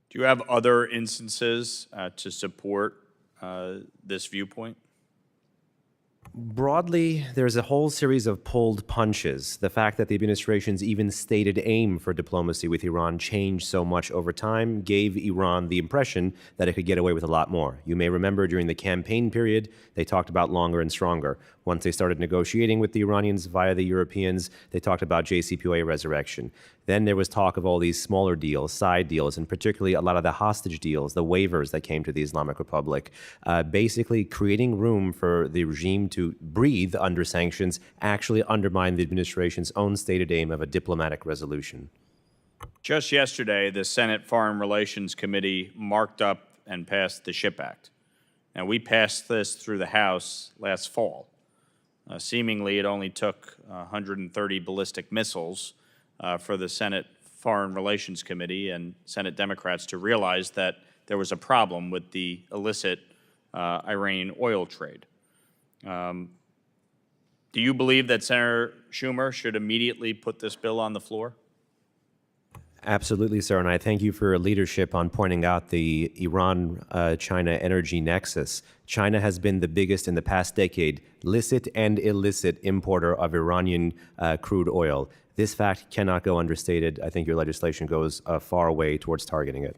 Do you have other instances to support this viewpoint? Broadly, there's a whole series of pulled punches. The fact that the administration's even stated aim for diplomacy with Iran changed so much over time gave Iran the impression that it could get away with a lot more. You may remember during the campaign period, they talked about longer and stronger. Once they started negotiating with the Iranians via the Europeans, they talked about JCPOA resurrection. Then there was talk of all these smaller deals, side deals, and particularly a lot of the hostage deals, the waivers that came to the Islamic Republic, basically creating room for the regime to breathe under sanctions, actually undermine the administration's own stated aim of a diplomatic resolution. Just yesterday, the Senate Foreign Relations Committee marked up and passed the SHIP Act. Now, we passed this through the House last fall. Seemingly, it only took 130 ballistic missiles for the Senate Foreign Relations Committee and Senate Democrats to realize that there was a problem with the illicit Iranian oil trade. Do you believe that Senator Schumer should immediately put this bill on the floor? Absolutely, sir, and I thank you for your leadership on pointing out the Iran-China energy nexus. China has been the biggest in the past decade, licit and illicit importer of Iranian crude oil. This fact cannot go understated. I think your legislation goes a far way towards targeting it.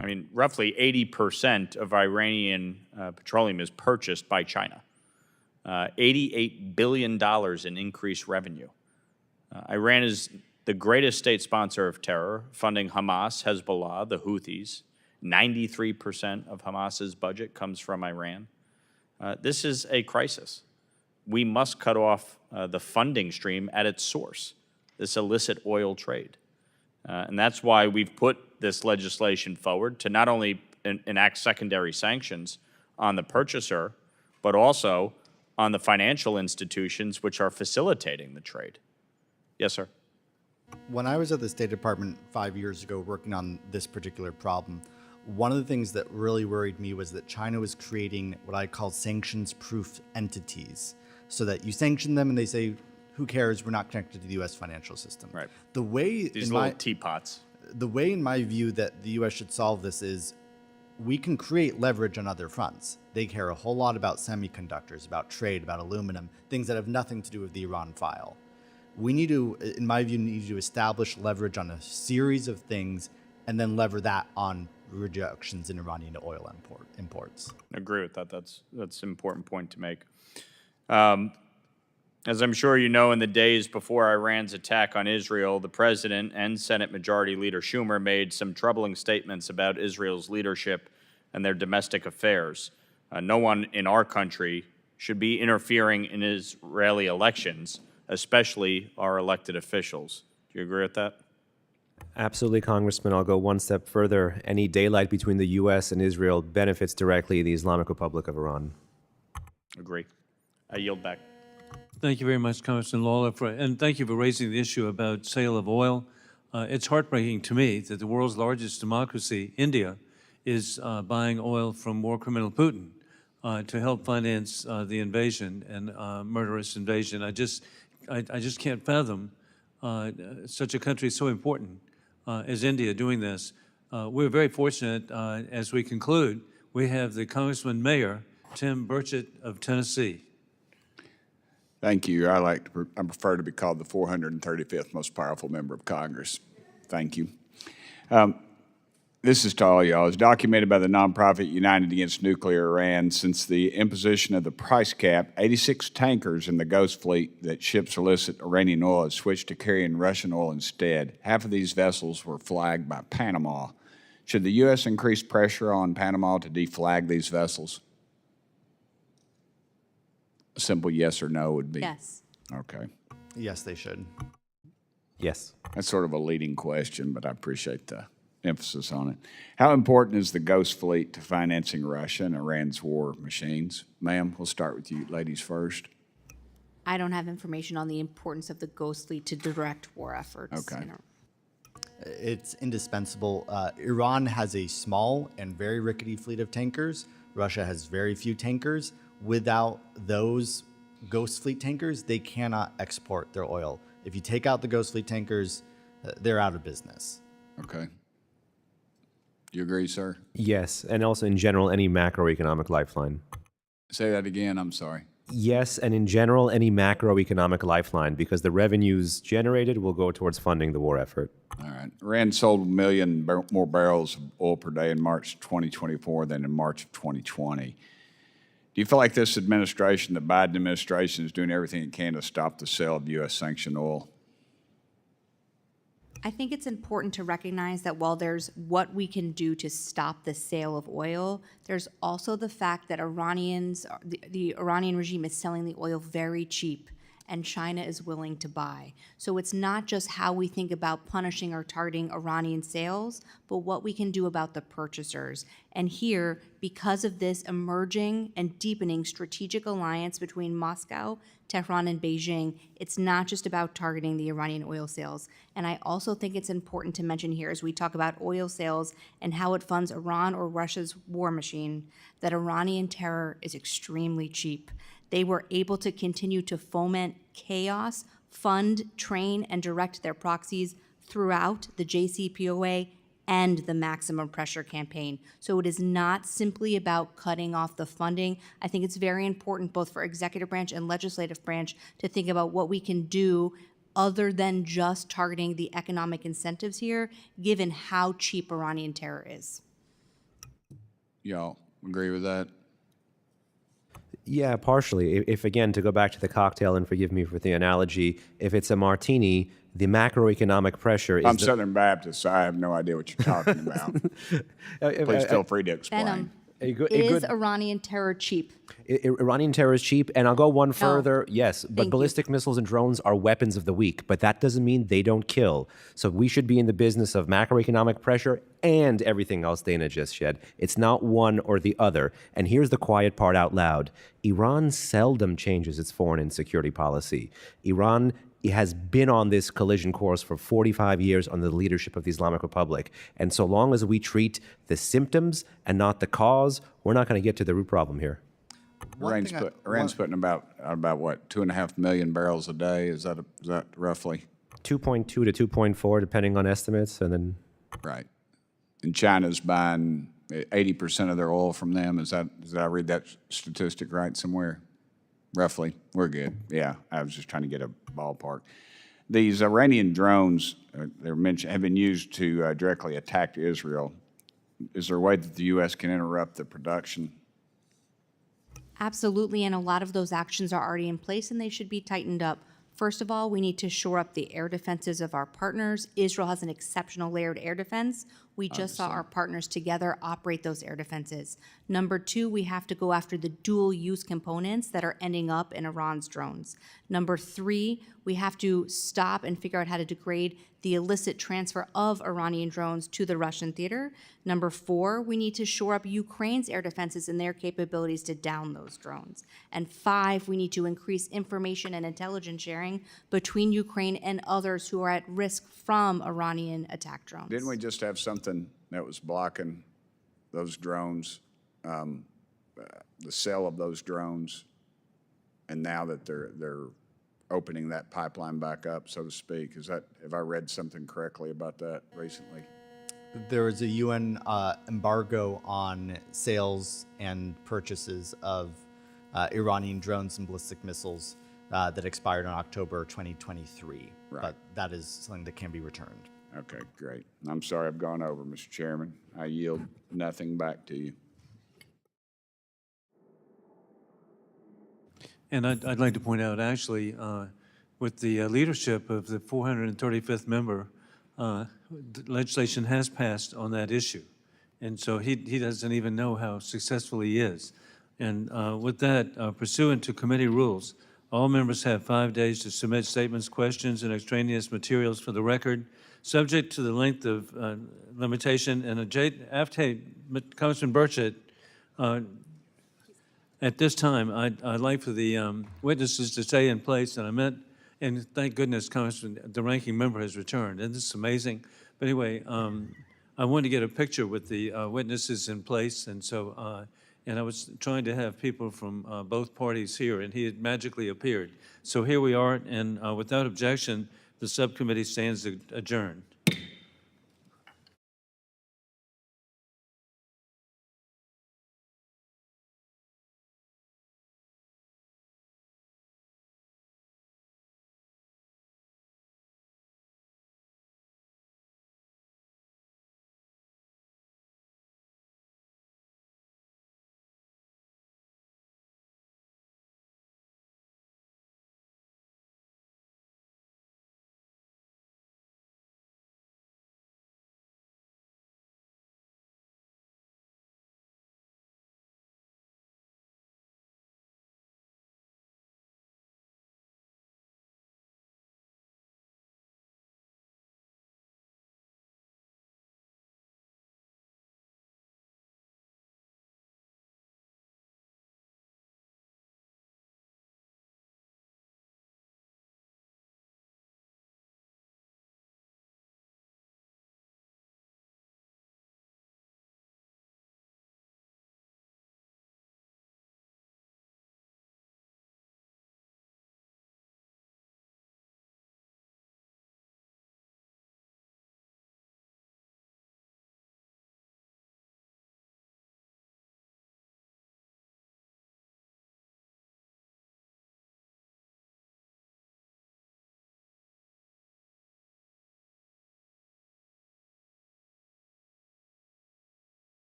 I mean, roughly 80% of Iranian petroleum is purchased by China. $88 billion in increased revenue. Iran is the greatest state sponsor of terror, funding Hamas, Hezbollah, the Houthis. 93% of Hamas's budget comes from Iran. This is a crisis. We must cut off the funding stream at its source, this illicit oil trade. And that's why we've put this legislation forward to not only enact secondary sanctions on the purchaser, but also on the financial institutions which are facilitating the trade. Yes, sir. When I was at the State Department 5 years ago working on this particular problem, one of the things that really worried me was that China was creating what I call sanctions-proof entities, so that you sanction them and they say, who cares, we're not connected to the U.S. financial system. Right. The way These little teapots. The way, in my view, that the U.S. should solve this is we can create leverage on other fronts. They care a whole lot about semiconductors, about trade, about aluminum, things that have nothing to do with the Iran file. We need to, in my view, need to establish leverage on a series of things and then lever that on reductions in Iranian oil imports. I agree with that. That's an important point to make. As I'm sure you know, in the days before Iran's attack on Israel, the President and Senate Majority Leader Schumer made some troubling statements about Israel's leadership and their domestic affairs. No one in our country should be interfering in Israeli elections, especially our elected officials. Do you agree with that? Absolutely, Congressman. I'll go one step further. Any daylight between the U.S. and Israel benefits directly the Islamic Republic of Iran. Agree. I yield back. Thank you very much, Congressman Lawler, and thank you for raising the issue about sale of oil. It's heartbreaking to me that the world's largest democracy, India, is buying oil from war criminal Putin to help finance the invasion and murderous invasion. I just can't fathom such a country so important as India doing this. We're very fortunate, as we conclude, we have the Congressman Mayor, Tim Burchett of Tennessee. Thank you. I prefer to be called the 435th most powerful member of Congress. Thank you. This is to all y'all. As documented by the nonprofit United Against Nuclear Iran, since the imposition of the price cap, 86 tankers in the Ghost Fleet that ships illicit Iranian oil have switched to carrying Russian oil instead. Half of these vessels were flagged by Panama. Should the U.S. increase pressure on Panama to deflag these vessels? A simple yes or no would be. Yes. Okay. Yes, they should. Yes. That's sort of a leading question, but I appreciate the emphasis on it. How important is the Ghost Fleet to financing Russia and Iran's war machines? Ma'am, we'll start with you ladies first. I don't have information on the importance of the Ghost Fleet to direct war efforts. Okay. It's indispensable. Iran has a small and very rickety fleet of tankers. Russia has very few tankers. Without those Ghost Fleet tankers, they cannot export their oil. If you take out the Ghost Fleet tankers, they're out of business. Okay. You agree, sir? Yes, and also in general, any macroeconomic lifeline. Say that again, I'm sorry. Yes, and in general, any macroeconomic lifeline, because the revenues generated will go towards funding the war effort. All right. Iran sold 1 million more barrels of oil per day in March 2024 than in March of 2020. Do you feel like this administration, the Biden administration, is doing everything it can to stop the sale of U.S. sanctioned oil? I think it's important to recognize that while there's what we can do to stop the sale of oil, there's also the fact that the Iranian regime is selling the oil very cheap, and China is willing to buy. So it's not just how we think about punishing or targeting Iranian sales, but what we can do about the purchasers. And here, because of this emerging and deepening strategic alliance between Moscow, Tehran, and Beijing, it's not just about targeting the Iranian oil sales. And I also think it's important to mention here, as we talk about oil sales and how it funds Iran or Russia's war machine, that Iranian terror is extremely cheap. They were able to continue to foment chaos, fund, train, and direct their proxies throughout the JCPOA and the maximum pressure campaign. So it is not simply about cutting off the funding. I think it's very important both for executive branch and legislative branch to think about what we can do other than just targeting the economic incentives here, given how cheap Iranian terror is. Y'all agree with that? Yeah, partially. If again, to go back to the cocktail, and forgive me for the analogy, if it's a martini, the macroeconomic pressure is... I'm Southern Baptist, so I have no idea what you're talking about. Please feel free to explain. Behnam, is Iranian terror cheap? Iranian terror is cheap, and I'll go one further. Yes, but ballistic missiles and drones are weapons of the weak, but that doesn't mean they don't kill. So we should be in the business of macroeconomic pressure and everything else Dana just said. It's not one or the other. And here's the quiet part out loud. Iran seldom changes its foreign and security policy. Iran has been on this collision course for 45 years under the leadership of the Islamic Republic. And so long as we treat the symptoms and not the cause, we're not going to get to the root problem here. Iran's putting about what, 2.5 million barrels a day? Is that roughly? 2.2 to 2.4, depending on estimates, and then. Right, and China's buying 80% of their oil from them. Did I read that statistic right somewhere? Roughly, we're good. Yeah, I was just trying to get a ballpark. These Iranian drones have been used to directly attack Israel. Is there a way that the U.S. can interrupt the production? Absolutely, and a lot of those actions are already in place and they should be tightened up. First of all, we need to shore up the air defenses of our partners. Israel has an exceptional layered air defense. We just saw our partners together operate those air defenses. Number two, we have to go after the dual-use components that are ending up in Iran's drones. Number three, we have to stop and figure out how to degrade the illicit transfer of Iranian drones to the Russian theater. Number four, we need to shore up Ukraine's air defenses and their capabilities to down those drones. And five, we need to increase information and intelligence sharing between Ukraine and others who are at risk from Iranian attack drones. Didn't we just have something that was blocking those drones, the sale of those drones, and now that they're opening that pipeline back up, so to speak? Have I read something correctly about that recently? There was a UN embargo on sales and purchases of Iranian drones and ballistic missiles that expired in October 2023. Right. But that is something that can be returned. Okay, great. I'm sorry I've gone over, Mr. Chairman. I yield nothing back to you. And I'd like to point out, actually, with the leadership of the 435th member, legislation has passed on that issue. And so he doesn't even know how successful he is. And with that, pursuant to committee rules, all members have 5 days to submit statements, questions, and extraneous materials for the record, subject to the length of limitation. And after Congressman Burchett, at this time, I'd like for the witnesses to stay in place, and thank goodness the ranking member has returned, and this is amazing. But anyway, I wanted to get a picture with the witnesses in place, and so, and I was trying to have people from both parties here, and he had magically appeared. So here we are, and without objection, the subcommittee stands adjourned.